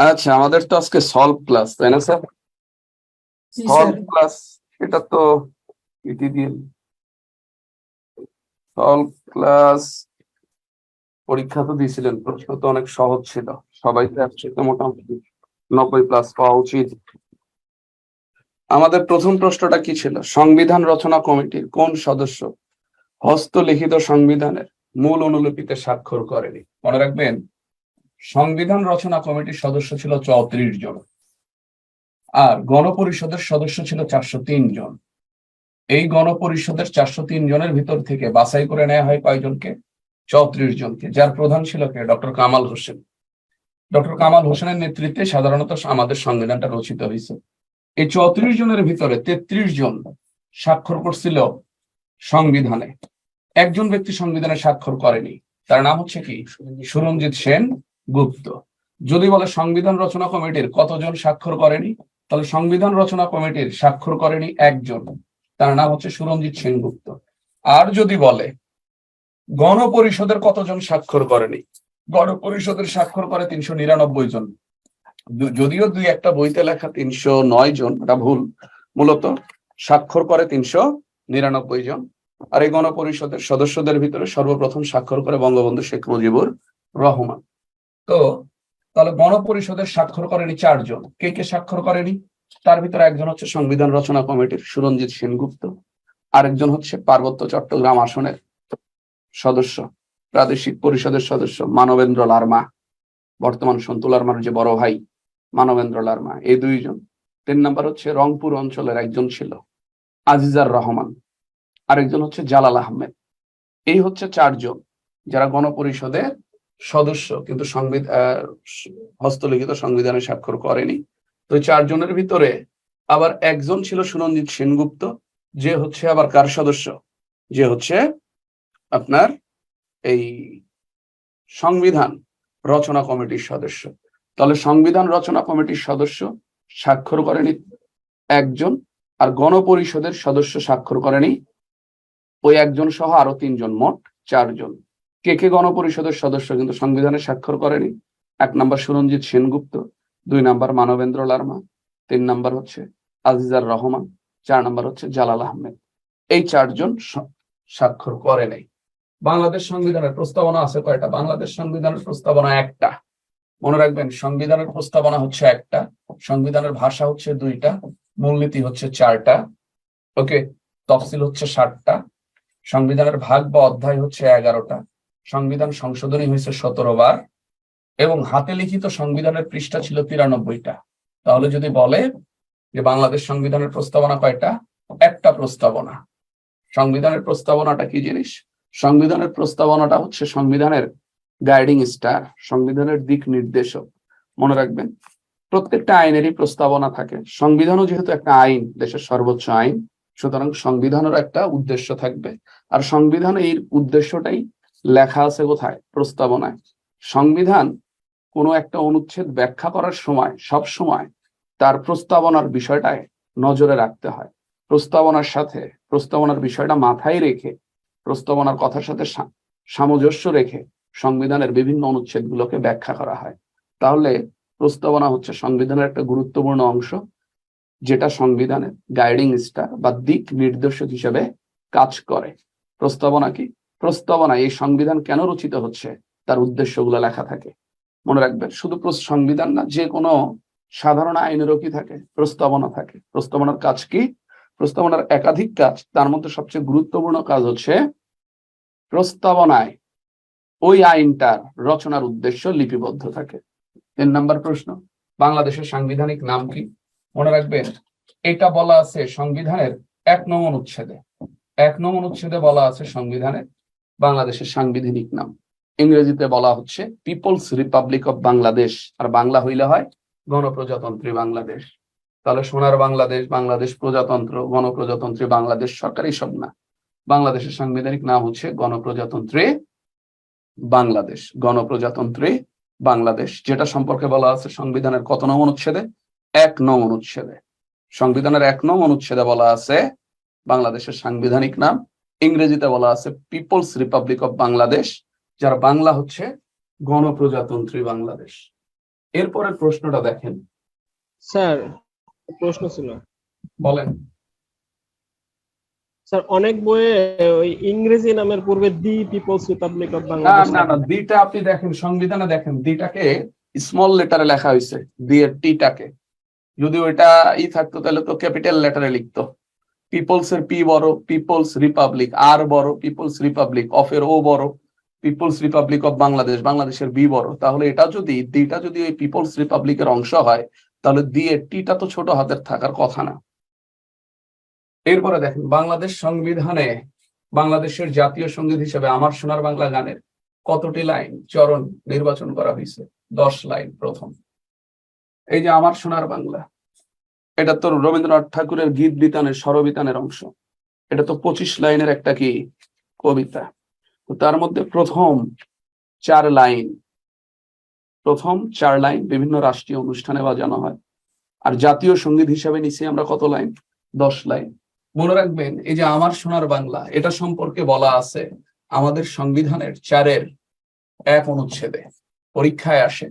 আচ্ছা, আমাদের তো আজকে সলভ ক্লাস, তাই না স্যার? জি স্যার। সলভ ক্লাস, এটা তো ইতি দিয়ে সলভ ক্লাস পরীক্ষা তো দিয়েছিলেন, প্রশ্ন তো অনেক সহজ ছিল, সবাই তো একসাথে মোটামুটি 90+ পাওয়া উচিত। আমাদের প্রথম প্রশ্নটা কি ছিল? সংবিধান রচনা কমিটির কোন সদস্য হস্তলিখিত সংবিধানের মূল অনুলিপিতে স্বাক্ষর করেনি? মনে রাখবেন, সংবিধান রচনা কমিটির সদস্য ছিল 34 জন, আর গণপরিষদের সদস্য ছিল 403 জন। এই গণপরিষদের 403 জনের ভিতর থেকে বাছাই করে নেওয়া হয় কয়জনকে? 34 জনকে, যার প্রধান ছিল কে? ডক্টর কামাল হোসেন। ডক্টর কামাল হোসেনের নেতৃত্বে সাধারণত আমাদের সংবিধানটা রচিত হয়েছে। এই 34 জনের ভিতরে 33 জন স্বাক্ষর করছিল সংবিধানে। একজন ব্যক্তি সংবিধানে স্বাক্ষর করেনি, তার নাম হচ্ছে কি? সুরঞ্জিত সেন গুপ্ত। যদি বলে সংবিধান রচনা কমিটির কতজন স্বাক্ষর করেনি, তাহলে সংবিধান রচনা কমিটির স্বাক্ষর করেনি একজন, তার নাম হচ্ছে সুরঞ্জিত সেনগুপ্ত। আর যদি বলে গণপরিষদের কতজন স্বাক্ষর করেনি, গণপরিষদের স্বাক্ষর করে 399 জন। যদিও দুই একটা বইতে লেখা 309 জন, এটা ভুল। মূলত স্বাক্ষর করে 399 জন। আর এই গণপরিষদের সদস্যদের ভিতরে সর্বপ্রথম স্বাক্ষর করে বঙ্গবন্ধু শেখ মুজিবুর রহমান। তো তাহলে গণপরিষদের স্বাক্ষর করেনি 4 জন। কে কে স্বাক্ষর করেনি? তার ভিতরে একজন হচ্ছে সংবিধান রচনা কমিটির সুরঞ্জিত সেনগুপ্ত, আরেকজন হচ্ছে পার্বত্য চট্টগ্রাম আসনের সদস্য, প্রাদেশিক পরিষদের সদস্য মানবেন্দ্র লারমা, বর্তমান সন্তু লারমার যে বড় ভাই মানবেন্দ্র লারমা, এই 2 জন। 3 নাম্বার হচ্ছে রংপুর অঞ্চলের একজন ছিল আজিজার রহমান, আরেকজন হচ্ছে জালাল আহমেদ। এই হচ্ছে 4 জন যারা গণপরিষদের সদস্য, কিন্তু হস্তলিখিত সংবিধানে স্বাক্ষর করেনি। তো 4 জনের ভিতরে আবার একজন ছিল সুরঞ্জিত সেনগুপ্ত, যে হচ্ছে আবার কার সদস্য? যে হচ্ছে আপনার এই সংবিধান রচনা কমিটির সদস্য। তাহলে সংবিধান রচনা কমিটির সদস্য স্বাক্ষর করেনি একজন, আর গণপরিষদের সদস্য স্বাক্ষর করেনি ওই একজন সহ আরো 3 জন, মোট 4 জন। কে কে গণপরিষদের সদস্য কিন্তু সংবিধানে স্বাক্ষর করেনি? 1 number Suranjit Sengupta, 2 number Manabendra Larma, 3 number হচ্ছে আজিজার রহমান, 4 নাম্বার হচ্ছে জালাল আহমেদ। এই 4 জন স্বাক্ষর করে নাই। বাংলাদেশ সংবিধানের প্রস্তাবনা আছে কয়টা? বাংলাদেশ সংবিধানের প্রস্তাবনা একটা। মনে রাখবেন, সংবিধানের প্রস্তাবনা হচ্ছে একটা, সংবিধানের ভাষা হচ্ছে 2টা, মূলনীতি হচ্ছে 4টা, ওকে, তফসিল হচ্ছে 7টা, সংবিধানের ভাগ বা অধ্যায় হচ্ছে 11টা, সংবিধান সংশোধনী হয়েছে 17 বার, এবং হাতে লিখিত সংবিধানের পৃষ্ঠা ছিল 93টা। তাহলে যদি বলে যে বাংলাদেশ সংবিধানের প্রস্তাবনা কয়টা? একটা প্রস্তাবনা। সংবিধানের প্রস্তাবনাটা কি জিনিস? সংবিধানের প্রস্তাবনাটা হচ্ছে সংবিধানের গাইডিং স্টার, সংবিধানের দিক নির্দেশক। মনে রাখবেন, প্রত্যেকটা আইনেরই প্রস্তাবনা থাকে। সংবিধানও যেহেতু একটা আইন, দেশের সর্বোচ্চ আইন, সুতরাং সংবিধানের একটা উদ্দেশ্য থাকবে। আর সংবিধান এই উদ্দেশ্যটাই লেখা আছে কোথায়? প্রস্তাবনায়। সংবিধান কোনো একটা অনুচ্ছেদ ব্যাখ্যা করার সময় সব সময় তার প্রস্তাবনার বিষয়টায় নজরে রাখতে হয়। প্রস্তাবনার সাথে প্রস্তাবনার বিষয়টা মাথায় রেখে, প্রস্তাবনার কথার সাথে সামঞ্জস্য রেখে সংবিধানের বিভিন্ন অনুচ্ছেদগুলোকে ব্যাখ্যা করা হয়। তাহলে প্রস্তাবনা হচ্ছে সংবিধানের একটা গুরুত্বপূর্ণ অংশ, যেটা সংবিধানের গাইডিং স্টার বা দিক নির্দেশক হিসেবে কাজ করে। প্রস্তাবনা কি? প্রস্তাবনা এই সংবিধান কেন রচিত হচ্ছে তার উদ্দেশ্যগুলো লেখা থাকে। মনে রাখবেন, শুধু সংবিধান না, যে কোনো সাধারণ আইনেরও কি থাকে? প্রস্তাবনা থাকে। প্রস্তাবনার কাজ কি? প্রস্তাবনার একাধিক কাজ, তার মধ্যে সবচেয়ে গুরুত্বপূর্ণ কাজ হচ্ছে প্রস্তাবনায় ওই আইনটার রচনার উদ্দেশ্য লিপিবদ্ধ থাকে। 3 নাম্বার প্রশ্ন, বাংলাদেশের সাংবিধানিক নাম কি? মনে রাখবেন, এটা বলা আছে সংবিধানের 1 নং অনুচ্ছেদে। 1 নং অনুচ্ছেদে বলা আছে সংবিধানের বাংলাদেশের সাংবিধানিক নাম। ইংরেজিতে বলা হচ্ছে পিপলস রিপাবলিক অফ বাংলাদেশ, আর বাংলা হইলে হয় গণপ্রজাতন্ত্রী বাংলাদেশ। তাহলে সোনার বাংলাদেশ, বাংলাদেশ প্রজাতন্ত্র, গণপ্রজাতন্ত্রী বাংলাদেশ, সরকারি সব না। বাংলাদেশের সাংবিধানিক নাম হচ্ছে গণপ্রজাতন্ত্রী বাংলাদেশ। গণপ্রজাতন্ত্রী বাংলাদেশ, যেটা সম্পর্কে বলা আছে সংবিধানের কত নং অনুচ্ছেদে? 1 নং অনুচ্ছেদে। সংবিধানের 1 নং অনুচ্ছেদে বলা আছে বাংলাদেশের সাংবিধানিক নাম, ইংরেজিতে বলা আছে পিপলস রিপাবলিক অফ বাংলাদেশ, যার বাংলা হচ্ছে গণপ্রজাতন্ত্রী বাংলাদেশ। এরপরের প্রশ্নটা দেখেন, স্যার প্রশ্ন ছিল বলেন। স্যার অনেক বইয়ে ওই ইংরেজি নামের পূর্বে দি পিপলস রিপাবলিক অফ না বাংলাদেশ না না, লেখা। দিটা আপনি দেখেন সংবিধানে, দেখেন দিটাকে স্মল লেটারে লেখা হয়েছে, দিয়ে টিটাকে যদি ওইটা থাকতো তাহলে তো ক্যাপিটাল লেটারে লিখতো। পিপলস এর পি বড়, পিপলস রিপাবলিক আর বড়, পিপলস রিপাবলিক অফ এর ও বড়, পিপলস রিপাবলিক অফ বাংলাদেশ, বাংলাদেশের বি বড়। তাহলে এটা যদি দিটা যদি ওই পিপলস রিপাবলিকের অংশ হয়, তাহলে দিয়ে টিটা তো ছোট হাতের থাকার কথা না। এরপরে দেখেন, বাংলাদেশ সংবিধানে বাংলাদেশের জাতীয় সঙ্গীত হিসেবে আমার সোনার বাংলা গানের কতটি লাইন চরণ নির্বাচন করা হয়েছে? 10 লাইন। প্রথম এই যে আমার সোনার বাংলা, এটা তো রবীন্দ্রনাথ ঠাকুরের গীত বিতানের স্বরবিতানের অংশ। এটা তো 25 লাইনের একটা কি কবিতা। তো তার মধ্যে প্রথম 4 লাইন, প্রথম 4 লাইন বিভিন্ন রাষ্ট্রীয় অনুষ্ঠানে বাজানো হয়। আর জাতীয় সঙ্গীত হিসাবে নিচে আমরা কত লাইন? 10 লাইন। মনে রাখবেন, এই যে আমার সোনার বাংলা, এটা সম্পর্কে বলা আছে আমাদের সংবিধানের 4-1 অনুচ্ছেদে। পরীক্ষায় আসে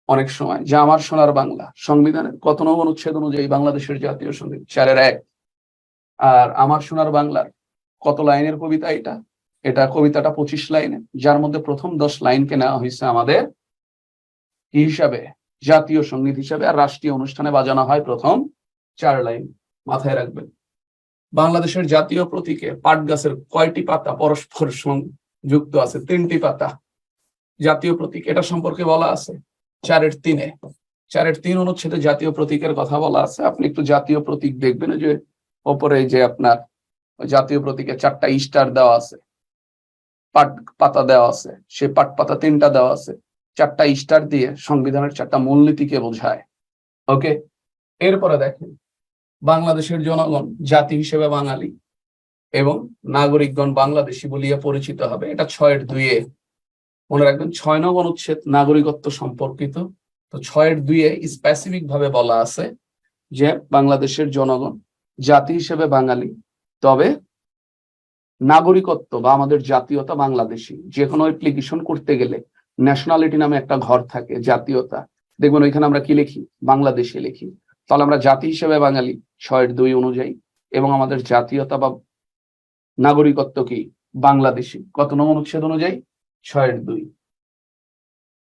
অনেক সময় যে আমার সোনার বাংলা সংবিধানের কত নং অনুচ্ছেদ অনুযায়ী বাংলাদেশের জাতীয় সঙ্গীত? 4-1। আর আমার সোনার বাংলার কত লাইনের কবিতা এটা? এটা কবিতাটা 25 লাইনের, যার মধ্যে প্রথম 10 লাইনকে নেওয়া হয়েছে আমাদের কি হিসাবে? জাতীয় সঙ্গীত হিসাবে। আর রাষ্ট্রীয় অনুষ্ঠানে বাজানো হয় প্রথম 4 লাইন। মাথায় রাখবেন, বাংলাদেশের জাতীয় প্রতীকে পাট গাছের কয়টি পাতা পরস্পর যুক্ত আছে? 3টি পাতা। জাতীয় প্রতীক এটা সম্পর্কে বলা আছে 4-3-এ। 4-3 অনুচ্ছেদে জাতীয় প্রতীকের কথা বলা আছে। আপনি একটু জাতীয় প্রতীক দেখবেন, যে ওপরে যে আপনার জাতীয় প্রতীকে 4টা স্টার দেওয়া আছে, পাট পাতা দেওয়া আছে, সে পাট পাতা 3টা দেওয়া আছে। 4টা স্টার দিয়ে সংবিধানের 4টা মূলনীতিকে বোঝায়। ওকে, এরপরে দেখেন, বাংলাদেশের জনগণ জাতি হিসেবে বাঙালি এবং নাগরিকগণ বাংলাদেশী বলিয়া পরিচিত হবে। এটা 6-2-এ। মনে রাখবেন, 6 নং অনুচ্ছেদ নাগরিকত্ব সম্পর্কিত। তো 6-2-এ স্পেসিফিক ভাবে বলা আছে যে বাংলাদেশের জনগণ জাতি হিসেবে বাঙালি, তবে নাগরিকত্ব বা আমাদের জাতীয়তা বাংলাদেশী। যে কোনো অ্যাপ্লিকেশন করতে গেলে ন্যাশনালিটি নামে একটা ঘর থাকে, জাতীয়তা। দেখবেন ওইখানে আমরা কি লিখি? বাংলাদেশি লিখি। তাহলে আমরা জাতি হিসেবে বাঙালি 6-2 অনুযায়ী, এবং আমাদের জাতীয়তা বা নাগরিকত্ব কি? বাংলাদেশী। কত নং অনুচ্ছেদ অনুযায়ী? 6-2।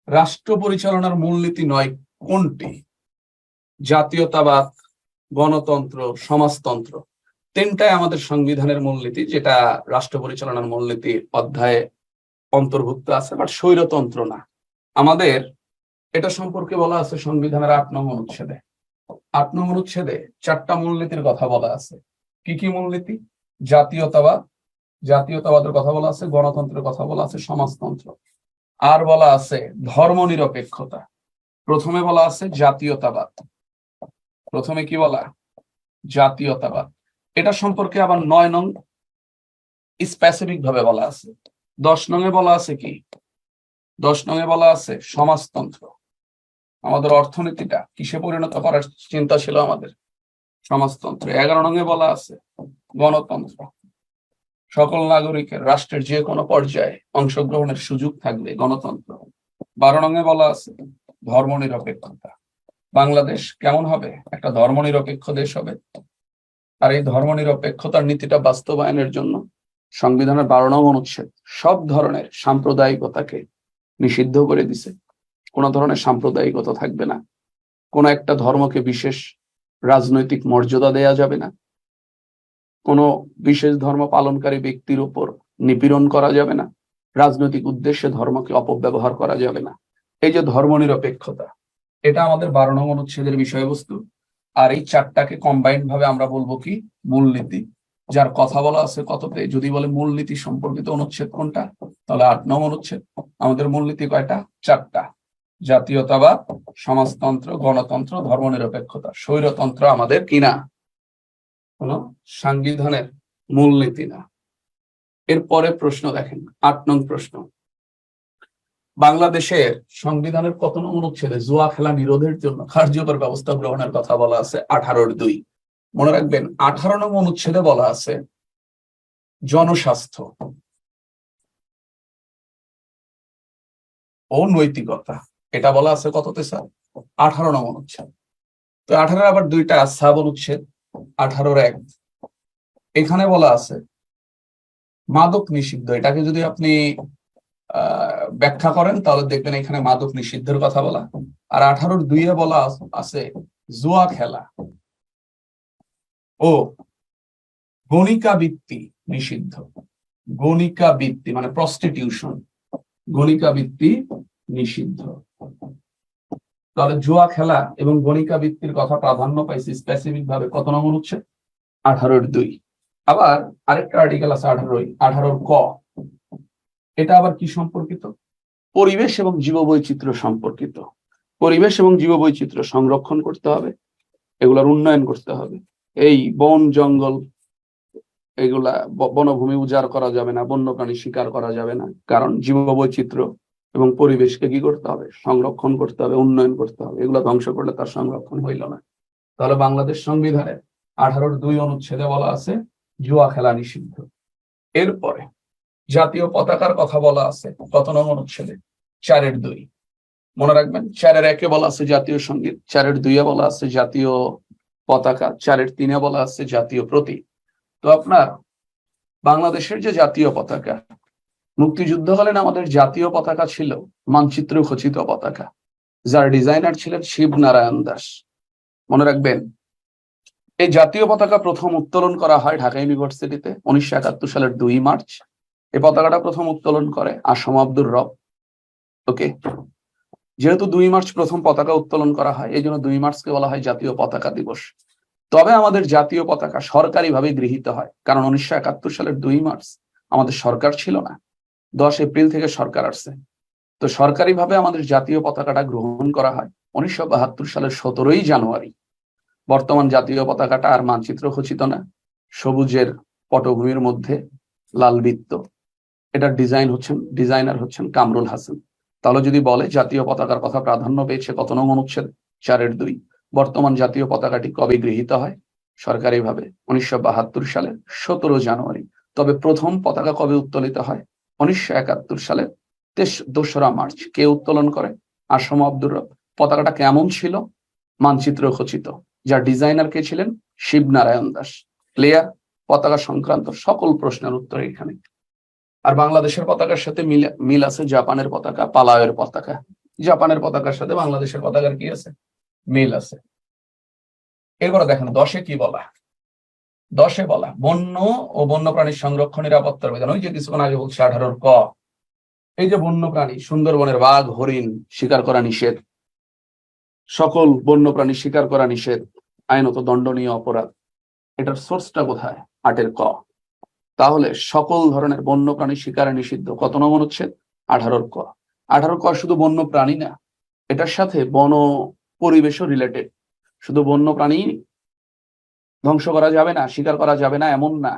রাষ্ট্র পরিচালনার মূলনীতি 9 কোনটি? জাতীয়তাবাদ, গণতন্ত্র, সমাজতন্ত্র। 3টাই আমাদের সংবিধানের মূলনীতি, যেটা রাষ্ট্র পরিচালনার মূলনীতি অধ্যায়ে অন্তর্ভুক্ত আছে, বাট স্বৈরতন্ত্র না। আমাদের এটা সম্পর্কে বলা আছে সংবিধানের 8 নং অনুচ্ছেদে। 8 নং অনুচ্ছেদে 4টা মূলনীতির কথা বলা আছে। কি কি মূলনীতি? জাতীয়তাবাদ, জাতীয়তাবাদের কথা বলা আছে, গণতন্ত্রের কথা বলা আছে, সমাজতন্ত্র। আর বলা আছে ধর্মনিরপেক্ষতা। প্রথমে বলা আছে জাতীয়তাবাদ। প্রথমে কি বলা? জাতীয়তাবাদ। এটা সম্পর্কে আবার 9 নং স্পেসিফিক ভাবে বলা আছে। 10 নং-এ বলা আছে কি? 10 নং-এ বলা আছে সমাজতন্ত্র। আমাদের অর্থনীতিটা কিসে পরিণত করার চিন্তা ছিল আমাদের? সমাজতন্ত্র। 11 নং-এ বলা আছে গণতন্ত্র। সকল নাগরিকের রাষ্ট্রের যে কোনো পর্যায়ে অংশগ্রহণের সুযোগ থাকবে, গণতন্ত্র। 12 নং-এ বলা আছে ধর্মনিরপেক্ষতা। বাংলাদেশ কেমন হবে? একটা ধর্মনিরপেক্ষ দেশ হবে। আর এই ধর্মনিরপেক্ষতার নীতিটা বাস্তবায়নের জন্য সংবিধানের 12 নং অনুচ্ছেদ সব ধরনের সাম্প্রদায়িকতাকে নিষিদ্ধ করে দিছে। কোনো ধরনের সাম্প্রদায়িকতা থাকবে না। কোনো একটা ধর্মকে বিশেষ রাজনৈতিক মর্যাদা দেয়া যাবে না। কোনো বিশেষ ধর্ম পালনকারী ব্যক্তির উপর নিপীড়ন করা যাবে না। রাজনৈতিক উদ্দেশ্যে ধর্মকে অপব্যবহার করা যাবে না। এই যে ধর্মনিরপেক্ষতা, এটা আমাদের 12 নং অনুচ্ছেদের বিষয়বস্তু। আর এই 4টাকে কম্বাইন্ড ভাবে আমরা বলবো কি? মূলনীতি। যার কথা বলা আছে কততে? যদি বলে মূলনীতি সম্পর্কিত অনুচ্ছেদ কোনটা, তাহলে 8 নং অনুচ্ছেদ। আমাদের মূলনীতি কয়টা? 4টা। জাতীয়তাবাদ, সমাজতন্ত্র, গণতন্ত্র, ধর্মনিরপেক্ষতা। স্বৈরতন্ত্র আমাদের কিনা কোন সংবিধানের মূলনীতি না। এরপরে প্রশ্ন দেখেন, 8 নং প্রশ্ন। বাংলাদেশের সংবিধানের কত নং অনুচ্ছেদে জুয়া খেলা নিরোধের জন্য কার্যকর ব্যবস্থা গ্রহণের কথা বলা আছে? 18-2। মনে রাখবেন, 18 নং অনুচ্ছেদে বলা আছে জনস্বাস্থ্য ও নৈতিকতা। এটা বলা আছে কততে স্যার? 18 নং অনুচ্ছেদ। তো 18 আবার দুইটা সাব অনুচ্ছেদ, 18-1 এখানে বলা আছে মাদক নিষিদ্ধ। এটাকে যদি আপনি ব্যাখ্যা করেন তাহলে দেখবেন এখানে মাদক নিষিদ্ধের কথা বলা। আর 18-2 বলা আছে জুয়া খেলা ও গণিকা বৃত্তি নিষিদ্ধ। গণিকা বৃত্তি মানে প্রস্টিটিউশন, গণিকা বৃত্তি নিষিদ্ধ। তাহলে জুয়া খেলা এবং গণিকা বৃত্তির কথা প্রাধান্য পাইছে স্পেসিফিক ভাবে কত নং অনুচ্ছেদ? 18-2। আবার আরেকটা আর্টিকেল আছে 18-ক। এটা আবার কি সম্পর্কিত? পরিবেশ এবং জীববৈচিত্র্য সম্পর্কিত। পরিবেশ এবং জীববৈচিত্র্য সংরক্ষণ করতে হবে, এগুলার উন্নয়ন করতে হবে। এই বন জঙ্গল এগুলা বনভূমি উজাড় করা যাবে না, বন্যপ্রাণী শিকার করা যাবে না, কারণ জীববৈচিত্র্য এবং পরিবেশকে কি করতে হবে? সংরক্ষণ করতে হবে, উন্নয়ন করতে হবে। এগুলা ধ্বংস করলে তার সংরক্ষণ হইল না। তাহলে বাংলাদেশ সংবিধানের 18-2 অনুচ্ছেদে বলা আছে জুয়া খেলা নিষিদ্ধ। এরপরে জাতীয় পতাকার কথা বলা আছে কত নং অনুচ্ছেদে? 4-2। মনে রাখবেন 4-1 বলা আছে জাতীয় সঙ্গীত, 4-2 বলা আছে জাতীয় পতাকা, 4-3 বলা আছে জাতীয় প্রতীক। তো আপনার বাংলাদেশের যে জাতীয় পতাকা, মুক্তিযুদ্ধকালীন আমাদের জাতীয় পতাকা ছিল মানচিত্র খচিত পতাকা, যার ডিজাইনার ছিলেন শিবনারায়ণ দাস। মনে রাখবেন এই জাতীয় পতাকা প্রথম উত্তোলন করা হয় ঢাকা ইউনিভার্সিটিতে 1971 সালের 2 মার্চ। এই পতাকাটা প্রথম উত্তোলন করে আসম আব্দুর রব। ওকে, যেহেতু 2 মার্চ প্রথম পতাকা উত্তোলন করা হয়, এই জন্য 2 মার্চকে বলা হয় জাতীয় পতাকা দিবস। তবে আমাদের জাতীয় পতাকা সরকারিভাবে গৃহীত হয়, কারণ 1971 সালের 2 মার্চ আমাদের সরকার ছিল না, 10 এপ্রিল থেকে সরকার আসছে। তো সরকারিভাবে আমাদের জাতীয় পতাকাটা গ্রহণ করা হয় 1972 সালের 17 জানুয়ারি। বর্তমান জাতীয় পতাকাটা আর মানচিত্র খচিত না, সবুজের পটভূমির মধ্যে লাল বৃত্ত। এটার ডিজাইনার হচ্ছেন কামরুল হাসান। তাহলে যদি বলে জাতীয় পতাকার কথা প্রাধান্য পেয়েছে কত নং অনুচ্ছেদ? 4-2। বর্তমান জাতীয় পতাকাটি কবে গৃহীত হয় সরকারিভাবে? 1972 সালের 17 জানুয়ারি। তবে প্রথম পতাকা কবে উত্তোলিত হয়? 1971 সালের 2রা মার্চ। কে উত্তোলন করে? আসম আব্দুর রব। পতাকাটা কেমন ছিল? মানচিত্র খচিত, যার ডিজাইনার কে ছিলেন? শিবনারায়ণ দাস। ক্লিয়ার? পতাকা সংক্রান্ত সকল প্রশ্নের উত্তর এখানে। আর বাংলাদেশের পতাকার সাথে মিল আছে জাপানের পতাকা, পালাওয়ের পতাকা। জাপানের পতাকার সাথে বাংলাদেশের পতাকার কি আছে? মিল আছে। এরপরে দেখেন 10-এ কি বলা? 10-এ বলা বন্য ও বন্যপ্রাণীর সংরক্ষণ নিরাপত্তার বিধান। ওই যে কিছুক্ষণ আগে বলছে 18-ক। এই যে বন্যপ্রাণী, সুন্দরবনের বাঘ হরিণ শিকার করা নিষেধ, সকল বন্যপ্রাণী শিকার করা নিষেধ, আইনত দণ্ডনীয় অপরাধ। এটার সোর্সটা কোথায়? 8-ক। তাহলে সকল ধরনের বন্যপ্রাণী শিকারে নিষিদ্ধ কত নং অনুচ্ছেদ? 18-ক। 18-ক শুধু বন্য প্রাণী না, এটার সাথে বন পরিবেশও রিলেটেড। শুধু বন্য প্রাণী ধ্বংস করা যাবে না, শিকার করা যাবে না এমন না,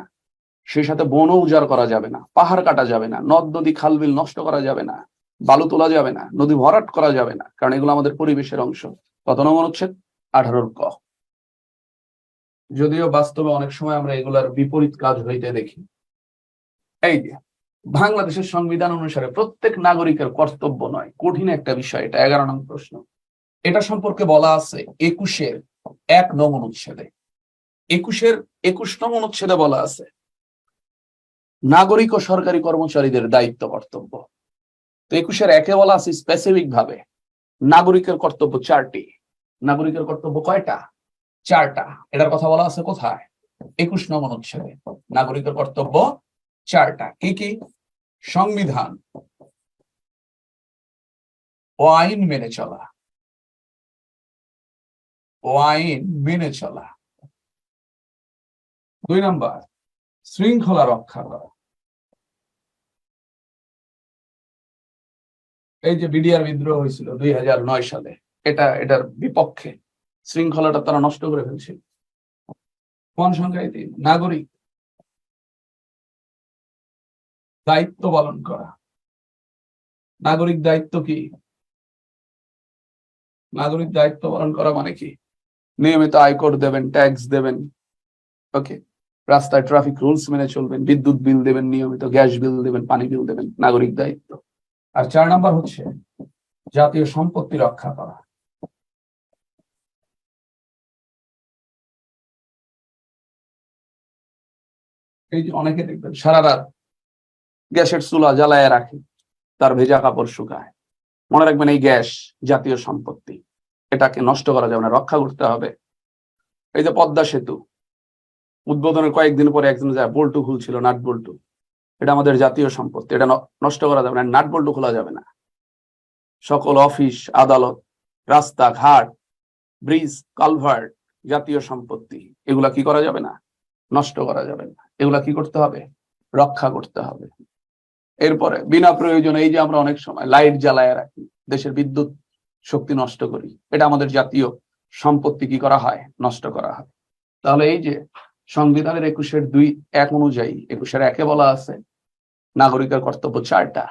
সেই সাথে বনও উজাড় করা যাবে না, পাহাড় কাটা যাবে না, নদ নদী খাল বিল নষ্ট করা যাবে না, বালু তোলা যাবে না, নদী ভরাট করা যাবে না, কারণ এগুলো আমাদের পরিবেশের অংশ। কত নং অনুচ্ছেদ? 18-ক। যদিও বাস্তবে অনেক সময় আমরা এগুলার বিপরীত কাজ হইতে দেখি। এই যে বাংলাদেশের সংবিধান অনুসারে প্রত্যেক নাগরিকের কর্তব্য নয়, কঠিন একটা বিষয় এটা। 11 নং প্রশ্ন। এটা সম্পর্কে বলা আছে 21-1 নং অনুচ্ছেদে। 21 নং অনুচ্ছেদে বলা আছে নাগরিক ও সরকারি কর্মচারীদের দায়িত্ব কর্তব্য। তো 21-1 বলা আছে স্পেসিফিক ভাবে নাগরিকের কর্তব্য 4টি। নাগরিকের কর্তব্য কয়টা? 4টা। এটার কথা বলা আছে কোথায়? 21 নং অনুচ্ছেদে। নাগরিকের কর্তব্য 4টা। কি কি? সংবিধান ও আইন মেনে চলা, ও আইন মেনে চলা। 2 নাম্বার শৃঙ্খলা রক্ষা করা। এই যে বিডিআর বিদ্রোহ হয়েছিল 2009 সালে, এটার বিপক্ষে, শৃঙ্খলাটা তারা নষ্ট করে ফেলছিল। কোন সংখ্যায়? 3। নাগরিক দায়িত্ব পালন করা। নাগরিক দায়িত্ব কি? নাগরিক দায়িত্ব পালন করা মানে কি? নিয়মিত আয়কর দেবেন, ট্যাক্স দেবেন, ওকে, রাস্তায় ট্রাফিক রুলস মেনে চলবেন, বিদ্যুৎ বিল দেবেন নিয়মিত, গ্যাস বিল দেবেন, পানি বিল দেবেন, নাগরিক দায়িত্ব। আর 4 নাম্বার হচ্ছে জাতীয় সম্পত্তি রক্ষা করা। এই যে অনেকে দেখবেন সারা রাত গ্যাসের চুলা জ্বালায় রাখে, তার ভেজা কাপড় শুকায়। মনে রাখবেন এই গ্যাস জাতীয় সম্পত্তি, এটাকে নষ্ট করা যাবে না, রক্ষা করতে হবে। এই যে পদ্মা সেতু উদ্বোধনের কয়েকদিন পরে একজন যায় বল্টু খুলছিল, নাট বল্টু। এটা আমাদের জাতীয় সম্পত্তি, এটা নষ্ট করা যাবে না, নাট বল্টু খোলা যাবে না। সকল অফিস আদালত, রাস্তাঘাট, ব্রিজ, কালভার্ট জাতীয় সম্পত্তি, এগুলা কি করা যাবে না, নষ্ট করা যাবে না। এগুলা কি করতে হবে, রক্ষা করতে হবে। এরপরে বিনা প্রয়োজনে এই যে আমরা অনেক সময় লাইট জ্বালায় রাখি, দেশের বিদ্যুৎ শক্তি নষ্ট করি, এটা আমাদের জাতীয় সম্পত্তি কি করা হয়, নষ্ট করা হয়। তাহলে এই যে সংবিধানের 21(2)(1) অনুযায়ী 21(1)-এ বলা আছে নাগরিকের কর্তব্য 4টা।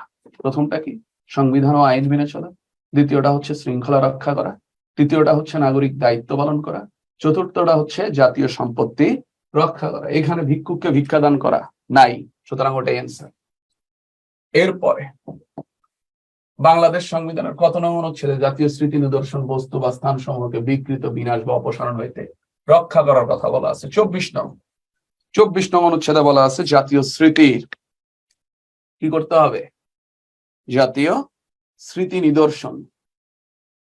প্রথমটা কি, সংবিধান ও আইন মেনে চলা। দ্বিতীয়টা হচ্ছে শৃঙ্খলা রক্ষা করা। তৃতীয়টা হচ্ছে নাগরিক দায়িত্ব পালন করা। চতুর্থটা হচ্ছে জাতীয় সম্পত্তি রক্ষা করা। এখানে ভিক্ষুককে ভিক্ষাদান করা নাই, সুতরাং ওটাই অ্যান্সার। এরপরে বাংলাদেশ সংবিধানের কত নং অনুচ্ছেদে জাতীয় স্মৃতি নিদর্শন বস্তু বা স্থান সমূহকে বিকৃত, বিনাশ বা অপসারণ হইতে রক্ষা করার কথা বলা আছে? 24 নং অনুচ্ছেদে বলা আছে জাতীয় স্মৃতির কি করতে হবে, জাতীয় স্মৃতি নিদর্শন,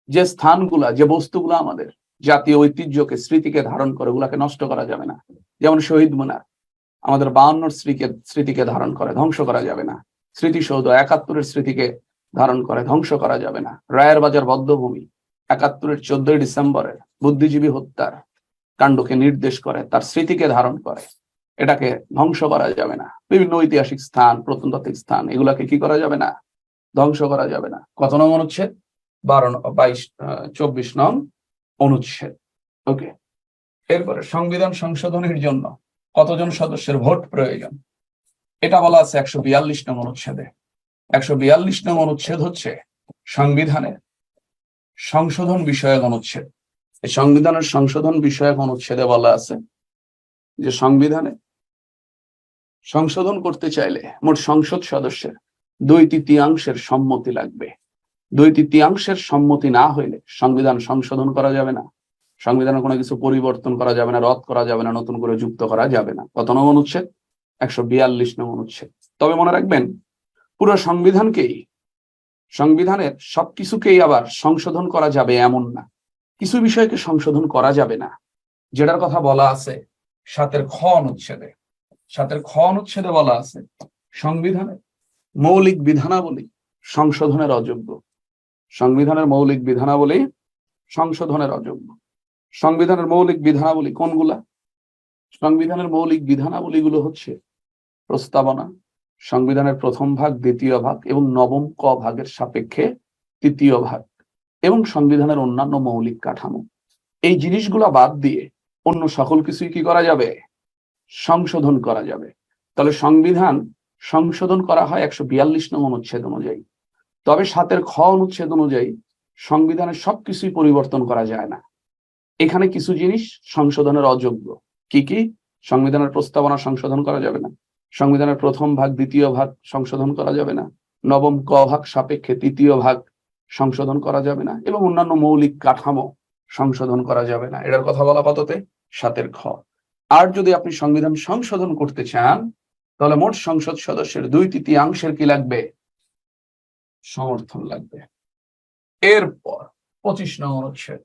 যে স্থানগুলা, যে বস্তুগুলা আমাদের জাতীয় ঐতিহ্যকে, স্মৃতিকে ধারণ করে, ওগুলাকে নষ্ট করা যাবে না। যেমন শহীদ মিনার আমাদের 52-র স্মৃতিকে ধারণ করে, ধ্বংস করা যাবে না। স্মৃতিসৌধ 71-এর স্মৃতিকে ধারণ করে, ধ্বংস করা যাবে না। রায়ের বাজার বদ্ধভূমি 71-এর 14ই ডিসেম্বরের বুদ্ধিজীবী হত্যার কাণ্ডকে নির্দেশ করে, তার স্মৃতিকে ধারণ করে, এটাকে ধ্বংস করা যাবে না। বিভিন্ন ঐতিহাসিক স্থান, প্রত্নতাত্ত্বিক স্থান, এগুলাকে কি করা যাবে না, ধ্বংস করা যাবে না। কত নং অনুচ্ছেদ, 24 নং অনুচ্ছেদ। ওকে। এরপরে সংবিধান সংশোধনের জন্য কতজন সদস্যের ভোট প্রয়োজন, এটা বলা আছে 142 নং অনুচ্ছেদে। 142 নং অনুচ্ছেদ হচ্ছে সংবিধানের সংশোধন বিষয়ক অনুচ্ছেদ। এই সংবিধানের সংশোধন বিষয়ক অনুচ্ছেদে বলা আছে যে সংবিধানে সংশোধন করতে চাইলে মোট সংসদ সদস্যের 2/3 সম্মতি লাগবে। 2/3 সম্মতি না হইলে সংবিধান সংশোধন করা যাবে না, সংবিধানে কোনো কিছু পরিবর্তন করা যাবে না, রদ করা যাবে না, নতুন করে যুক্ত করা যাবে না। কত নং অনুচ্ছেদ, 142 নং অনুচ্ছেদ। তবে মনে রাখবেন পুরো সংবিধানকেই, সংবিধানের সবকিছুকেই আবার সংশোধন করা যাবে এমন না, কিছু বিষয়কে সংশোধন করা যাবে না, যেটার কথা বলা আছে 7-এর খ অনুচ্ছেদে। 7-এর খ অনুচ্ছেদে বলা আছে সংবিধানের মৌলিক বিধানাবলী সংশোধনের অযোগ্য। সংবিধানের মৌলিক বিধানাবলী সংশোধনের অযোগ্য। সংবিধানের মৌলিক বিধানাবলী কোনগুলা, সংবিধানের মৌলিক বিধানাবলীগুলো হচ্ছে প্রস্তাবনা, সংবিধানের প্রথম ভাগ, দ্বিতীয় ভাগ এবং নবম ক ভাগের সাপেক্ষে তৃতীয় ভাগ, এবং সংবিধানের অন্যান্য মৌলিক কাঠামো। এই জিনিসগুলা বাদ দিয়ে অন্য সকল কিছুই কি করা যাবে, সংশোধন করা যাবে। তাহলে সংবিধান সংশোধন করা হয় 142 নং অনুচ্ছেদ অনুযায়ী। তবে 7-এর খ অনুচ্ছেদ অনুযায়ী সংবিধানের সবকিছুই পরিবর্তন করা যায় না। এখানে কিছু জিনিস সংশোধনের অযোগ্য। কি কি? সংবিধানের প্রস্তাবনা সংশোধন করা যাবে না, সংবিধানের প্রথম ভাগ দ্বিতীয় ভাগ সংশোধন করা যাবে না, নবম ক ভাগ সাপেক্ষে তৃতীয় ভাগ সংশোধন করা যাবে না, এবং অন্যান্য মৌলিক কাঠামো সংশোধন করা যাবে না। এটার কথা বলা কততে, 7-এর খ। আর যদি আপনি সংবিধান সংশোধন করতে চান তাহলে মোট সংসদ সদস্যের 2/3 কি লাগবে, সমর্থন লাগবে। এরপর 25 নং অনুচ্ছেদ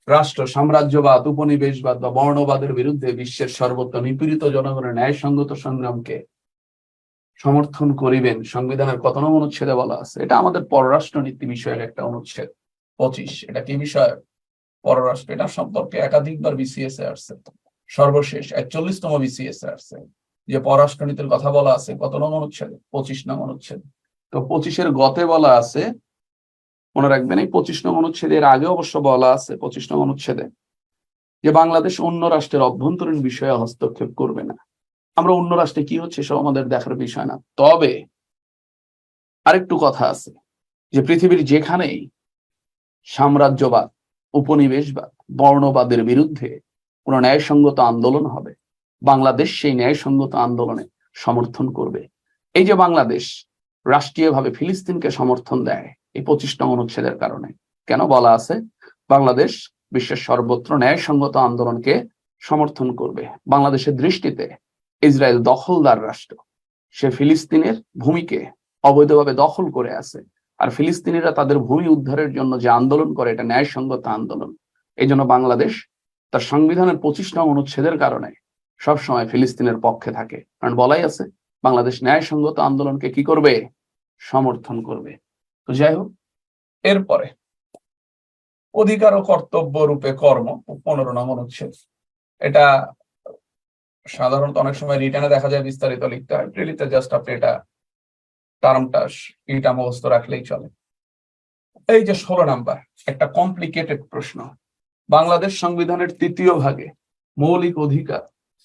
রাষ্ট্র সাম্রাজ্যবাদ, উপনিবেশবাদ বা বর্ণবাদের বিরুদ্ধে বিশ্বের সর্বত্র নিপীড়িত জনগণের ন্যায়সঙ্গত সংগ্রামকে সমর্থন করিবেন। সংবিধানের কত নং অনুচ্ছেদে বলা আছে? এটা আমাদের পররাষ্ট্র নীতি বিষয়ের একটা অনুচ্ছেদ 25। এটা কি বিষয়, পররাষ্ট্র। এটা সম্পর্কে একাধিকবার বিসিএস এ আসছে, সর্বশেষ 41তম বিসিএস এ আসছে যে পররাষ্ট্রনীতির কথা বলা আছে। কত নং অনুচ্ছেদ? 25 নং অনুচ্ছেদ। তো 25-এর গতে বলা আছে, মনে রাখবেন এই 25 নং অনুচ্ছেদের আগে অবশ্য বলা আছে 25 নং অনুচ্ছেদে যে বাংলাদেশ অন্য রাষ্ট্রের অভ্যন্তরীণ বিষয়ে হস্তক্ষেপ করবে না। আমরা অন্য রাষ্ট্রে কি হচ্ছে সব আমাদের দেখার বিষয় না। তবে আরেকটু কথা আছে যে পৃথিবীর যেখানেই সাম্রাজ্যবাদ, উপনিবেশবাদ, বর্ণবাদের বিরুদ্ধে কোন ন্যায়সঙ্গত আন্দোলন হবে, বাংলাদেশ সেই ন্যায়সঙ্গত আন্দোলনে সমর্থন করবে। এই যে বাংলাদেশ রাষ্ট্রীয়ভাবে ফিলিস্তিনকে সমর্থন দেয়, এই 25 নং অনুচ্ছেদের কারণে। কেন বলা আছে বাংলাদেশ বিশ্বের সর্বত্র ন্যায়সঙ্গত আন্দোলনকে সমর্থন করবে। বাংলাদেশের দৃষ্টিতে ইসরায়েল দখলদার রাষ্ট্র, সে ফিলিস্তিনের ভূমিকে অবৈধভাবে দখল করে আছে, আর ফিলিস্তিনিরা তাদের ভূমি উদ্ধারের জন্য যে আন্দোলন করে এটা ন্যায়সঙ্গত আন্দোলন। এই জন্য বাংলাদেশ তার সংবিধানের 25 নং অনুচ্ছেদের কারণে সবসময় ফিলিস্তিনের পক্ষে থাকে, কারণ বলাই আছে বাংলাদেশ ন্যায়সঙ্গত আন্দোলনকে কি করবে, সমর্থন করবে। তো যাই হোক, এরপরে অধিকার ও কর্তব্য রূপে কর্ম 15 নং অনুচ্ছেদ। এটা সাধারণত অনেক সময় রিটার্নে দেখা যায় বিস্তারিত লিখতে হয়, প্রিলিতে জাস্ট আপনি এটা মুখস্থ রাখলেই চলে। এই যে 16 নাম্বার একটা কমপ্লিকেটেড প্রশ্ন, বাংলাদেশ সংবিধানের 3য় ভাগে মৌলিক অধিকার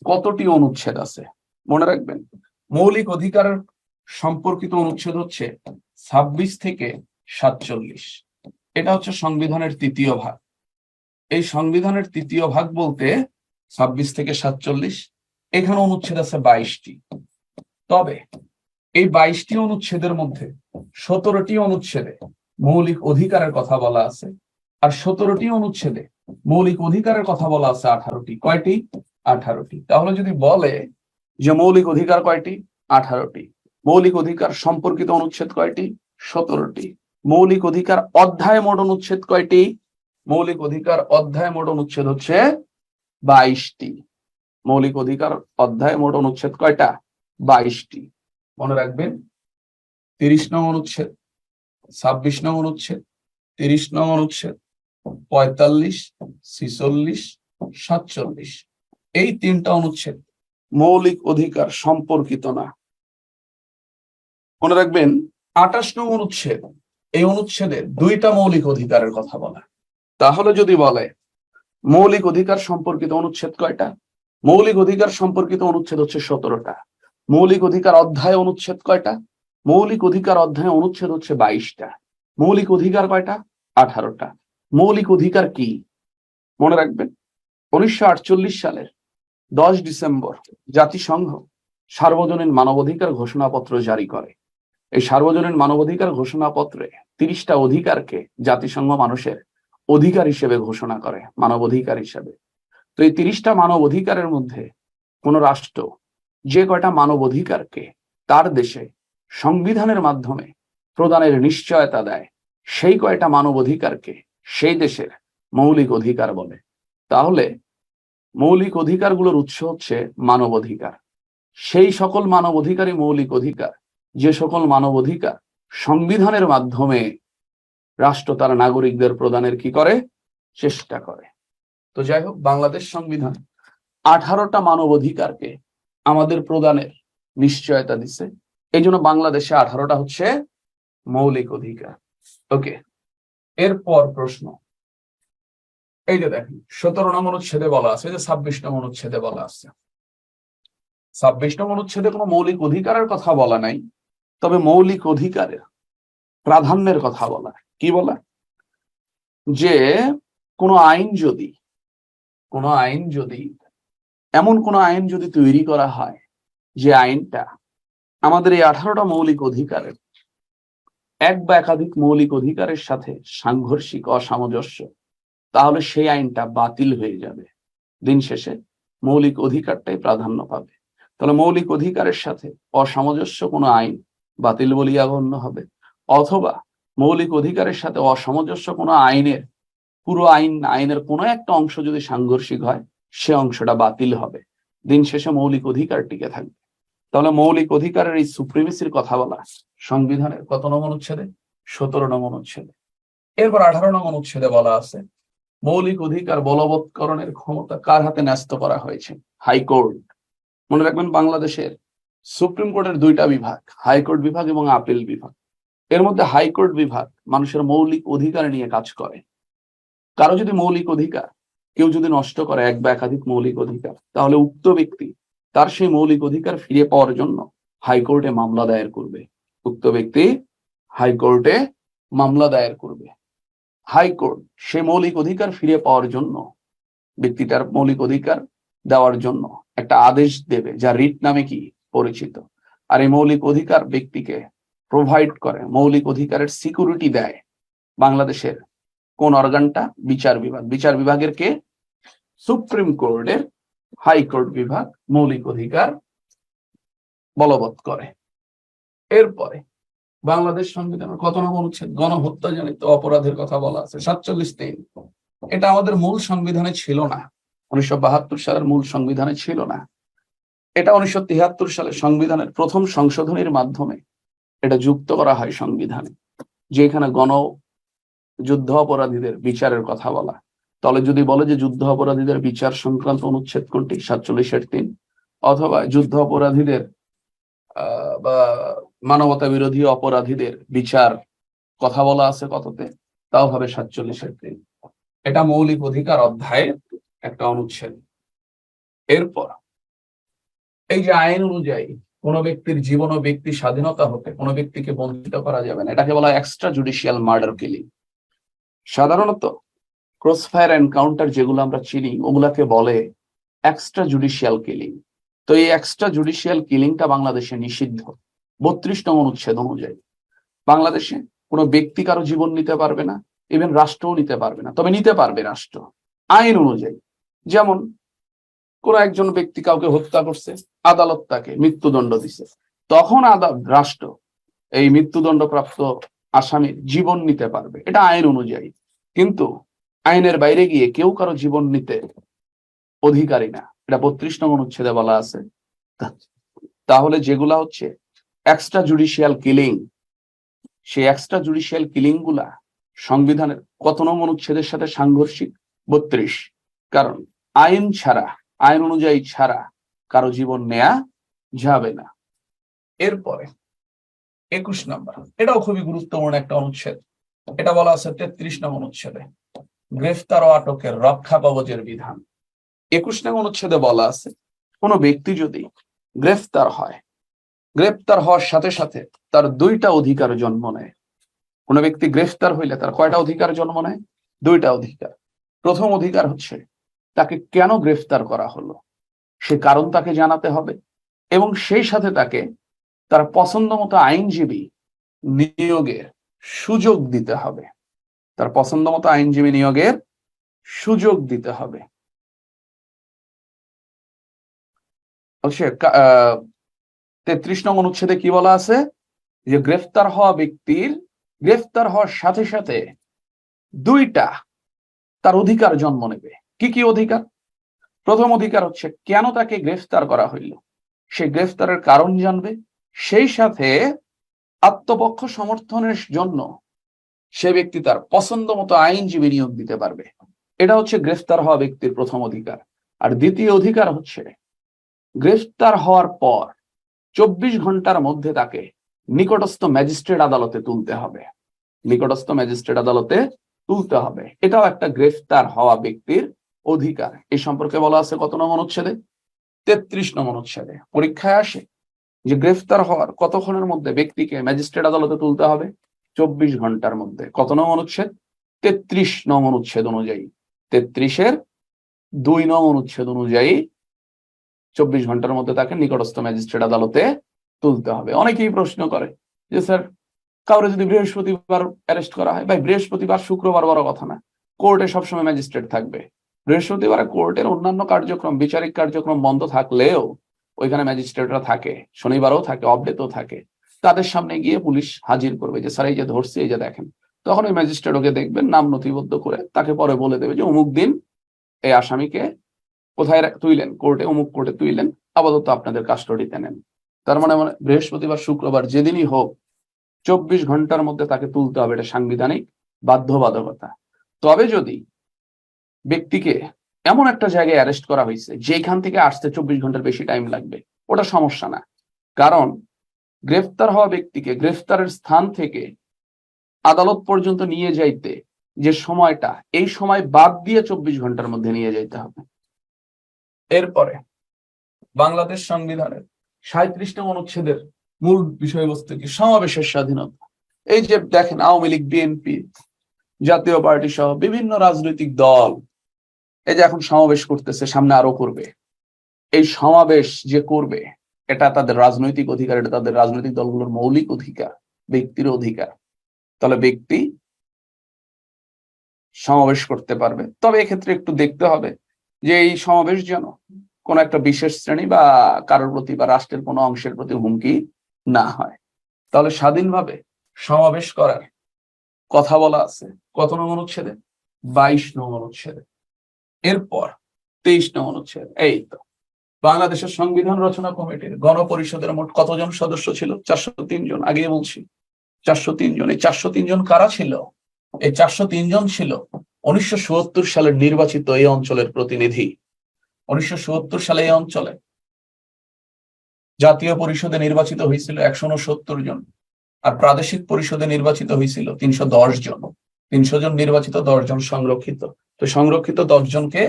কতটি অনুচ্ছেদ আছে? মনে রাখবেন, মৌলিক অধিকারের সম্পর্কিত অনুচ্ছেদ হচ্ছে 26 থেকে 47। এটা হচ্ছে সংবিধানের 3য় ভাগ। এই সংবিধানের 3য় ভাগ বলতে 26 থেকে 47, এখানে অনুচ্ছেদ আছে 22টি। তবে এই 22টি অনুচ্ছেদের মধ্যে 17টি অনুচ্ছেদে মৌলিক অধিকারের কথা বলা আছে, আর 17টি অনুচ্ছেদে মৌলিক অধিকারের কথা বলা আছে 18টি। কয়টি? 18টি। তাহলে যদি বলে যে মৌলিক অধিকার কয়টি? 18টি। মৌলিক অধিকার সম্পর্কিত অনুচ্ছেদ কয়টি? 17টি। মৌলিক অধিকার অধ্যায় মোট অনুচ্ছেদ কয়টি? মৌলিক অধিকার অধ্যায় মোট অনুচ্ছেদ হচ্ছে 22টি। মৌলিক অধিকার অধ্যায় মোট অনুচ্ছেদ কয়টা? 22টি। মনে রাখবেন, 30 নং অনুচ্ছেদ, 26 নং অনুচ্ছেদ, 30 নং অনুচ্ছেদ, 45, 46, 47, এই 3টা অনুচ্ছেদ মৌলিক অধিকার সম্পর্কিত না। মনে রাখবেন 28 নং অনুচ্ছেদ, এই অনুচ্ছেদে 2টা মৌলিক অধিকারের কথা বলা। তাহলে যদি বলে মৌলিক অধিকার সম্পর্কিত অনুচ্ছেদ কয়টা? মৌলিক অধিকার সম্পর্কিত অনুচ্ছেদ হচ্ছে 17টা। মৌলিক অধিকার অধ্যায় অনুচ্ছেদ কয়টা? মৌলিক অধিকার অধ্যায় অনুচ্ছেদ হচ্ছে 22টা। মৌলিক অধিকার কয়টা? 18টা। মৌলিক অধিকার কি? মনে রাখবেন, 1948 সালের 10 ডিসেম্বর জাতিসংঘ সার্বজনীন মানবাধিকার ঘোষণাপত্র জারি করে। এই সার্বজনীন মানবাধিকার ঘোষণাপত্রে 30টা অধিকারকে জাতিসংঘ মানুষের অধিকার হিসেবে ঘোষণা করে, মানবাধিকার হিসেবে। তো এই 30টা মানব অধিকারের মধ্যে কোন রাষ্ট্র যে কয়টা মানব অধিকারকে তার দেশে সংবিধানের মাধ্যমে প্রদানের নিশ্চয়তা দেয়, সেই কয়টা মানব অধিকারকে সেই দেশের মৌলিক অধিকার বলে। তাহলে মৌলিক অধিকারগুলোর উৎস হচ্ছে মানব অধিকার। সেই সকল মানব অধিকারই মৌলিক অধিকার, যে সকল মানব অধিকার সংবিধানের মাধ্যমে রাষ্ট্র তার নাগরিকদের প্রদানের কি করে, চেষ্টা করে। তো যাই হোক, বাংলাদেশ সংবিধান 18টা মানব অধিকারকে আমাদের প্রদানের নিশ্চয়তা দিছে। এই জন্য বাংলাদেশে 18টা হচ্ছে মৌলিক অধিকার। ওকে, এরপর প্রশ্ন, এই যে দেখেন 17 নং অনুচ্ছেদে বলা আছে, যে 26 নং অনুচ্ছেদে বলা আছে। 26 নং অনুচ্ছেদে কোনো মৌলিক অধিকারের কথা বলা নাই, তবে মৌলিক অধিকারের প্রাধান্যের কথা বলা। কি বলা? যে কোনো আইন যদি এমন কোন আইন যদি তৈরি করা হয় যে আইনটা আমাদের এই 18টা মৌলিক অধিকারের এক বা একাধিক মৌলিক অধিকারের সাথে সাংঘর্ষিক, অসামঞ্জস্য, তাহলে সেই আইনটা বাতিল হয়ে যাবে। দিন শেষে মৌলিক অধিকারটাই প্রাধান্য পাবে। তাহলে মৌলিক অধিকারের সাথে অসামঞ্জস্য কোনো আইন বাতিল বলিয়া গণ্য হবে, অথবা মৌলিক অধিকারের সাথে অসামঞ্জস্য কোনো পুরো আইনের কোনো একটা অংশ যদি সাংঘর্ষিক হয়, সে অংশটা বাতিল হবে। দিন শেষে মৌলিক অধিকার টিকে থাকবে। তাহলে মৌলিক অধিকারের এই সুপ্রিমেসির কথা বলা সংবিধানের কত নং অনুচ্ছেদে? 17 নং অনুচ্ছেদে। এরপর 18 নং অনুচ্ছেদে বলা আছে মৌলিক অধিকার বলবৎকরণের ক্ষমতা কার হাতে ন্যস্ত করা হয়েছে? হাইকোর্ট। মনে রাখবেন, বাংলাদেশের সুপ্রিম কোর্টের 2টা বিভাগ, হাইকোর্ট বিভাগ এবং আপিল বিভাগ। এর মধ্যে হাইকোর্ট বিভাগ মানুষের মৌলিক অধিকার নিয়ে কাজ করে। কারো যদি মৌলিক অধিকার কেউ যদি নষ্ট করে, এক বা একাধিক মৌলিক অধিকার, তাহলে উক্ত ব্যক্তি তার সেই মৌলিক অধিকার ফিরে পাওয়ার জন্য হাইকোর্টে মামলা দায়ের করবে। উক্ত ব্যক্তি হাইকোর্টে মামলা দায়ের করবে। হাইকোর্ট সেই মৌলিক অধিকার ফিরে পাওয়ার জন্য, ব্যক্তিটার মৌলিক অধিকার দেওয়ার জন্য একটা আদেশ দেবে, যা রিট নামে কি পরিচিত। আর এই মৌলিক অধিকার ব্যক্তিকে প্রোভাইড করে, মৌলিক অধিকারের সিকিউরিটি দেয় বাংলাদেশের কোন অর্গানটা? বিচার বিভাগ। বিচার বিভাগের কে? সুপ্রিম কোর্টের হাইকোর্ট বিভাগ মৌলিক অধিকার বলবৎ করে। এরপরে বাংলাদেশ সংবিধানের কত নম্বর অনুচ্ছেদ? গণহত্যাজনিত অপরাধের কথা বলা আছে 47(3). এটা আমাদের মূল সংবিধানে ছিল না, 1972 সালের মূল সংবিধানে ছিল না। এটা 1973 সালে সংবিধানের প্রথম সংশোধনীর মাধ্যমে এটা যুক্ত করা হয় সংবিধানে, যেখানে যুদ্ধ অপরাধীদের বিচারের কথা বলা। তাহলে যদি বলে যে যুদ্ধ অপরাধীদের বিচার সংক্রান্ত অনুচ্ছেদ কোনটি? 47(3), অথবা যুদ্ধ অপরাধীদের বা মানবতা বিরোধী অপরাধীদের বিচার কথা বলা আছে কততে? তাও হবে 47(3). এটা মৌলিক অধিকার অধ্যায়ের একটা অনুচ্ছেদ। এরপর এই যে আইন অনুযায়ী কোনো ব্যক্তির জীবন ও ব্যক্তি স্বাধীনতা হতে কোনো ব্যক্তিকে বঞ্চিত করা যাবে না, এটাকে বলা হয় এক্সট্রা জুডিশিয়াল মার্ডার কিলিং। সাধারণত ক্রসফায়ার এনকাউন্টার যেগুলো আমরা চিনি ওগুলাকে বলে এক্সট্রা জুডিশিয়াল কিলিং। তো এই এক্সট্রা জুডিশিয়াল কিলিংটা বাংলাদেশে নিষিদ্ধ 32 নং অনুচ্ছেদ অনুযায়ী। বাংলাদেশে কোনো ব্যক্তি কারো জীবন নিতে পারবে না, ইভেন রাষ্ট্রও নিতে পারবে না। তবে নিতে পারবে রাষ্ট্র আইন অনুযায়ী। যেমন কোন একজন ব্যক্তি কাউকে হত্যা করছে, আদালত তাকে মৃত্যুদণ্ড দিছে, তখন রাষ্ট্র এই মৃত্যুদণ্ডপ্রাপ্ত আসামির জীবন নিতে পারবে, এটা আইন অনুযায়ী। কিন্তু আইনের বাইরে গিয়ে কেউ কারো জীবন নিতে অধিকারী না, এটা 32 নং অনুচ্ছেদে বলা আছে। তাহলে যেগুলা হচ্ছে এক্সট্রা জুডিশিয়াল কিলিং, সেই এক্সট্রা জুডিশিয়াল কিলিং গুলা সংবিধানের কত নং অনুচ্ছেদের সাথে সাংঘর্ষিক? 32। কারণ আইন অনুযায়ী ছাড়া কারো জীবন নেয়া যাবে না। এরপরে 21 নম্বর, এটাও খুবই গুরুত্বপূর্ণ একটা অনুচ্ছেদ। এটা বলা আছে 33 নং অনুচ্ছেদে, গ্রেফতার ও আটকের রক্ষা কবচের বিধান। 21 নং অনুচ্ছেদে বলা আছে কোনো ব্যক্তি যদি গ্রেফতার হয়, গ্রেফতার হওয়ার সাথে সাথে তার 2টা অধিকার জন্ম নেয়। কোনো ব্যক্তি গ্রেফতার হইলে তার কয়টা অধিকার জন্ম নেয়? 2টা অধিকার। প্রথম অধিকার হচ্ছে তাকে কেন গ্রেফতার করা হলো সে কারণ তাকে জানাতে হবে, এবং সেই সাথে তাকে তার পছন্দ মতো আইনজীবী নিয়োগের সুযোগ দিতে হবে। তার পছন্দ মতো আইনজীবী নিয়োগের সুযোগ দিতে হবে। 33 নং অনুচ্ছেদে কি বলা আছে? যে গ্রেফতার হওয়া ব্যক্তির গ্রেফতার হওয়ার সাথে সাথে 2টা তার অধিকার জন্ম নেবে। কি কি অধিকার? প্রথম অধিকার হচ্ছে কেন তাকে গ্রেফতার করা হইল সে গ্রেফতারের কারণ জানবে, সেই সাথে আত্মপক্ষ সমর্থনের জন্য সে ব্যক্তি তার পছন্দ মতো আইনজীবী নিয়োগ দিতে পারবে। এটা হচ্ছে গ্রেফতার হওয়া ব্যক্তির প্রথম অধিকার। আর দ্বিতীয় অধিকার হচ্ছে গ্রেফতার হওয়ার পর 24 ঘন্টার মধ্যে তাকে নিকটস্থ ম্যাজিস্ট্রেট আদালতে তুলতে হবে। নিকটস্থ ম্যাজিস্ট্রেট আদালতে তুলতে হবে, এটাও একটা গ্রেফতার হওয়া ব্যক্তির অধিকার। এই সম্পর্কে বলা আছে কত নং অনুচ্ছেদে? 33 নং অনুচ্ছেদে। পরীক্ষায় আসে যে গ্রেফতার হওয়ার কতক্ষণের মধ্যে ব্যক্তিকে ম্যাজিস্ট্রেট আদালতে তুলতে হবে? 24 ঘন্টার মধ্যে। কত নং অনুচ্ছেদ? 33 নং অনুচ্ছেদ অনুযায়ী। 33-এর 2 নং অনুচ্ছেদ অনুযায়ী 24 ঘন্টার মধ্যে তাকে নিকটস্থ ম্যাজিস্ট্রেট আদালতে তুলতে হবে। অনেকেই প্রশ্ন করে যে স্যার কাউরে যদি বৃহস্পতিবার অ্যারেস্ট করা হয়, ভাই বৃহস্পতিবার শুক্রবার বড় কথা না, কোর্টে সবসময় ম্যাজিস্ট্রেট থাকবে। বৃহস্পতিবারে কোর্টের অন্যান্য কার্যক্রম, বিচারিক কার্যক্রম বন্ধ থাকলেও ওইখানে ম্যাজিস্ট্রেটরা থাকে, শনিবারও থাকে, অফডেতেও থাকে। তাদের সামনে গিয়ে পুলিশ হাজির করবে যে স্যার এই যে ধরছে, এই যে দেখেন। তখন ওই ম্যাজিস্ট্রেট ওকে দেখবেন, নাম নথিবদ্ধ করে তাকে পরে বলে দেবে যে অমুক দিন এই আসামিকে কোথায় তুইলেন? কোর্টে, অমুক কোর্টে তুইলেন, আপাতত আপনাদের কাস্টডিতে নেন। তার মানে বৃহস্পতিবার শুক্রবার যেদিনই হোক 24 ঘন্টার মধ্যে তাকে তুলতে হবে, এটা সাংবিধানিক বাধ্যবাধকতা। তবে যদি ব্যক্তিকে এমন একটা জায়গায় অ্যারেস্ট করা হয়েছে যেখান থেকে আসতে 24 ঘন্টার বেশি টাইম লাগবে, ওটা সমস্যা না। কারণ গ্রেফতার হওয়া ব্যক্তিকে গ্রেফতারের স্থান থেকে আদালত পর্যন্ত নিয়ে যাইতে যে সময়টা, এই সময় বাদ দিয়ে 24 ঘন্টার মধ্যে নিয়ে যাইতে হবে। এরপরে বাংলাদেশ সংবিধানের 37 নং অনুচ্ছেদের মূল বিষয়বস্তু কি? সমাবেশের স্বাধীনতা। এই যে দেখেন আওয়ামী লীগ, বিএনপি, জাতীয় পার্টি সহ বিভিন্ন রাজনৈতিক দল এই যে এখন সমাবেশ করতেছে, সামনে আরো করবে। এই সমাবেশ যে করবে এটা তাদের রাজনৈতিক অধিকার, এটা তাদের রাজনৈতিক দলগুলোর মৌলিক অধিকার। ব্যক্তির অধিকার। তাহলে ব্যক্তি সমাবেশ করতে পারবে, তবে এক্ষেত্রে একটু দেখতে হবে যে এই সমাবেশ যেন কোন একটা বিশেষ শ্রেণী বা কারোর প্রতি বা রাষ্ট্রের কোনো অংশের প্রতি হুমকি না হয়। তাহলে স্বাধীনভাবে সমাবেশ করার কথা বলা আছে কত নং অনুচ্ছেদে? 22 নং অনুচ্ছেদে। এরপর 23 নং অনুচ্ছেদ। এই তো বাংলাদেশের সংবিধান রচনা কমিটির গণপরিষদের মোট কতজন সদস্য ছিল? 403 জন। আগে বলছি 403 জন। এই 403 জন কারা ছিল? এই 403 জন ছিল 19৭ত্তর সালের নির্বাচিত এই অঞ্চলের প্রতিনিধি। 19৭ত্তর সালে এই অঞ্চলে জাতীয় পরিষদে নির্বাচিত হয়েছিল 169 জন, আর প্রাদেশিক পরিষদে নির্বাচিত হয়েছিল 310 জন। 300 জন নির্বাচিত, 10 জন সংরক্ষিত। তো সংরক্ষিত 10 জনকে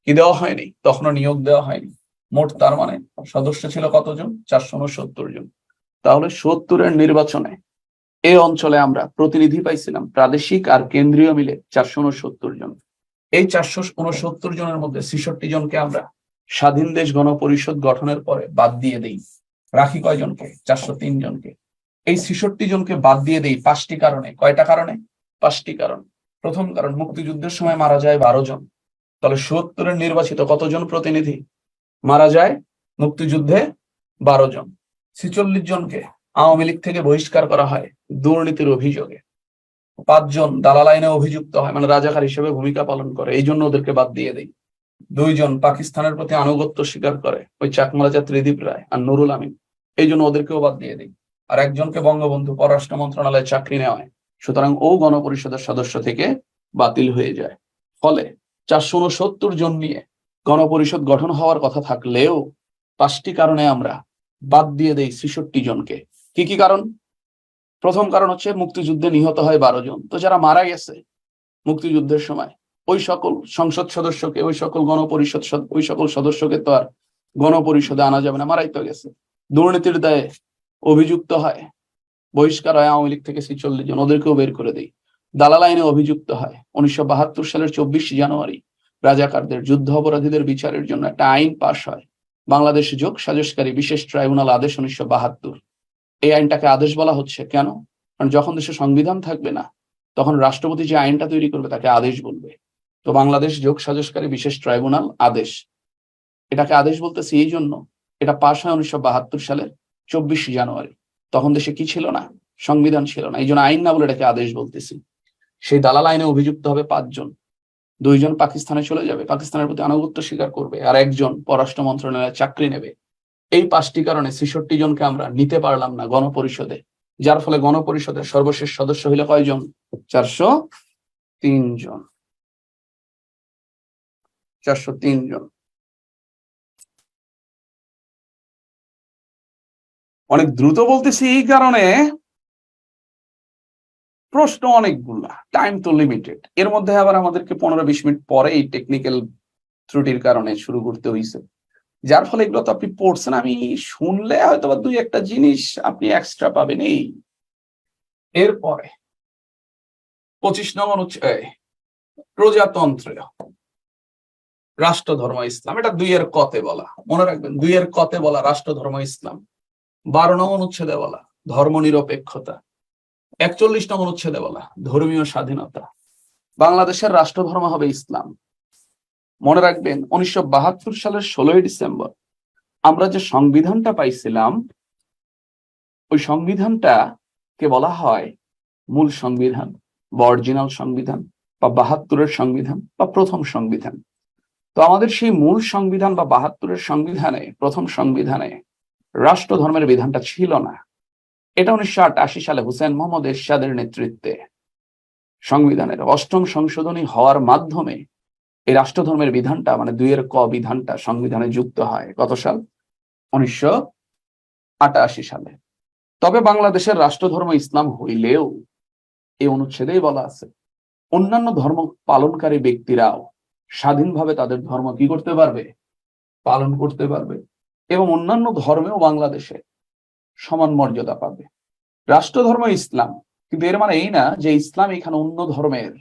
কি দেওয়া হয়নি, তখনও নিয়োগ দেওয়া হয়নি। মোট তার মানে সদস্য ছিল কতজন? 469 জন। তাহলে 70-এর নির্বাচনে এই অঞ্চলে আমরা প্রতিনিধি পাইছিলাম প্রাদেশিক আর কেন্দ্রীয় মিলে 469 জন। এই 469 জনের মধ্যে 66 জনকে আমরা স্বাধীন দেশ গণপরিষদ গঠনের পরে বাদ দিয়ে দেই। রাখি কয়জনকে? 403 জনকে। এই 66 জনকে বাদ দিয়ে দেই 5টি কারণে। কয়টা কারণে? 5টি কারণ। প্রথম কারণ, মুক্তিযুদ্ধের সময় মারা যায় 12 জন। তাহলে ৭০-এর নির্বাচিত কতজন প্রতিনিধি? মারা যায় মুক্তিযুদ্ধে 12 জন। 46 জনকে আওয়ামী লীগ থেকে বহিষ্কার করা হয় দুর্নীতির অভিযোগে। 5 জন দালাল আইনে অভিযুক্ত হয়, মানে রাজাকার হিসেবে ভূমিকা পালন করে, এই জন্য ওদেরকে বাদ দিয়ে দেই। 2 জন পাকিস্তানের প্রতি আনুগত্য স্বীকার করে, ওই চাকমা রাজা ত্রিদীপ রায় আর নুরুল আমিন, এই জন্য ওদেরকেও বাদ দিয়ে দেই। আর একজনকে বঙ্গবন্ধু পররাষ্ট্র মন্ত্রণালয়ে চাকরি নেওয়া হয়, সুতরাং ও গণপরিষদের সদস্য থেকে বাতিল হয়ে যায়। ফলে 469 জন নিয়ে গণপরিষদ গঠন হওয়ার কথা থাকলেও 5টি কারণে আমরা বাদ দিয়ে দেই 66 জনকে। কি কি কারণ? প্রথম কারণ হচ্ছে মুক্তিযুদ্ধে নিহত হয় 12 জন। তো যারা মারা গেছে মুক্তিযুদ্ধের সময়, ওই সকল সংসদ সদস্যকে, ওই সকল গণপরিষদ, ওই সকল সদস্যকে তো আর গণপরিষদে আনা যাবে না, মারাই তো গেছে। দুর্নীতির দায়ে অভিযুক্ত হয়, বহিষ্কার হয় আওয়ামী লীগ থেকে 46 জন, ওদেরকেও বের করে দেই। দালাল আইনে অভিযুক্ত হয়। 1972 সালের 24 জানুয়ারি রাজাকারদের, যুদ্ধ অপরাধীদের বিচারের জন্য একটা আইন পাশ হয়, বাংলাদেশ যোগ সাজসকারী বিশেষ ট্রাইব্যুনাল আদেশ 1972। এই আইনটাকে আদেশ বলা হচ্ছে কেন? কারণ যখন দেশে সংবিধান থাকবে না, তখন রাষ্ট্রপতি যে আইনটা তৈরি করবে তাকে আদেশ বলবে। তো বাংলাদেশ যোগ সাজসকারী বিশেষ ট্রাইব্যুনাল আদেশ, এটাকে আদেশ বলতেছি এই জন্য, এটা পাশ হয় 1972 সালের 24 জানুয়ারি। তখন দেশে কি ছিল না? সংবিধান ছিল না, এই জন্য আইন না বলে এটাকে আদেশ বলতেছি। সেই দালাল আইনে অভিযুক্ত হবে 5 জন। 2 জন পাকিস্তানে চলে যাবে, পাকিস্তানের প্রতি আনুগত্য স্বীকার করবে, আর 1 জন পররাষ্ট্র মন্ত্রণালয়ে চাকরি নেবে। এই 5টি কারণে 66 জনকে আমরা নিতে পারলাম না গণপরিষদে, যার ফলে গণপরিষদের সর্বশেষ সদস্য হইল কয়জন? 403 জন। 403 জন। অনেক দ্রুত বলতেছি এই কারণে প্রশ্ন অনেকগুলা, টাইম তো লিমিটেড। এর মধ্যে আবার আমাদেরকে 15-20 মিনিট পরে এই টেকনিক্যাল ত্রুটির কারণে শুরু করতে হয়েছে, যার ফলে এগুলো তো আপনি পড়ছেন, আমি শুনলে হয়তো বা 2-1টা জিনিস আপনি এক্সট্রা পাবেন। এই এরপরে 25 নং অনুচ্ছেদ, প্রজাতন্ত্র রাষ্ট্রধর্ম ইসলাম, এটা 2-এর কতে বলা, মনে রাখবেন 2-এর কতে বলা রাষ্ট্রধর্ম ইসলাম। 12 নং অনুচ্ছেদে বলা ধর্ম নিরপেক্ষতা। 41 নং অনুচ্ছেদে বলা ধর্মীয় স্বাধীনতা। বাংলাদেশের রাষ্ট্রধর্ম হবে ইসলাম। মনে রাখবেন 1972 সালের 16 ডিসেম্বর আমরা যে সংবিধানটা পাইছিলাম, ওই সংবিধানটা কে বলা হয় মূল সংবিধান বা অরিজিনাল সংবিধান বা 72-এর সংবিধান বা প্রথম সংবিধান। তো আমাদের সেই মূল সংবিধান বা 72-এর সংবিধানে, প্রথম সংবিধানে রাষ্ট্রধর্মের বিধানটা ছিল না। এটা 1988 সালে হুসেন মোহাম্মদ এরশাদের নেতৃত্বে সংবিধানের 8ম সংশোধনী হওয়ার মাধ্যমে এই রাষ্ট্রধর্মের বিধানটা, মানে 2-এর ক বিধানটা সংবিধানে যুক্ত হয়। কত সাল? 1988 সালে। তবে বাংলাদেশের রাষ্ট্রধর্ম ইসলাম হইলেও এই অনুচ্ছেদেই বলা আছে অন্যান্য ধর্ম পালনকারী ব্যক্তিরাও স্বাধীনভাবে তাদের ধর্ম কি করতে পারবে? পালন করতে পারবে, এবং অন্যান্য ধর্মেও বাংলাদেশে সমান মর্যাদা পাবে। রাষ্ট্রধর্ম ইসলাম, কিন্তু এর মানে এই না যে ইসলাম এখানে অন্য ধর্মের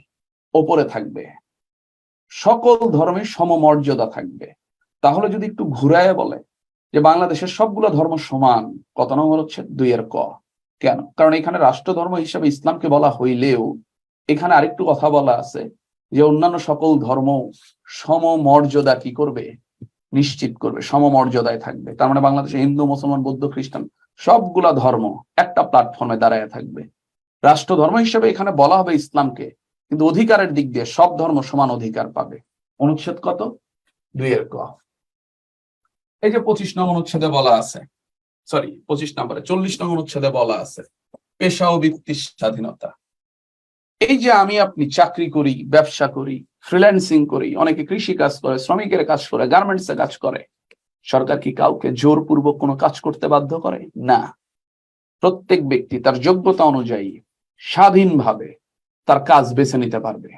ওপরে থাকবে, সকল ধর্মে সমমর্যাদা থাকবে। তাহলে যদি একটু ঘুরায় বলে যে বাংলাদেশের সবগুলো ধর্ম সমান, কত নম্বর হচ্ছে? 2-এর ক। কেন? কারণ এখানে রাষ্ট্রধর্ম হিসাবে ইসলামকে বলা হইলেও এখানে আরেকটু কথা বলা আছে যে অন্যান্য সকল ধর্ম সমমর্যাদা কি করবে, নিশ্চিত করবে, সমমর্যাদায় থাকবে। তার মানে বাংলাদেশে হিন্দু, মুসলমান, বৌদ্ধ, খ্রিস্টান সবগুলা ধর্ম একটা প্ল্যাটফর্মে দাঁড়ায় থাকবে। রাষ্ট্র ধর্ম হিসেবে এখানে বলা হবে ইসলামকে, কিন্তু অধিকারের দিক দিয়ে সব ধর্ম সমান অধিকার পাবে। অনুচ্ছেদ কত? 2 ক। এই যে 25 নং অনুচ্ছেদে বলা আছে, সরি 25 নম্বরে 40 নং অনুচ্ছেদে বলা আছে পেশা ও বৃত্তির স্বাধীনতা। এই যে আমি আপনি চাকরি করি, ব্যবসা করি, ফ্রিল্যান্সিং করি, অনেকে কৃষি কাজ করে, শ্রমিকের কাজ করে, গার্মেন্টস এ কাজ করে, সরকার কি কাউকে জোরপূর্বক কোনো কাজ করতে বাধ্য করে? না। প্রত্যেক ব্যক্তি তার যোগ্যতা অনুযায়ী স্বাধীনভাবে তার কাজ বেছে নিতে পারবে।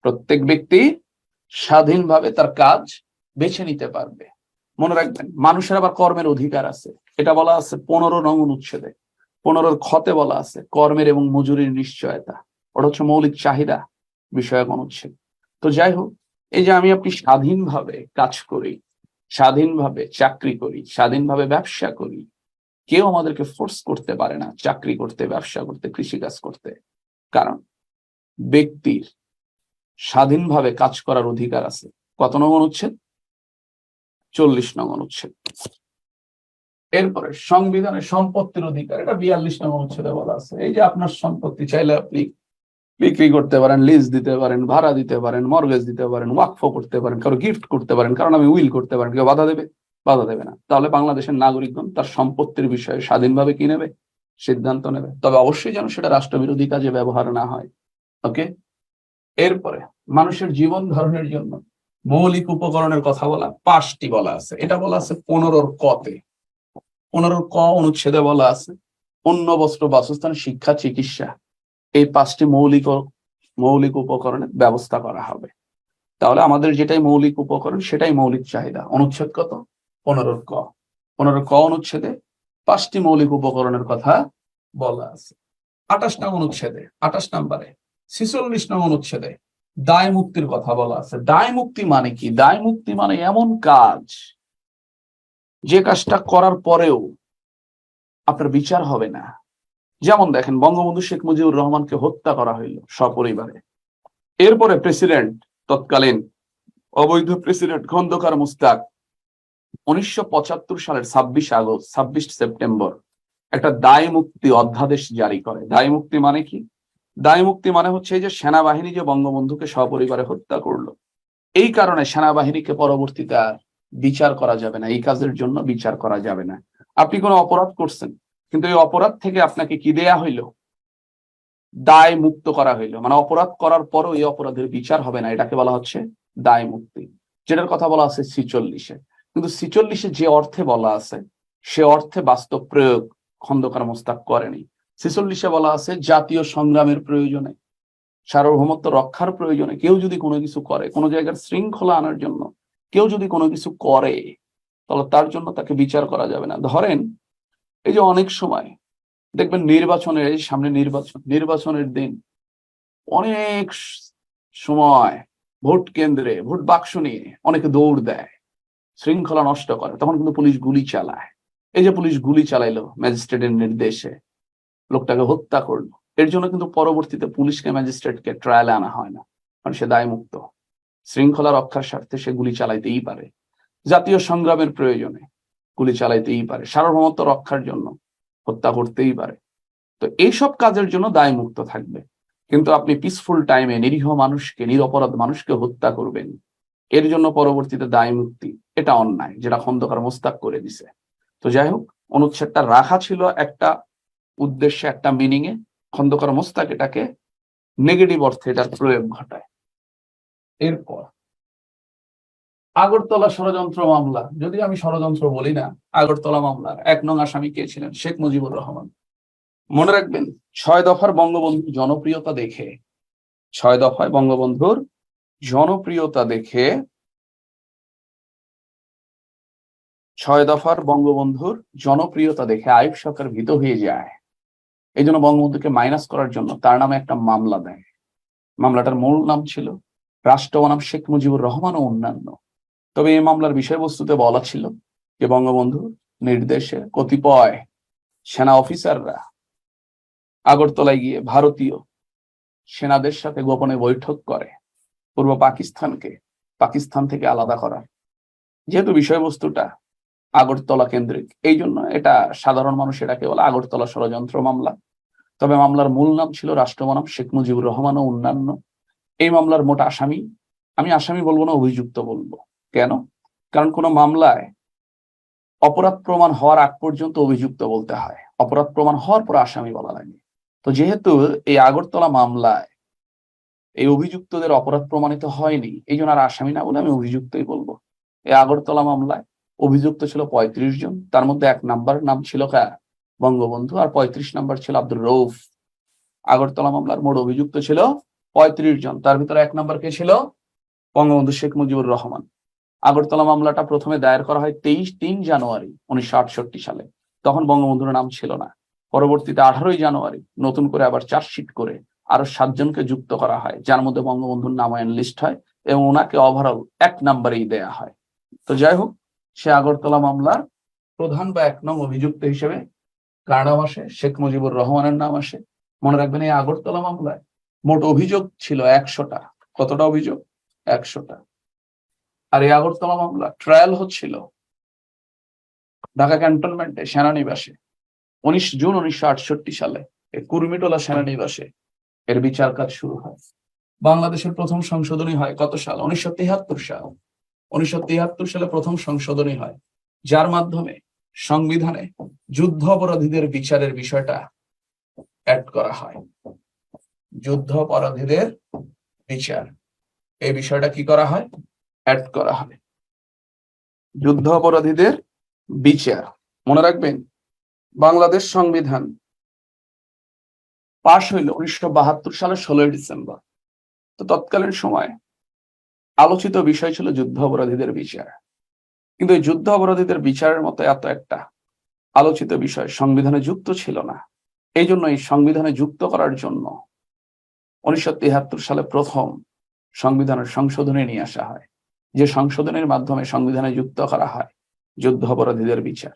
প্রত্যেক ব্যক্তি স্বাধীনভাবে তার কাজ বেছে নিতে পারবে। মনে রাখবেন, মানুষের আবার কর্মের অধিকার আছে। এটা বলা আছে 15 নং অনুচ্ছেদে। 15 খতে বলা আছে কর্মের এবং মজুরির নিশ্চয়তা। ওটা হচ্ছে মৌলিক চাহিদা বিষয়ক অনুচ্ছেদ। তো যাই হোক, এই যে আমি আপনি স্বাধীনভাবে কাজ করি, স্বাধীনভাবে চাকরি করি, স্বাধীনভাবে ব্যবসা করি, কেউ আমাদেরকে ফোর্স করতে পারে না চাকরি করতে, ব্যবসা করতে, কৃষিকাজ করতে। কারণ ব্যক্তির স্বাধীনভাবে কাজ করার অধিকার আছে। কত নং অনুচ্ছেদ? 40 নং অনুচ্ছেদ। এরপরে সংবিধানের সম্পত্তির অধিকার, এটা 42 নং অনুচ্ছেদে বলা আছে। এই যে আপনার সম্পত্তি চাইলে আপনি বিক্রি করতে পারেন, লিজ দিতে পারেন, ভাড়া দিতে পারেন, মর্গেজ দিতে পারেন, ওয়াকফ করতে পারেন, কারো গিফট করতে পারেন, কারণ আমি উইল করতে পারেন। কেউ বাধা দেবে? বাধা দেবে না। তাহলে বাংলাদেশের নাগরিকগণ তার সম্পত্তির বিষয়ে স্বাধীনভাবে কি নেবে? সিদ্ধান্ত নেবে। তবে অবশ্যই যেন সেটা রাষ্ট্রবিরোধী কাজে ব্যবহার না হয়। ওকে। এরপরে মানুষের জীবন ধারণের জন্য মৌলিক উপকরণের কথা বলা 5টি বলা আছে। এটা বলা আছে 15 কতে। 15 ক অনুচ্ছেদে বলা আছে অন্ন, বস্ত্র, বাসস্থান, শিক্ষা, চিকিৎসা, এই 5টি মৌলিক উপকরণের ব্যবস্থা করা হবে। তাহলে আমাদের যেটাই মৌলিক উপকরণ সেটাই মৌলিক চাহিদা। অনুচ্ছেদ কত? 15 ক। 15 ক অনুচ্ছেদে 5টি মৌলিক উপকরণের কথা বলা আছে। 28 নং অনুচ্ছেদে, 28 নম্বরে 46 নং অনুচ্ছেদে দায় মুক্তির কথা বলা আছে। দায় মুক্তি মানে কি? দায় মুক্তি মানে এমন কাজ যে কাজটা করার পরেও আপনার বিচার হবে না। যেমন দেখেন, বঙ্গবন্ধু শেখ মুজিবুর রহমানকে হত্যা করা হইল সপরিবারে। এরপরে প্রেসিডেন্ট, তৎকালীন অবৈধ প্রেসিডেন্ট খন্দকার মুস্তাক 1975 সালের 26 সেপ্টেম্বর একটা দায় মুক্তি অধ্যাদেশ জারি করে। দায় মুক্তি মানে কি? দায় মুক্তি মানে হচ্ছে এই যে সেনাবাহিনী যে বঙ্গবন্ধুকে সপরিবারে হত্যা করলো, এই কারণে সেনাবাহিনীকে পরবর্তীতে আর বিচার করা যাবে না, এই কাজের জন্য বিচার করা যাবে না। আপনি কোনো অপরাধ করছেন, কিন্তু এই অপরাধ থেকে আপনাকে কি দেয়া হইলো? দায় মুক্ত করা হইলো। মানে অপরাধ করার পরও এই অপরাধের বিচার হবে না, এটাকে বলা হচ্ছে দায় মুক্তি, যেটার কথা বলা আছে 46-এ। কিন্তু 46-এ যে অর্থে বলা আছে সে অর্থে বাস্তব প্রয়োগ খন্দকার মোস্তাক করেনি। 46-এ বলা আছে জাতীয় সংগ্রামের প্রয়োজনে, সার্বভৌমত্ব রক্ষার প্রয়োজনে কেউ যদি কোনো কিছু করে, কোনো জায়গার শৃঙ্খলা আনার জন্য কেউ যদি কোনো কিছু করে, তাহলে তার জন্য তাকে বিচার করা যাবে না। ধরেন, এই যে অনেক সময় দেখবেন নির্বাচনের, এই সামনে নির্বাচনের দিন অনেক সময় ভোট কেন্দ্রে ভোট বাক্স নিয়ে অনেকে দৌড় দেয়, শৃঙ্খলা নষ্ট করে, তখন কিন্তু পুলিশ গুলি চালায়। এই যে পুলিশ গুলি চালাইলো ম্যাজিস্ট্রেটের নির্দেশে, লোকটাকে হত্যা করলো, এর জন্য কিন্তু পরবর্তীতে পুলিশকে, ম্যাজিস্ট্রেটকে ট্রায়ালে আনা হয় না, কারণ সে দায় মুক্ত। শৃঙ্খলা রক্ষার স্বার্থে সে গুলি চালাইতেই পারে, জাতীয় সংগ্রামের প্রয়োজনে গুলি চালাইতেই পারে, সার্বভৌমত্ব রক্ষার জন্য হত্যা করতেই পারে। তো এইসব কাজের জন্য দায় মুক্ত থাকবে। কিন্তু আপনি পিসফুল টাইমে নিরীহ মানুষকে, নিরপরাধ মানুষকে হত্যা করবেন, এর জন্য পরবর্তীতে দায় মুক্তি, এটা অন্যায়, যেটা খন্দকার মোস্তাক করে দিছে। তো যাই হোক, অনুচ্ছেদটা রাখা ছিল একটা উদ্দেশ্যে, একটা মিনিং এ। খন্দকার মোস্তাক এটাকে নেগেটিভ অর্থে এটার প্রয়োগ ঘটায়। এরপর আগরতলা ষড়যন্ত্র মামলা, যদি আমি ষড়যন্ত্র বলি না, আগরতলা মামলার 1 নং আসামি কে ছিলেন? শেখ মুজিবুর রহমান। মনে রাখবেন, 6 দফার বঙ্গবন্ধুর জনপ্রিয়তা দেখে, 6 দফায় বঙ্গবন্ধুর জনপ্রিয়তা দেখে, 6 দফার বঙ্গবন্ধুর জনপ্রিয়তা দেখে আইয়ুব সরকার ভীত হয়ে যায়। এই জন্য বঙ্গবন্ধুকে মাইনাস করার জন্য তার নামে একটা মামলা দেয়। মামলাটার মূল নাম ছিল রাষ্ট্র বনাম শেখ মুজিবুর রহমান ও অন্যান্য। তবে এই মামলার বিষয়বস্তুতে বলা ছিল যে বঙ্গবন্ধুর নির্দেশে কতিপয় সেনা অফিসাররা আগরতলায় গিয়ে ভারতীয় সেনাদের সাথে গোপনে বৈঠক করে পূর্ব পাকিস্তান থেকে আলাদা করার। যেহেতু বিষয়বস্তুটা আগরতলা কেন্দ্রিক, এই জন্য এটা সাধারণ মানুষ এটাকে বলে আগরতলা ষড়যন্ত্র মামলা। তবে মামলার মূল নাম ছিল রাষ্ট্র বনাম শেখ মুজিবুর রহমান ও অন্যান্য। এই মামলার মোট আসামি, আমি আসামি বলবো না, অভিযুক্ত বলবো। কেন? কারণ কোন মামলায় অপরাধ প্রমাণ হওয়ার আগ পর্যন্ত অভিযুক্ত বলতে হয়, অপরাধ প্রমাণ হওয়ার পর আসামি বলা লাগে। তো যেহেতু এই আগরতলা মামলায় এই অভিযুক্তদের অপরাধ প্রমাণিত হয়নি, এই জন্য আর আসামি না বলে আমি অভিযুক্তই বলবো। এই আগরতলা মামলায় অভিযুক্ত ছিল 35 জন, তার মধ্যে 1 নাম্বার নাম ছিল বঙ্গবন্ধু, আর 35 নাম্বার ছিল আব্দুর রউফ। আগরতলা মামলার মোট অভিযুক্ত ছিল 35 জন, তার ভিতরে 1 নাম্বার কে ছিল? বঙ্গবন্ধু শেখ মুজিবুর রহমান। আগরতলা মামলাটা প্রথমে দায়ের করা হয় 3 জানুয়ারি 1968 সালে। তখন বঙ্গবন্ধুর নাম ছিল না। পরবর্তীতে 18 জানুয়ারি নতুন করে আবার চার্জশিট করে আরো 7 জনকে যুক্ত করা হয়, যার মধ্যে বঙ্গবন্ধুর নাম লিস্ট হয় এবং ওনাকে ওভারঅল 1 নাম্বারেই দেয়া হয়। তো যাই হোক, সে আগরতলা মামলার প্রধান বা 1 নং অভিযুক্ত হিসেবে কার নাম আসে? শেখ মুজিবুর রহমানের নাম আসে। মনে রাখবেন, এই আগরতলা মামলায় মোট অভিযোগ ছিল 100টা। কতটা অভিযোগ? 100টা। আর এই আগরতলা মামলা ট্রায়াল হচ্ছিল ঢাকা ক্যান্টনমেন্টে সেনানিবাসে 19 জুন 1968 সালে কুর্মিটোলা সেনানিবাসে এর বিচার কাজ শুরু হয়। বাংলাদেশের প্রথম সংশোধনী হয় কত সাল? 1973 সাল। 1973 সালে প্রথম সংশোধনী হয়, যার মাধ্যমে সংবিধানে যুদ্ধ অপরাধীদের বিচারের বিষয়টা অ্যাড করা হয়। যুদ্ধ অপরাধীদের বিচার, এই বিষয়টা কি করা হয়? অ্যাড করা হয়। যুদ্ধ অপরাধীদের বিচার। মনে রাখবেন, বাংলাদেশ সংবিধান পাশ হইল 1972 সালের 16 ডিসেম্বর। তো তৎকালীন সময় আলোচিত বিষয় ছিল যুদ্ধ অপরাধীদের বিচার। কিন্তু এই যুদ্ধ অপরাধীদের বিচারের মতো এত একটা আলোচিত বিষয় সংবিধানে যুক্ত ছিল না। এই জন্য এই সংবিধানে যুক্ত করার জন্য 1973 সালে প্রথম সংবিধানের সংশোধনী নিয়ে আসা হয়, যে সংশোধনের মাধ্যমে সংবিধানে যুক্ত করা হয় যুদ্ধ অপরাধীদের বিচার।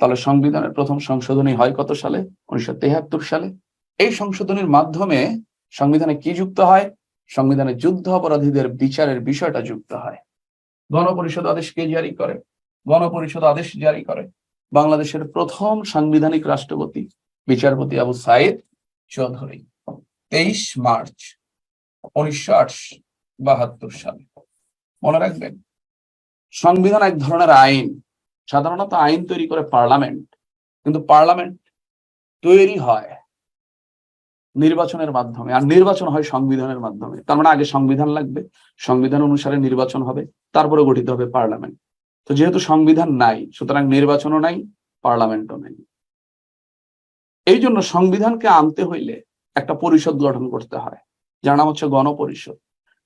তাহলে সংবিধানের প্রথম সংশোধনী হয় কত সালে? 1973 সালে। এই সংশোধনীর মাধ্যমে সংবিধানে কি যুক্ত হয়? সংবিধানে যুদ্ধ অপরাধীদের বিচারের বিষয়টা যুক্ত হয়। গণপরিষদ আদেশ কে জারি করে? গণপরিষদ আদেশ জারি করে বাংলাদেশের প্রথম সাংবিধানিক রাষ্ট্রপতি বিচারপতি আবু সাইদ চৌধুরী 23 মার্চ 1972 সালে। মনে রাখবেন, সংবিধান এক ধরনের আইন। সাধারণত আইন তৈরি করে পার্লামেন্ট, কিন্তু পার্লামেন্ট তৈরি হয় নির্বাচনের মাধ্যমে, আর নির্বাচন হয় সংবিধানের মাধ্যমে। তার মানে আগে সংবিধান লাগবে, সংবিধান অনুসারে নির্বাচন হবে, তারপরে গঠিত হবে পার্লামেন্ট। তো যেহেতু সংবিধান নাই, সুতরাং নির্বাচনও নাই, পার্লামেন্টও নাই। এই জন্য সংবিধানকে আনতে হইলে একটা পরিষদ গঠন করতে হয়, যার নাম হচ্ছে গণপরিষদ।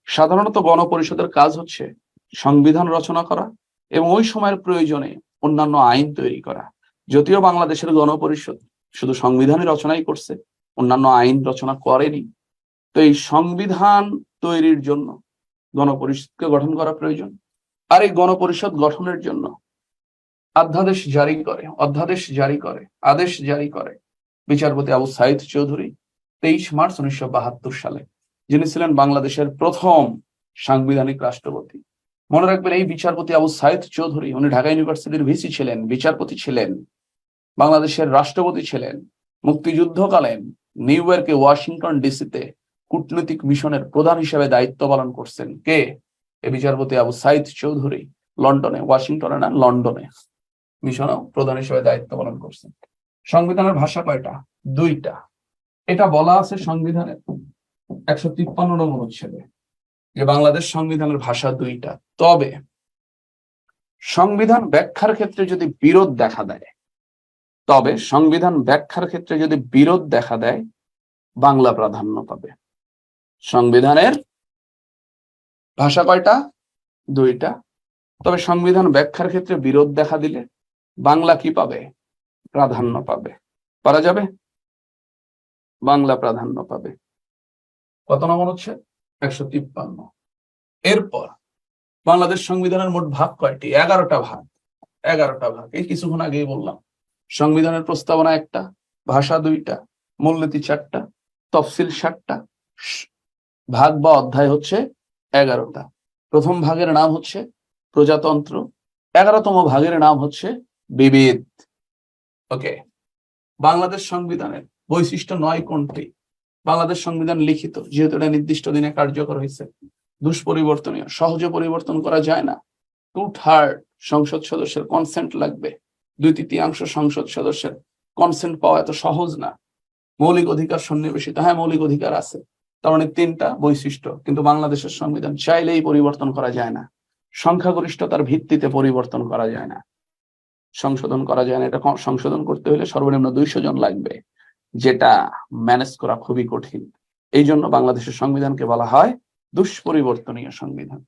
সাধারণত গণপরিষদের কাজ হচ্ছে সংবিধান রচনা করা এবং ওই সময়ের প্রয়োজনে অন্যান্য আইন তৈরি করা। যদিও বাংলাদেশের গণপরিষদ শুধু সংবিধানই রচনাই করছে, অন্যান্য আইন রচনা করেনি। তো এই সংবিধান তৈরির জন্য গণপরিষদকে গঠন করা প্রয়োজন। আর এই গণপরিষদ গঠনের জন্য আদেশ জারি করে বিচারপতি আবু সাইদ চৌধুরী 23 মার্চ 1972 সালে, যিনি ছিলেন বাংলাদেশের প্রথম সাংবিধানিক রাষ্ট্রপতি। মনে রাখবেন, এই বিচারপতি আবু সাইদ চৌধুরী, উনি ঢাকা ইউনিভার্সিটির ভিসি ছিলেন, বিচারপতি ছিলেন, বাংলাদেশের রাষ্ট্রপতি ছিলেন। মুক্তিযুদ্ধকালীন নিউ ইয়র্কে ওয়াশিংটন ডিসিতে কূটনৈতিক মিশনের প্রধান হিসেবে দায়িত্ব পালন করছেন কে? এই বিচারপতি আবু সাইদ চৌধুরী। লন্ডনে, ওয়াশিংটনে না, লন্ডনে মিশনও প্রধান হিসেবে দায়িত্ব পালন করছেন। সংবিধানের ভাষা কয়টা? 2টা। এটা বলা আছে সংবিধানের 153 নং অনুচ্ছেদে যে বাংলাদেশ সংবিধানের ভাষা 2টা। তবে সংবিধান ব্যাখ্যার ক্ষেত্রে যদি বিরোধ দেখা দেয়, বাংলা প্রাধান্য পাবে। সংবিধানের ভাষা কয়টা? 2টা। তবে সংবিধান ব্যাখ্যার ক্ষেত্রে বিরোধ দেখা দিলে বাংলা কি পাবে? প্রাধান্য পাবে। পারা যাবে? বাংলা প্রাধান্য পাবে। কত নং অনুচ্ছেদ? 153। এরপর বাংলাদেশ সংবিধানের মোট ভাগ কয়টি? 11টা ভাগ। 11টা ভাগ, এই কিছুক্ষণ আগেই বললাম। সংবিধানের প্রস্তাবনা 1টা, ভাষা 2টা, মূলনীতি 4টা, তফসিল 7টা, ভাগ বা অধ্যায় হচ্ছে 11টা। প্রথম ভাগের নাম হচ্ছে প্রজাতন্ত্র, 11তম ভাগের নাম হচ্ছে বিবিধ। ওকে, বাংলাদেশ সংবিধানের বৈশিষ্ট্য 9 কোনটি? বাংলাদেশ সংবিধান লিখিত, যেহেতু এটা নির্দিষ্ট দিনে কার্যকর হয়েছে, দুষ্পরিবর্তনীয়, সহজে পরিবর্তন করা যায় না, 2/3 সংসদ সদস্যের কনসেন্ট লাগবে, 2/3 সংসদ সদস্যের কনসেন্ট পাওয়া এত সহজ না, মৌলিক অধিকার সন্নিবেশিত, হ্যাঁ মৌলিক অধিকার আছে, তার মানে 3টা বৈশিষ্ট্য। কিন্তু বাংলাদেশের সংবিধান চাইলেই পরিবর্তন করা যায় না, সংখ্যাগরিষ্ঠতার ভিত্তিতে পরিবর্তন করা যায় না, সংশোধন করা যায় না। এটা সংশোধন করতে হলে সর্বনিম্ন 200 জন লাগবে, যেটা ম্যানেজ করা খুবই কঠিন। এই জন্য বাংলাদেশের সংবিধানকে বলা হয় দুষ্পরিবর্তনীয় সংবিধান।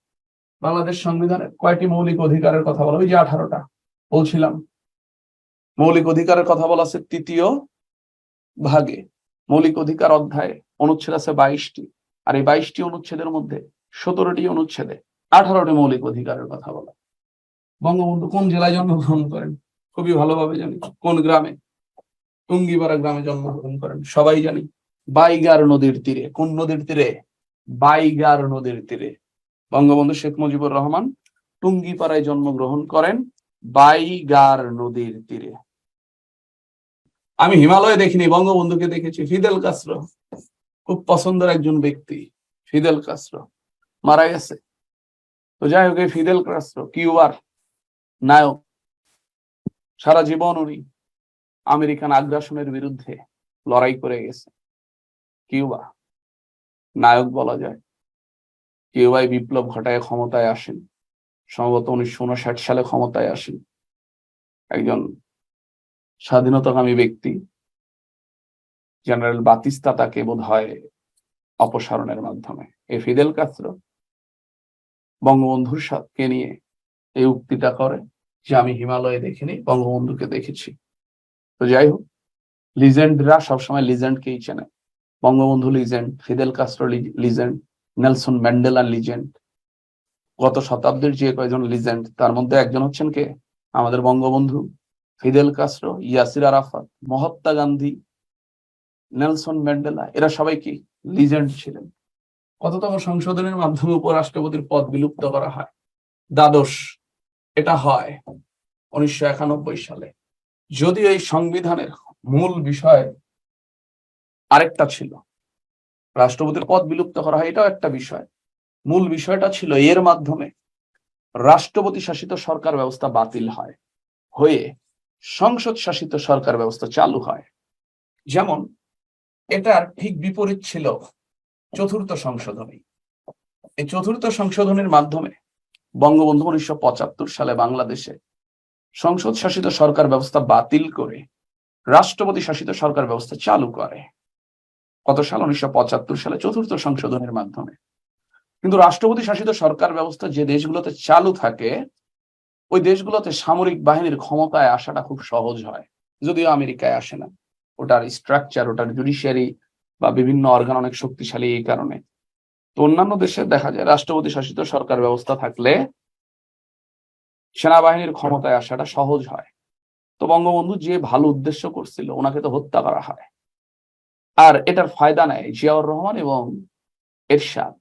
বাংলাদেশ সংবিধানের কয়টি মৌলিক অধিকারের কথা বলা? ওই যে 18টা বলছিলাম। মৌলিক অধিকারের কথা বলা আছে 3য় ভাগে, মৌলিক অধিকার অধ্যায়ে অনুচ্ছেদ আছে 22টি, আর এই 22টি অনুচ্ছেদের মধ্যে 17টি অনুচ্ছেদে 18টি মৌলিক অধিকারের কথা বলা। বঙ্গবন্ধু কোন জেলায় জন্মগ্রহণ করেন? খুবই ভালোভাবে জানি। কোন গ্রামে? টুঙ্গিপাড়া গ্রামে জন্মগ্রহণ করেন, সবাই জানি। বাইগার নদীর তীরে। কোন নদীর তীরে? বাইগার নদীর তীরে। বঙ্গবন্ধু শেখ মুজিবুর রহমান টুঙ্গিপাড়ায় জন্মগ্রহণ করেন, বাইগার নদীর তীরে। আমি হিমালয়ে দেখিনি, বঙ্গবন্ধুকে দেখেছি। ফিদেল কাস্ত্রো খুব পছন্দের একজন ব্যক্তি, ফিদেল কাস্ত্রো মারা গেছে। তো যাই হোক, ফিদেল কাস্ত্রো কিউবার নায়ক, সারা জীবন উনি আমেরিকান আগ্রাসনের বিরুদ্ধে লড়াই করে গেছে। কিউবা নায়ক বলা যায়। কিউবায় বিপ্লব ঘটায় ক্ষমতায় আসেন, সম্ভবত 1959 সালে ক্ষমতায় আসেন একজন স্বাধীনতাকামী ব্যক্তি, জেনারেল বাতিস্তা তাকে বোধ হয় অপসারণের মাধ্যমে। এই ফিদেল কাস্ত্রো বঙ্গবন্ধুর সাথে নিয়ে এই উক্তিটা করে যে আমি হিমালয়ে দেখিনি, বঙ্গবন্ধুকে দেখেছি। তো যাই হোক, লিজেন্ডরা সবসময় লিজেন্ডকেই চেনে। Bangabandhu legend, Fidel Castro legend, Nelson Mandela legend, গত শতাব্দীর যে কয়েকজন লিজেন্ড তার মধ্যে একজন হচ্ছেন কে? আমাদের Bangabandhu, Fidel Castro, Yasir Arafat, Mahatma Gandhi, Nelson Mandela, এরা সবাই কি লিজেন্ড ছিলেন। কততম সংশোধনের মাধ্যমে উপরাষ্ট্রপতির পদ বিলুপ্ত করা হয়? দ্বাদশ। এটা হয় 1991 সালে। যদিও এই সংবিধানের মূল বিষয় আরেকটা ছিল, রাষ্ট্রপতির পদ বিলুপ্ত করা হয়, এটাও একটা বিষয়। মূল বিষয়টা ছিল এর মাধ্যমে রাষ্ট্রপতি শাসিত সরকার ব্যবস্থা বাতিল হয়, হয়ে সংসদ শাসিত সরকার ব্যবস্থা চালু হয়। যেমন এটার ঠিক বিপরীত ছিল 4র্থ সংশোধনী। এই 4র্থ সংশোধনীর মাধ্যমে বঙ্গবন্ধু 1975 সালে বাংলাদেশে সংসদ শাসিত সরকার ব্যবস্থা বাতিল করে রাষ্ট্রপতি শাসিত সরকার ব্যবস্থা চালু করে। কত সাল? 1975 সালে 4র্থ সংশোধনের মাধ্যমে। কিন্তু রাষ্ট্রপতি শাসিত সরকার ব্যবস্থা যে দেশগুলোতে চালু থাকে, ওই দেশগুলোতে সামরিক বাহিনীর ক্ষমতায় আসাটা খুব সহজ হয়, যদিও আমেরিকায় আসে না। ওটার স্ট্রাকচার, ওটার জুডিশিয়ারি বা বিভিন্ন অর্গান অনেক শক্তিশালী এই কারণে। তো অন্যান্য দেশে দেখা যায় রাষ্ট্রপতি শাসিত সরকার ব্যবস্থা থাকলে সেনাবাহিনীর ক্ষমতায় আসাটা সহজ হয়। তো বঙ্গবন্ধু যে ভালো উদ্দেশ্য করছিল, ওনাকে তো হত্যা করা হয়। আর এটার ফায়দা নেয় জিয়াউর রহমান এবং এরশাদ।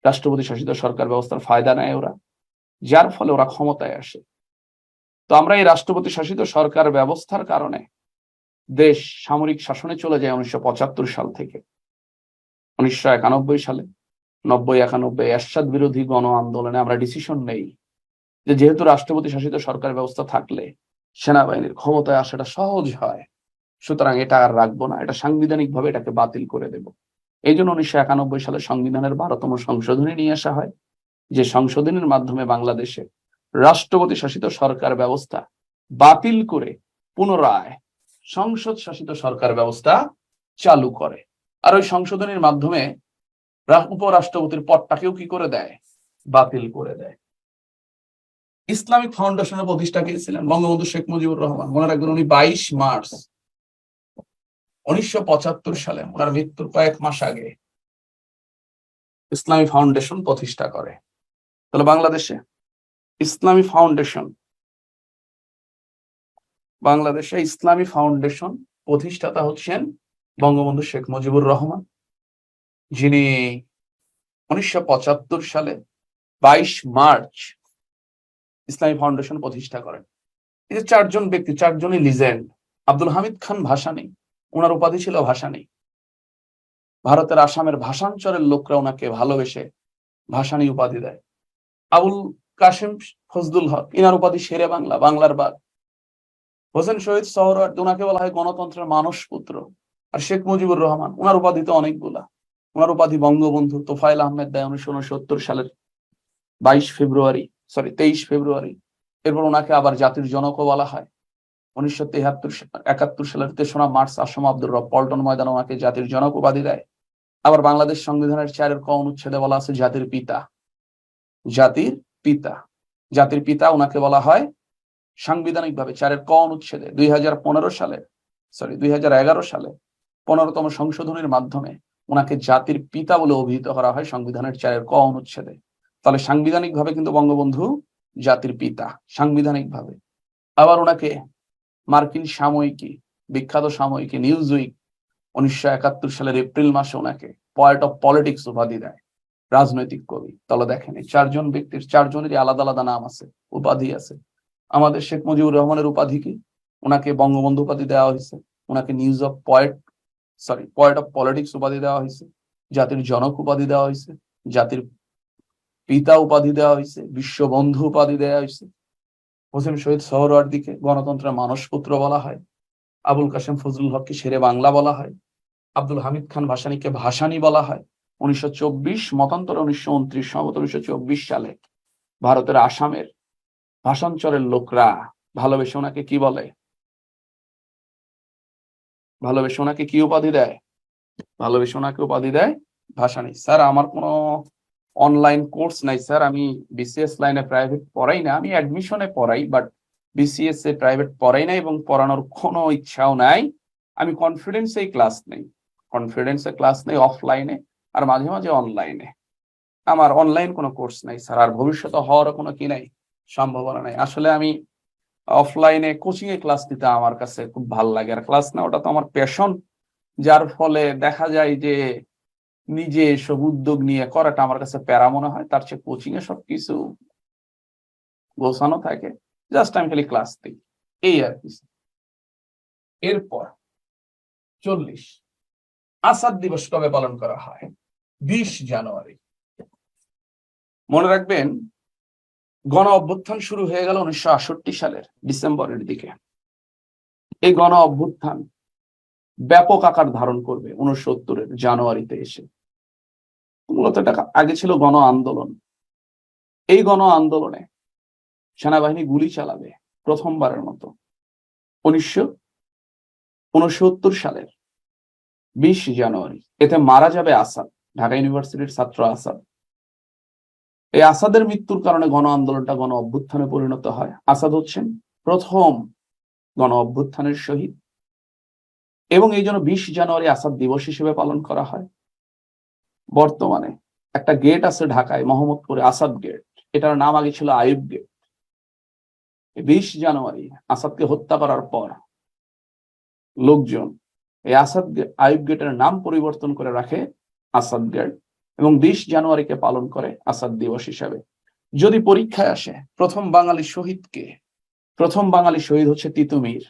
রাষ্ট্রপতি শাসিত সরকার ব্যবস্থার ফায়দা নেয় ওরা, যার ফলে ওরা ক্ষমতায় আসে। তো আমরা এই রাষ্ট্রপতি শাসিত সরকার ব্যবস্থার কারণে দেশ সামরিক শাসনে চলে যায় 1975 সাল থেকে। 1991 সালে 90-91 এরশাদ বিরোধী গণ আন্দোলনে আমরা ডিসিশন নেই যে যেহেতু রাষ্ট্রপতি শাসিত সরকার ব্যবস্থা থাকলে সেনাবাহিনীর ক্ষমতায় আসাটা সহজ হয়, সুতরাং এটা আর রাখবো না, এটা সাংবিধানিক ভাবে এটাকে বাতিল করে দেব। এই জন্য 1991 সালে সংবিধানের 12তম সংশোধনী নিয়ে আসা হয়, যে সংশোধনীর মাধ্যমে বাংলাদেশে রাষ্ট্রপতি শাসিত সরকার ব্যবস্থা বাতিল করে পুনরায় সংসদ শাসিত সরকার ব্যবস্থা চালু করে। আর ওই সংশোধনীর মাধ্যমে উপরাষ্ট্রপতির পদটাকেও কি করে দেয়? বাতিল করে দেয়। ইসলামিক ফাউন্ডেশনের প্রতিষ্ঠা কে ছিলেন? বঙ্গবন্ধু শেখ মুজিবুর রহমান। মনে রাখবেন, উনি 22 মার্চ 1975 সালে, ওনার মৃত্যুর কয়েক মাস আগে ইসলামী ফাউন্ডেশন প্রতিষ্ঠা করে। তাহলে বাংলাদেশে ইসলামী ফাউন্ডেশন, বাংলাদেশে ইসলামী ফাউন্ডেশন প্রতিষ্ঠাতা হচ্ছেন বঙ্গবন্ধু শেখ মুজিবুর রহমান, যিনি 1975 সালে 22 মার্চ ইসলামী ফাউন্ডেশন প্রতিষ্ঠা করেন। এই যে চারজন ব্যক্তি, চারজনই লিজেন্ড। আব্দুল হামিদ খান ভাসানী, ওনার উপাধি ছিল ভাসানী। ভারতের আসামের ভাষাঞ্চলের লোকরা ওনাকে ভালোবেসে ভাসানী উপাধি দেয়। আবুল কাশেম ফজলুল হক, ইনার উপাধি শেরে বাংলা, বাংলার বাঘ। হোসেন শহীদ সোহরাওয়ার্দী, ওনাকে বলা হয় গণতন্ত্রের মানস পুত্র। আর শেখ মুজিবুর রহমান, ওনার উপাধি তো অনেকগুলা। ওনার উপাধি বঙ্গবন্ধু। তোফায়েল আহমেদ দেয় 1969 সালের 23 ফেব্রুয়ারি। এরপর ওনাকে আবার জাতির জনকও বলা হয়। 1971 সালের 3রা মার্চ আসম আব্দুর রব পল্টন ময়দানে ওনাকে জাতির জনক উপাধি দেয়। আবার বাংলাদেশ সংবিধানের 4 ক অনুচ্ছেদে বলা আছে জাতির পিতা। জাতির পিতা, জাতির পিতা ওনাকে বলা হয় সাংবিধানিক ভাবে 4 ক অনুচ্ছেদে 2011 সালে 15তম সংশোধনীর মাধ্যমে ওনাকে জাতির পিতা বলে অভিহিত করা হয় সংবিধানের 4 ক অনুচ্ছেদে। তাহলে সাংবিধানিক ভাবে কিন্তু বঙ্গবন্ধু জাতির পিতা, সাংবিধানিক ভাবে। আবার ওনাকে মার্কিন সাময়িকী, বিখ্যাত সাময়িকী নিউজউইক 1971 সালের এপ্রিল মাসে ওনাকে পয়েট অফ পলিটিক্স উপাধি দেয়, রাজনৈতিক কবি। তাহলে দেখেন এই চারজন ব্যক্তির চারজনেরই আলাদা আলাদা নাম আছে, উপাধি আছে। আমাদের শেখ মুজিবুর রহমানের উপাধি কি? ওনাকে বঙ্গবন্ধু উপাধি দেওয়া হয়েছে, ওনাকে পয়েট অফ পলিটিক্স উপাধি দেওয়া হয়েছে, জাতির জনক উপাধি দেওয়া হয়েছে, জাতির পিতা উপাধি দেওয়া হয়েছে, বিশ্ববন্ধু উপাধি দেওয়া হয়েছে। হোসেন শহীদ সোহরাওয়ার্দীকে গণতন্ত্রের মানস পুত্র বলা হয়। আবুল কাশেম ফজলুল হককে শেরে বাংলা বলা হয়। আব্দুল হামিদ খান ভাসানীকে ভাসানী বলা হয়। 1924 মতান্তরে 1929 সালে ভারতের আসামের ভাষাঞ্চলের লোকরা ভালোবেসে ওনাকে কি বলে? ভালোবেসে ওনাকে কি উপাধি দেয়? ভালোবেসে ওনাকে উপাধি দেয় ভাসানী। স্যার, আমার কোনো অনলাইন কোর্স নাই স্যার, আমি বিসিএস লাইনে প্রাইভেট পড়াই না, আমি অ্যাডমিশনে পড়াই, বাট বিসিএস এ প্রাইভেট পড়াই না এবং পড়ানোর কোনো ইচ্ছাও নাই। আমি কনফিডেন্সে ক্লাস নেই অফলাইনে, আর মাঝে মাঝে অনলাইনে। আমার অনলাইন কোনো কোর্স নাই স্যার, আর ভবিষ্যতে হওয়ারও কোনো কি নাই, সম্ভাবনা নাই। আসলে আমি অফলাইনে কোচিং এ ক্লাস নিতে আমার কাছে খুব ভালো লাগে, আর ক্লাস না, ওটা তো আমার প্যাশন। যার ফলে দেখা যায় যে নিজে এসব উদ্যোগ নিয়ে করাটা আমার কাছে প্যারা মনে হয়, তার চেয়ে কোচিং এ সবকিছু গোছানো থাকে, জাস্ট আমি খালি ক্লাস দিই, এই আর কি। এরপর 40 আসাদ দিবস কবে পালন করা হয়? 20 জানুয়ারি। মনে রাখবেন, গণ অভ্যুত্থান শুরু হয়ে গেল 1968 সালের ডিসেম্বরের দিকে। এই গণ অভ্যুত্থান ব্যাপক আকার ধারণ করবে 69-এর জানুয়ারিতে এসে। মূলত এটা আগে ছিল গণ আন্দোলন। এই গণ আন্দোলনে সেনাবাহিনী গুলি চালাবে প্রথমবারের মতো 1969 সালের 20 জানুয়ারি। এতে মারা যাবে আসাদ, ঢাকা ইউনিভার্সিটির ছাত্র আসাদ। এই আসাদের মৃত্যুর কারণে গণ আন্দোলনটা গণ অভ্যুত্থানে পরিণত হয়। আসাদ হচ্ছেন প্রথম গণ অভ্যুত্থানের শহীদ, এবং এই জন্য 20 জানুয়ারি আসাদ দিবস হিসেবে পালন করা হয়। বর্তমানে একটা গেট আছে ঢাকায়, মোহাম্মদপুরে, আসাদ গেট। এটার নাম আগে ছিল আইয়ুব গেট। 20 জানুয়ারি আসাদকে হত্যা করার পর লোকজন এই আইয়ুব গেটের নাম পরিবর্তন করে রাখে আসাদ গেট, এবং 20 জানুয়ারিকে পালন করে আসাদ দিবস হিসাবে। যদি পরীক্ষায় আসে প্রথম বাঙালি শহীদ কে? প্রথম বাঙালি শহীদ হচ্ছে তিতুমীর,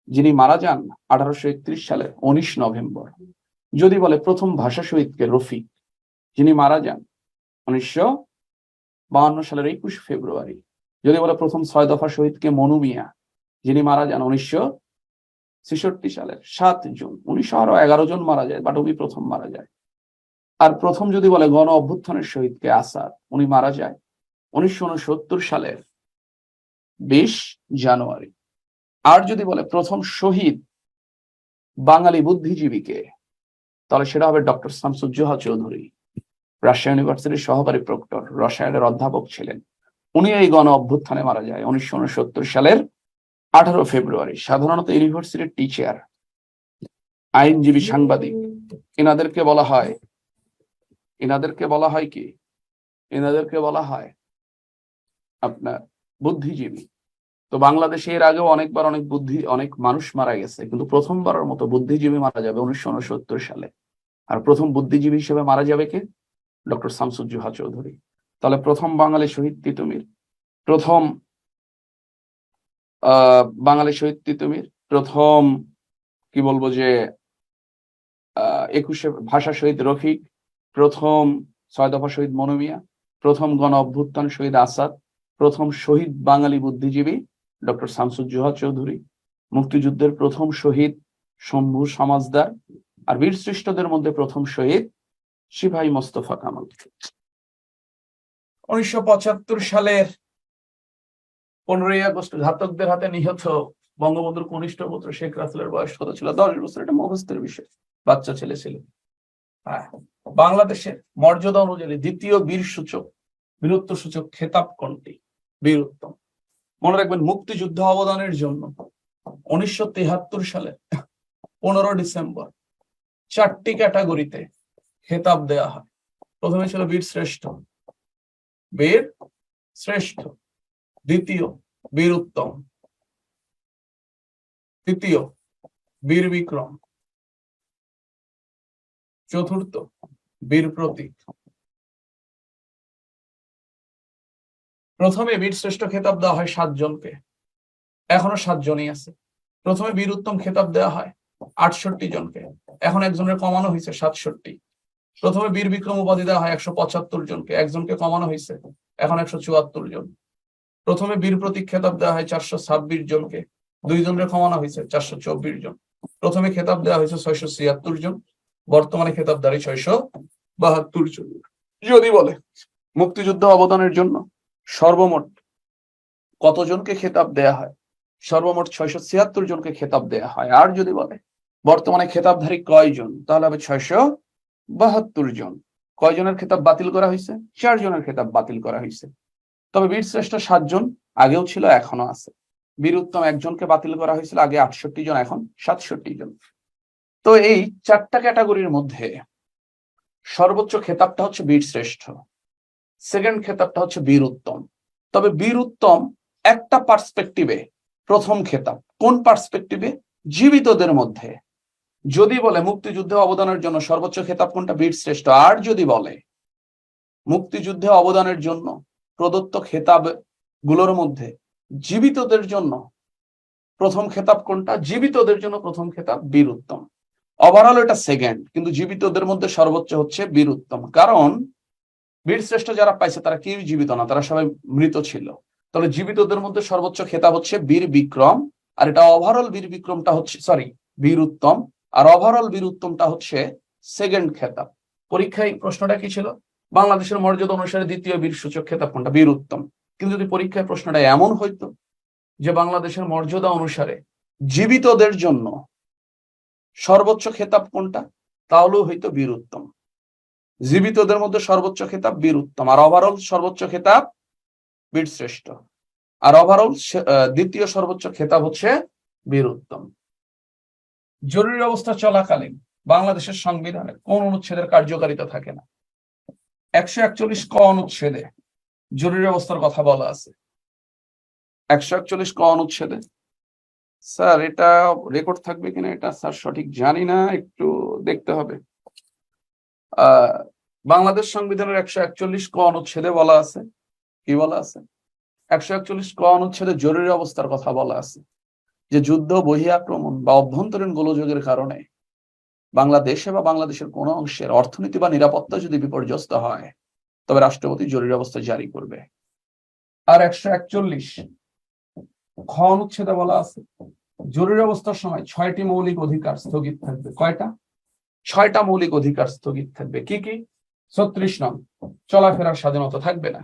যিনি মারা যান 1831 সালের 19 নভেম্বর। যদি বলে প্রথম ভাষা শহীদকে? রফিক, যিনি মারা যান 1952 সালের 21 ফেব্রুয়ারি। যদি বলে প্রথম 6 দফা শহীদকে? মনু মিয়া, যিনি মারা যান 1966 সালের 7 জুন। 1911 জন মারা যায়, বাট উনি প্রথম মারা যায়। আর প্রথম যদি বলে গণ অভ্যুত্থানের শহীদকে? আসাদ, উনি মারা যায় 1969 সালের 20 জানুয়ারি। আর যদি বলে প্রথম শহীদ বাঙালি বুদ্ধিজীবীকে, তাহলে সেটা হবে ডক্টর শামসুজ্জোহা চৌধুরী, রাজশাহী ইউনিভার্সিটির সহকারী প্রক্টর, রসায়নের অধ্যাপক ছিলেন। উনি এই গণ অভ্যুত্থানে মারা যায় 1969 সালের 18 ফেব্রুয়ারি। সাধারণত ইউনিভার্সিটির টিচার, আইনজীবী, সাংবাদিক, এনাদেরকে বলা হয় কি? এনাদেরকে বলা হয় আপনার বুদ্ধিজীবী। তো বাংলাদেশে এর আগেও অনেকবার অনেক মানুষ মারা গেছে, কিন্তু প্রথমবারের মতো বুদ্ধিজীবী মারা যাবে 1969 সালে। আর প্রথম বুদ্ধিজীবী হিসেবে মারা যাবে কে? ডক্টর শামসুজ্জোহা চৌধুরী। তাহলে প্রথম বাঙালি শহীদ তিতুমীর, প্রথম বাঙালি শহীদ তিতুমীর, প্রথম কি বলবো যে 21শে ভাষা শহীদ রফিক, প্রথম 6 দফা শহীদ মনু মিয়া, প্রথম গণ অভ্যুত্থান শহীদ আসাদ, প্রথম শহীদ বাঙালি বুদ্ধিজীবী ডক্টর শামসুজ্জোহা চৌধুরী, মুক্তিযুদ্ধের প্রথম শহীদ শম্ভু সমাজদার, আর বীরশ্রেষ্ঠদের মধ্যে প্রথম শহীদ সিপাহী মোস্তফা কামাল। 1975 সালের 15ই আগস্ট ঘাতকদের হাতে নিহত বঙ্গবন্ধুর কনিষ্ঠ পুত্র শেখ রাসেলের বয়স কত ছিল? 10 বছর। এটা মুখস্থের বিষয়, বাচ্চা ছেলে ছিল। বাংলাদেশের মর্যাদা অনুযায়ী দ্বিতীয় বীরত্ব সূচক খেতাব কোনটি? বীরুত্তম। মনে রাখবেন, মুক্তিযুদ্ধ অবদানের জন্য 1973 সালে 15 ডিসেম্বর 4টি ক্যাটাগরিতে খেতাব দেয়া হয়। প্রথমে ছিল বীর শ্রেষ্ঠ, দ্বিতীয় বীর উত্তম, তৃতীয় বীর বিক্রম, চতুর্থ বীর প্রতীক। প্রথমে বীর শ্রেষ্ঠ খেতাব দেওয়া হয় 7 জনকে, এখনো 7 জনই আছে। প্রথমে বীর উত্তম খেতাব দেওয়া হয় 68 জনকে, এখন একজনের কমানো হয়েছে 67। প্রথমে বীর বিক্রম উপাধি দেওয়া হয় 175 জনকে, একজনকে কমানো হয়েছে, এখন 174 জন। প্রথমে বীর প্রতীক খেতাব দেওয়া হয় 426 জনকে, 2 জনের কমানো হয়েছে 424 জন। প্রথমে খেতাব দেওয়া হয়েছে 676 জন, বর্তমানে খেতাবধারী 672 জন। যদি বলে মুক্তিযুদ্ধ অবদানের জন্য সর্বমোট কতজনকে খেতাব দেয়া হয়? সর্বমোট 676 জনকে খেতাব দেয়া হয়। আর যদি বলে বর্তমানে খেতাবধারী কয়জন, তাহলে হবে 672 জন। কয়জনের খেতাব বাতিল করা হয়েছে? 4 জনের খেতাব বাতিল করা হয়েছে। তবে বীর শ্রেষ্ঠ 7 জন, আগেও ছিল, এখনো আছে। বীর উত্তম 1 জনকে বাতিল করা হয়েছিল, আগে 68 জন, এখন 67 জন। তো এই 4টা ক্যাটাগরির মধ্যে সর্বোচ্চ খেতাবটা হচ্ছে বীর শ্রেষ্ঠ, সেকেন্ড খেতাবটা হচ্ছে বীর উত্তম। তবে বীর উত্তম একটা পার্সপেক্টিভে প্রথম খেতাব। কোন পার্সপেক্টিভে? জীবিতদের মধ্যে। যদি বলে মুক্তিযুদ্ধে অবদানের জন্য সর্বোচ্চ খেতাব কোনটা? বীর শ্রেষ্ঠ। আর যদি বলে মুক্তিযুদ্ধে অবদানের জন্য প্রদত্ত খেতাব গুলোর মধ্যে জীবিতদের জন্য প্রথম খেতাব কোনটা? জীবিতদের জন্য প্রথম খেতাব বীর উত্তম। ওভারঅল এটা সেকেন্ড, কিন্তু জীবিতদের মধ্যে সর্বোচ্চ হচ্ছে বীর উত্তম। কারণ বীর শ্রেষ্ঠ যারা পাইছে তারা কেউ জীবিত না, তারা সবাই মৃত ছিল। তাহলে জীবিতদের মধ্যে সর্বোচ্চ খেতাব হচ্ছে বীর বিক্রম, আর এটা ওভারঅল বীর বিক্রমটা হচ্ছে বীর উত্তম, আর ওভারঅল বীর উত্তমটা হচ্ছে সেকেন্ড খেতাব। পরীক্ষায় প্রশ্নটা কি ছিল? বাংলাদেশের মর্যাদা অনুসারে দ্বিতীয় বীর সূচক খেতাব কোনটা? বীর উত্তম। কিন্তু যদি পরীক্ষায় প্রশ্নটা এমন হইতো যে বাংলাদেশের মর্যাদা অনুসারে জীবিতদের জন্য সর্বোচ্চ খেতাব কোনটা, তাহলেও হইতো বীর উত্তম। জীবিতদের মধ্যে সর্বোচ্চ খেতাব বীর উত্তম, আর ওভারঅল সর্বোচ্চ খেতাব বীর শ্রেষ্ঠ, আর ওভারঅল দ্বিতীয় সর্বোচ্চ খেতাব হচ্ছে বীর উত্তম। জরুরি অবস্থা চলাকালীন বাংলাদেশের সংবিধানে কোন অনুচ্ছেদের কার্যকারিতা থাকে না? 141 ক অনুচ্ছেদে জরুরি অবস্থার কথা বলা আছে। 141 ক অনুচ্ছেদে। স্যার এটা রেকর্ড থাকবে কিনা এটা স্যার সঠিক জানি না, একটু দেখতে হবে। বাংলাদেশ সংবিধানের 141 ক অনুচ্ছেদে বলা আছে, কি বলা আছে? 141 ক অনুচ্ছেদে জরুরি অবস্থার কথা বলা আছে যে যুদ্ধ, বহি আক্রমণ বা অভ্যন্তরীণ গোলযোগের কারণে বাংলাদেশে বা বাংলাদেশের কোন অংশের অর্থনীতি বা নিরাপত্তা যদি বিপর্যস্ত হয়, তবে রাষ্ট্রপতি জরুরি অবস্থা জারি করবে। আর 141 খ অনুচ্ছেদে বলা আছে জরুরি অবস্থার সময় 6টি মৌলিক অধিকার স্থগিত থাকবে। কয়টা? 6টা মৌলিক অধিকার স্থগিত থাকবে। কি কি? 36 নং চলাফেরার স্বাধীনতা থাকবে না,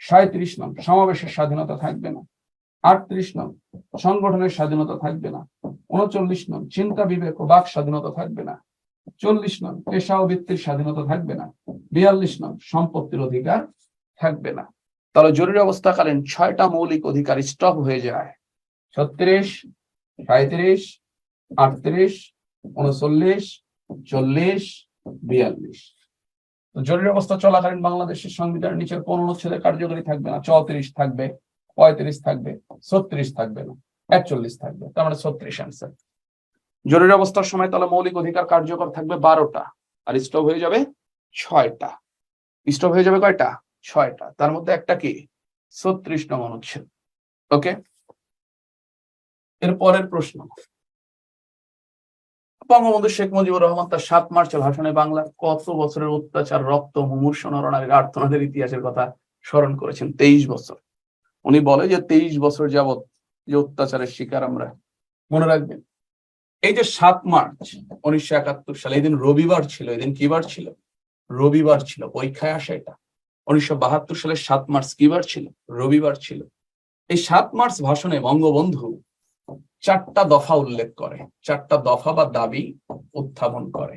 37 নং সমাবেশের স্বাধীনতা থাকবে না, 38 নং সংগঠনের স্বাধীনতা থাকবে না, 39 নং চিন্তা বিবেক ও বাক স্বাধীনতা থাকবে না, 40 নং পেশা ও বৃত্তির স্বাধীনতা থাকবে না, 42 নং সম্পত্তির অধিকার থাকবে না। তাহলে জরুরি অবস্থাকালীন 6টা মৌলিক অধিকার স্টপ হয়ে যায়। 36, 37, 38, 39, 40, 42। জরুরি অবস্থা চলাকালীন বাংলাদেশের সংবিধানের নিচের কোন অনুচ্ছেদে কার্যকরী থাকবে না? 34 থাকবে, 35 থাকবে, 36 থাকবে না, 41 থাকবে, তার মানে 36 অ্যান্সার। জরুরি অবস্থার সময় তাহলে মৌলিক অধিকার কার্যকর থাকবে 12টা, আর স্টপ হয়ে যাবে 6টা। স্টপ হয়ে যাবে কয়টা? 6টা। তার মধ্যে একটা কি? 36 নং অনুচ্ছেদ। ওকে, এর পরের প্রশ্ন, বঙ্গবন্ধু শেখ মুজিবুর রহমান তার 7 মার্চের ভাষণে বাংলার কত বছরের অত্যাচার, রক্ত, মুমূর্ষ নরনারীর আর্তনাদের ইতিহাসের কথা স্মরণ করেছেন? 23 বছর। উনি বলে যে 23 বছর যাবত যে অত্যাচারের শিকার আমরা। মনে রাখবেন, এই যে 7 মার্চ 1971 সালে, এই দিন রবিবার ছিল। এই দিন কি বার ছিল? রবিবার ছিল। পরীক্ষায় আসে এটা। 1972 সালের 7 মার্চ কি বার ছিল? রবিবার ছিল। এই 7 মার্চ ভাষণে বঙ্গবন্ধু 4টা দফা উল্লেখ করে, 4টা দফা বা দাবি উত্থাপন করে।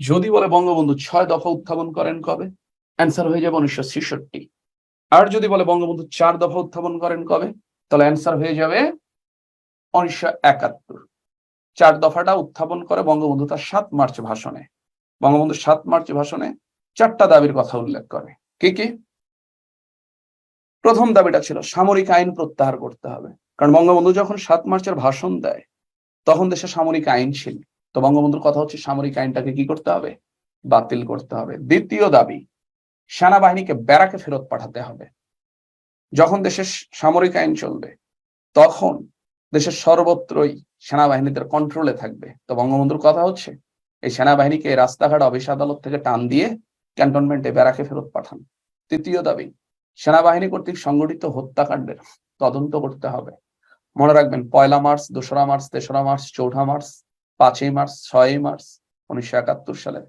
যদি বলে বঙ্গবন্ধু 6 দফা উত্থাপন করেন কবে, অ্যান্সার হয়ে যাবে 1966। আর যদি বলে বঙ্গবন্ধু 4 দফা উত্থাপন করেন কবে, তাহলে অ্যান্সার হয়ে যাবে 1971। 4 দফাটা উত্থাপন করে বঙ্গবন্ধু তার 7 মার্চ ভাষণে। বঙ্গবন্ধু 7 মার্চ ভাষণে 4টা দাবির কথা উল্লেখ করে। কি কি? প্রথম দাবিটা ছিল সামরিক আইন প্রত্যাহার করতে হবে, কারণ বঙ্গবন্ধু যখন 7 মার্চের ভাষণ দেয় তখন দেশে সামরিক আইন ছিল। তো বঙ্গবন্ধুর কথা হচ্ছে সামরিক আইনটাকে কি করতে হবে? বাতিল করতে হবে। দ্বিতীয় দাবি, সেনাবাহিনীকে ব্যারাকে ফেরত পাঠাতে হবে। যখন দেশে সামরিক আইন চলবে তখন দেশের সর্বত্রই সেনাবাহিনীদের কন্ট্রোলে থাকবে। তো বঙ্গবন্ধুর কথা হচ্ছে এই সেনাবাহিনীকে রাস্তাঘাট, অফিস আদালত থেকে টান দিয়ে ক্যান্টনমেন্টে ব্যারাকে ফেরত পাঠান। তৃতীয় দাবি, সেনাবাহিনী কর্তৃক সংগঠিত হত্যাকাণ্ডের তদন্ত করতে হবে। মনে রাখবেন, 1 March, 2 March, 3 March, 4 March, 5 March, 6 March 1971 সালে,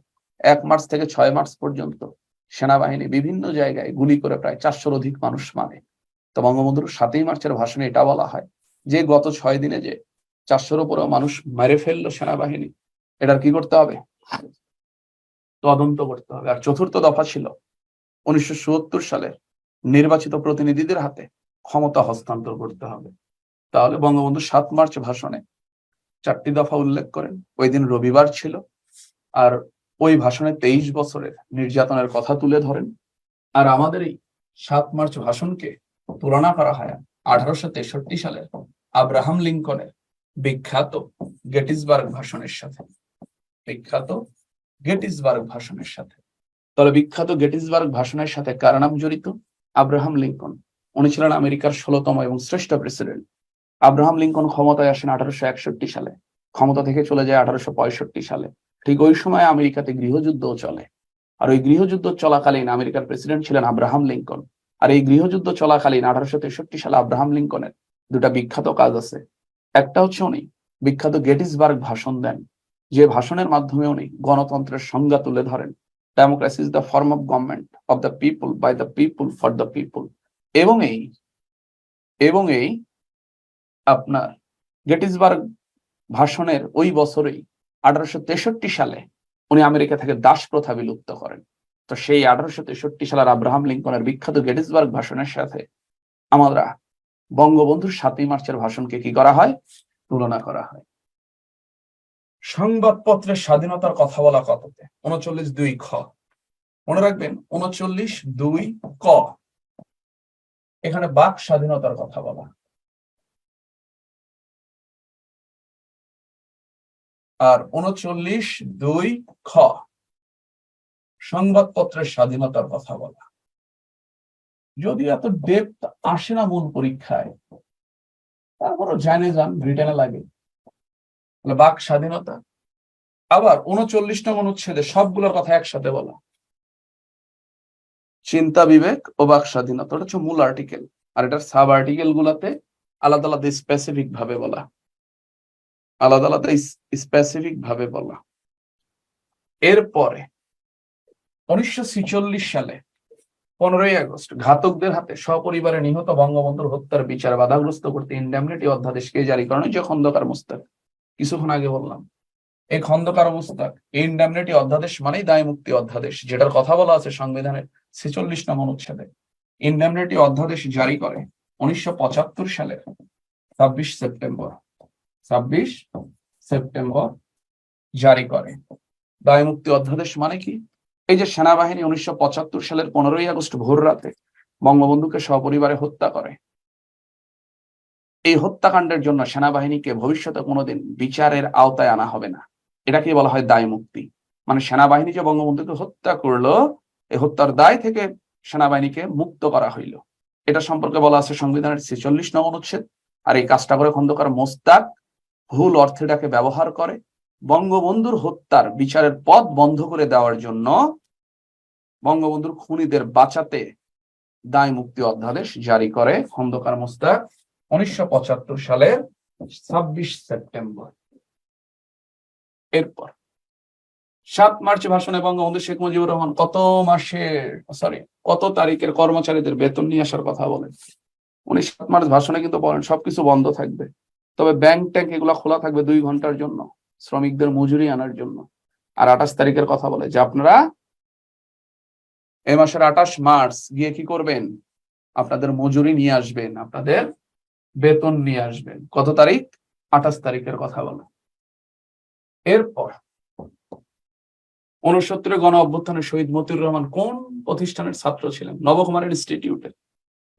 1 মার্চ থেকে 6 মার্চ পর্যন্ত সেনাবাহিনী বিভিন্ন জায়গায় গুলি করে প্রায় 400-র অধিক মানুষ মারে। তো বঙ্গবন্ধুর 7 মার্চের ভাষণে এটা বলা হয় যে গত 6 দিনে যে 400-র উপরেও মানুষ মেরে ফেললো সেনাবাহিনী, এটার কি করতে হবে? তদন্ত করতে হবে। আর চতুর্থ দফা ছিল 1970 সালের নির্বাচিত প্রতিনিধিদের হাতে ক্ষমতা হস্তান্তর করতে হবে। তাহলে বঙ্গবন্ধু 7 মার্চ ভাষণে 4টি দফা উল্লেখ করেন। ওই দিন রবিবার ছিল, আর ওই ভাষণে 23 বছরের নির্যাতনের কথা তুলে ধরেন। আর আমাদের এই 7 মার্চ ভাষণকে তুলনা করা হয় 1863 সালের আব্রাহাম লিঙ্কনের বিখ্যাত গেটিসবার্গ ভাষণের সাথে। বিখ্যাত গেটিসবার্গ ভাষণের সাথে। তাহলে বিখ্যাত গেটিসবার্গ ভাষণের সাথে কার নাম জড়িত? Abraham Lincoln. উনি ছিলেন আমেরিকার 16তম এবং শ্রেষ্ঠ প্রেসিডেন্ট। আব্রাহাম লিঙ্কন ক্ষমতায় আসেন 1861 সালে, ক্ষমতা থেকে চলে যায় 1865 সালে। ঠিক ওই সময় আমেরিকাতে গৃহযুদ্ধও চলে। আর ওই গৃহযুদ্ধ চলাকালীন আমেরিকার প্রেসিডেন্ট ছিলেন আব্রাহাম লিঙ্কন। আর এই গৃহযুদ্ধ চলাকালীন 1863 সালে আব্রাহাম লিঙ্কনের 2টা বিখ্যাত কাজ আছে। একটা হচ্ছে উনি বিখ্যাত গেটিসবার্গ ভাষণ দেন, যে ভাষণের মাধ্যমে উনি গণতন্ত্রের সংজ্ঞা তুলে ধরেন। Democracy is the form of government of the people, by the people, for the people. এবং এই আপনার গেটিসবার্গ ভাষণের ওই বছরেই 1863 সালে উনি আমেরিকা থেকে দাস প্রথা বিলুপ্ত করেন। তো সেই 1863 সালের আব্রাহাম লিঙ্কনের বিখ্যাত গেটিসবার্গ ভাষণের সাথে আমরা বঙ্গবন্ধুর 7 মার্চের ভাষণকে কি করা হয়? তুলনা করা হয়। সংবাদপত্রের স্বাধীনতার কথা বলা কততে? 39(2) খ। মনে রাখবেন 39(2) ক, এখানে বাক স্বাধীনতার কথা বলা। আর 39(2) খ, সংবাদপত্রের স্বাধীনতার কথা বলা। যদি এত ডেপথ আসে না মূল পরীক্ষায়, তারপরও জানে যান, রিটেনে লাগে। বাক স্বাধীনতা। আবার 39 নং অনুচ্ছেদে সবগুলোর কথা একসাথে বলা। চিন্তা, বিবেক ও বাক স্বাধীনতা, ওটা হচ্ছে মূল আর্টিকেল। আর এটার সাব আর্টিকেল গুলাতে আলাদা আলাদা স্পেসিফিক ভাবে বলা, আলাদা আলাদা স্পেসিফিক ভাবে বলা। এরপরে 1946 সালে 15ই আগস্ট ঘাতকদের হাতে সপরিবারে নিহত বঙ্গবন্ধুর হত্যার বিচার বাধাগ্রস্ত করতে ইনডেমনিটি অধ্যাদেশকে জারি করেন যে খন্দকার মোস্তাক। কিছুক্ষণ আগে বললাম, এই খন্দকার মোস্তাক, ইনডেমনিটি অধ্যাদেশ মানেই দায় মুক্তি অধ্যাদেশ, যেটার কথা বলা আছে সংবিধানের 46 নং অনুচ্ছেদে। ইনডেমনিটি অধ্যাদেশ জারি করে 1975 সালের 26 সেপ্টেম্বর। 26 সেপ্টেম্বর জারি করে। দায় মুক্তি অধ্যাদেশ মানে কি? এই যে সেনাবাহিনী 1975 সালের 15ই আগস্ট ভোর রাতে বঙ্গবন্ধুকে সপরিবারে হত্যা করে, এই হত্যাকাণ্ডের জন্য সেনাবাহিনীকে ভবিষ্যতে কোনোদিন বিচারের আওতায় আনা হবে না। এটাকে বলা হয় দায় মুক্তি। মানে সেনাবাহিনী যে বঙ্গবন্ধুকে হত্যা করলো, এই হত্যার দায় থেকে সেনাবাহিনীকে মুক্ত করা হইল। এটা সম্পর্কে বলা আছে সংবিধানের ৪৬ নং অনুচ্ছেদ। আর এই কাজটা করে খন্দকার মোস্তাক ভুল অর্থে এটাকে ব্যবহার করে বঙ্গবন্ধুর হত্যার বিচারের পথ বন্ধ করে দেওয়ার জন্য বঙ্গবন্ধুর খুনিদের বাঁচাতে দায় মুক্তি অধ্যাদেশ জারি করে খন্দকার মোস্তাক ১৯৭৫ সালের ২৬ সেপ্টেম্বর। এরপর ৭ মার্চ ভাষণে বঙ্গবন্ধু শেখ মুজিবুর রহমান কত তারিখের কর্মচারীদের বেতন নিয়ে আসার কথা বলেন? ৭ মার্চ ভাষণে কিন্তু বলেন সবকিছু বন্ধ থাকবে, তবে ব্যাংক ট্যাঙ্ক এগুলো খোলা থাকবে ২ ঘন্টার জন্য, শ্রমিকদের মজুরি আনার জন্য। আর ২৮ তারিখের কথা বলে যে আপনারা এই মাসের ২৮ মার্চ গিয়ে কি করবেন? আপনাদের মজুরি নিয়ে আসবেন, আপনাদের বেতন নিয়ে আসবেন। কত তারিখ? ২৮ তারিখের কথা বলে। এরপর ৬৯ গণ অভ্যুত্থানে শহীদ মতিউর রহমান কোন প্রতিষ্ঠানের ছাত্র ছিলেন? নবকুমার ইনস্টিটিউটের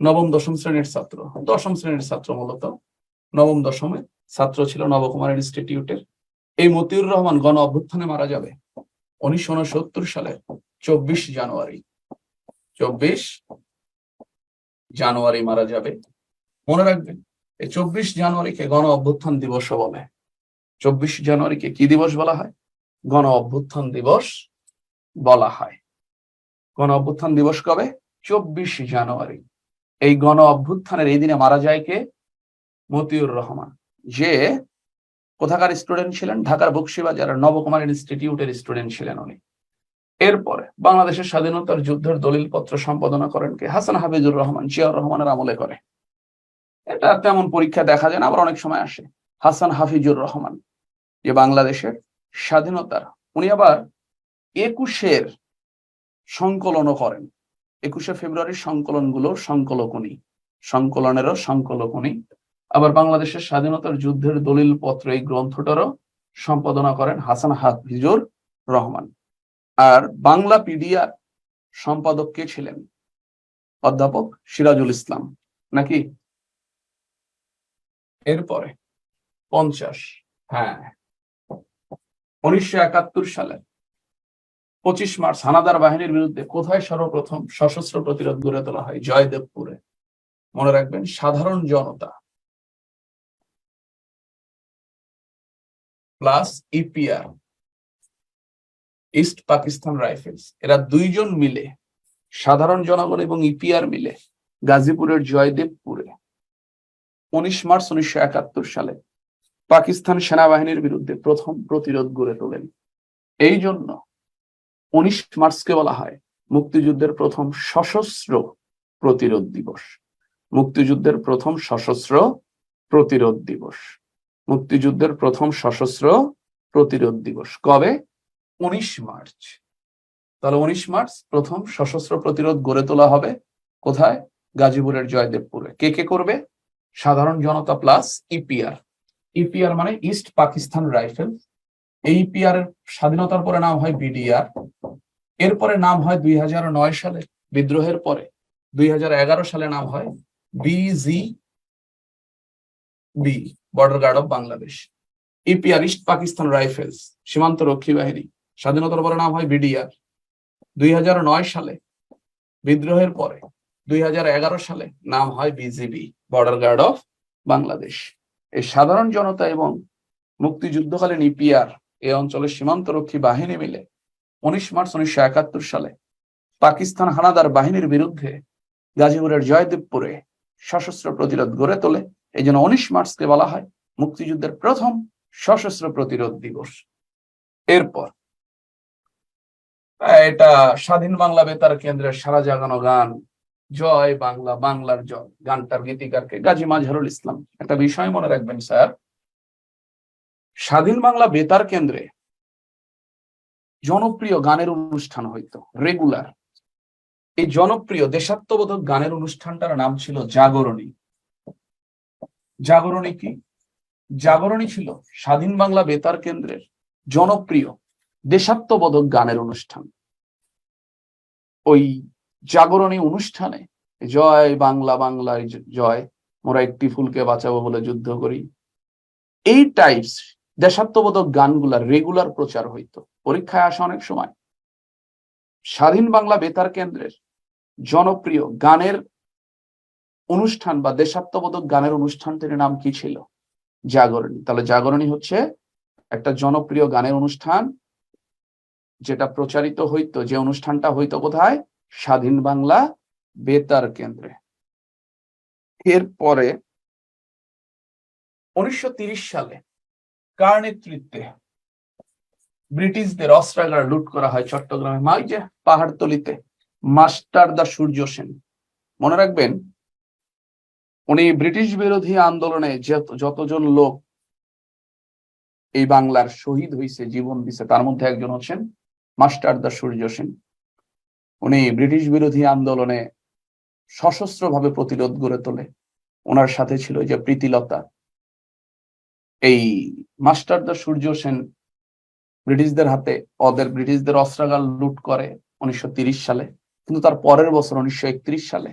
নবম দশম শ্রেণীর ছাত্র। দশম শ্রেণীর ছাত্র, মূলত নবম দশমের ছাত্র ছিল নবকুমার ইনস্টিটিউটের। এই মতিউর রহমান গণ অভ্যুত্থানে মারা যাবে ১৯৬৯ সালের ২৪ জানুয়ারি। ২৪ জানুয়ারি মারা যাবে। মনে রাখবেন, এই ২৪ জানুয়ারিকে গণ অভ্যুত্থান দিবস বলে। ২৪ জানুয়ারিকে কি দিবস বলা হয়? গণ অভ্যুত্থান দিবস বলা হয়। গণ অভ্যুত্থান দিবস কবে? ২৪ জানুয়ারি। এই গণ অভ্যুত্থানের এই দিনে মারা যায় কে? মতিউর রহমান, যে কোথাকার স্টুডেন্ট ছিলেন? ঢাকার বকশীবাজার নবকুমার ইনস্টিটিউটের স্টুডেন্ট ছিলেন উনি। এরপরে বাংলাদেশের স্বাধীনতার যুদ্ধের দলিলপত্র সম্পাদনা করেন কে? হাসান হাফিজুর রহমান, জিয়াউর রহমানের আমলে করে। এটা তেমন পরীক্ষা দেখা যায় না, আবার অনেক সময় আসে। হাসান হাফিজুর রহমান যে বাংলাদেশের স্বাধীনতার, উনি আবার ২১-এর সংকলনও করেন। ২১শে ফেব্রুয়ারির সংকলনগুলো সংকলনেরও সংকলক উনি। আবার বাংলাদেশের স্বাধীনতার যুদ্ধের দলিলপত্র এই গ্রন্থটারও সম্পাদনা করেন হাসান হাফিজুর রহমান। আর বাংলা পিডিআর সম্পাদক কে ছিলেন? অধ্যাপক সিরাজুল ইসলাম, নাকি? এরপরে ৫০, ১৯৭১ সালে ২৫ মার্চ হানাদার বাহিনীর বিরুদ্ধে কোথায় সর্বপ্রথম সশস্ত্র প্রতিরোধ গড়ে তোলা হয়? জয়দেবপুরে। মনে রাখবেন, সাধারণ জনতা plus EPR, east Pakistan rifles, এরা দুইজন মিলে, সাধারণ জনগণ এবং ইপিআর মিলে গাজীপুরের জয়দেবপুরে ১৯ মার্চ ১৯৭১ সালে পাকিস্তান সেনাবাহিনীর বিরুদ্ধে প্রথম প্রতিরোধ গড়ে তোলেন। এই জন্য ১৯ মার্চকে বলা হয় মুক্তিযুদ্ধের প্রথম সশস্ত্র প্রতিরোধ দিবস। মুক্তিযুদ্ধের প্রথম সশস্ত্র প্রতিরোধ দিবস। মুক্তিযুদ্ধের প্রথম সশস্ত্র প্রতিরোধ দিবস কবে? ১৯ মার্চ। তাহলে ১৯ মার্চ প্রথম সশস্ত্র প্রতিরোধ গড়ে তোলা হবে কোথায়? গাজীপুরের জয়দেবপুরে। কে কে করবে? সাধারণ জনতা প্লাস ইপিআর। ইপিআর মানে ইস্ট পাকিস্তান রাইফেল। এই ইপিআর এর স্বাধীনতার পরে নাম হয় বিডিআর। এরপরে নাম হয় ২০০৯ সালে বিদ্রোহের পরে, ২০১১ সালে নাম হয় BGB, border guard of Bangladesh. EPR east Pakistan rifles, সীমান্ত রক্ষী বাহিনী, স্বাধীনতার পরে নাম হয় বিডিআর। ২০০৯ সালে বিদ্রোহের পরে ২০১১ সালে নাম হয় BGB, border guard of Bangladesh. এই সাধারণ জনতা এবং মুক্তিযুদ্ধকালীন ইপিআর এই অঞ্চলের সীমান্ত রক্ষী বাহিনী মিলে ১৯ মার্চ ১৯৭১ সালে পাকিস্তান হানাদার বাহিনীর বিরুদ্ধে গাজীপুরের জয়দেবপুরে সশস্ত্র প্রতিরোধ গড়ে তোলে। এই জন্য ১৯ মার্চকে বলা হয় মুক্তিযুদ্ধের প্রথম সশস্ত্র প্রতিরোধ দিবস। এরপর এটা স্বাধীন বাংলা বেতার কেন্দ্রের সারা জাগানো গান, জয় বাংলা, বাংলার জয়। গানটার গীতিকারকে? গাজী মাজহারুল ইসলাম। একটা বিষয় মনে রাখবেন স্যার, স্বাধীন বাংলা বেতার কেন্দ্রে জনপ্রিয় গানের অনুষ্ঠান হইতো রেগুলার। এই জনপ্রিয় দেশাত্মবোধক গানের অনুষ্ঠানটার নাম ছিল জাগরণী। জাগরণী কি? জাগরণী ছিল স্বাধীন বাংলা বেতার কেন্দ্রের জনপ্রিয় দেশাত্মবোধক গানের অনুষ্ঠান। ওই জাগরণী অনুষ্ঠানে জয় বাংলা, বাংলার জয়, মোরা একটি ফুলকে বাঁচাবো বলে যুদ্ধ করি, এই টাইপস দেশাত্মবোধক গানগুলা রেগুলার প্রচার হইতো। পরীক্ষায় আসা অনেক সময় স্বাধীন বাংলা বেতার কেন্দ্রের জনপ্রিয় গানের অনুষ্ঠান বা দেশাত্মবোধক গানের অনুষ্ঠানটির নাম কি ছিল? জাগরণী। তাহলে জাগরণী হচ্ছে একটা জনপ্রিয় গানের অনুষ্ঠান, যেটা প্রচারিত হইতো, যে অনুষ্ঠানটা হইতো কোথায়? স্বাধীন বাংলা বেতার কেন্দ্রে। এরপরে 1930 সালে কার নেতৃত্বে ব্রিটিশদের অস্ত্রাগার লুট করা হয় চট্টগ্রামে? মাই যে পাহাড়তলিতে মাস্টারদা সূর্য সেন। মনে রাখবেন, উনি ব্রিটিশ বিরোধী আন্দোলনে যতজন লোক এই বাংলার শহীদ হয়েছে, জীবন দিছে, তার মধ্যে একজন হচ্ছেন মাস্টারদা সূর্য সেন। উনি ব্রিটিশ বিরোধী আন্দোলনে সশস্ত্রভাবে প্রতিরোধ গড়ে তোলে। ওনার সাথে ছিল যে প্রীতিলতা। এই মাস্টারদা সূর্য সেন ব্রিটিশদের অস্ত্রাগার লুট করে 1930 সালে, কিন্তু তার পরের বছর 1931 সালে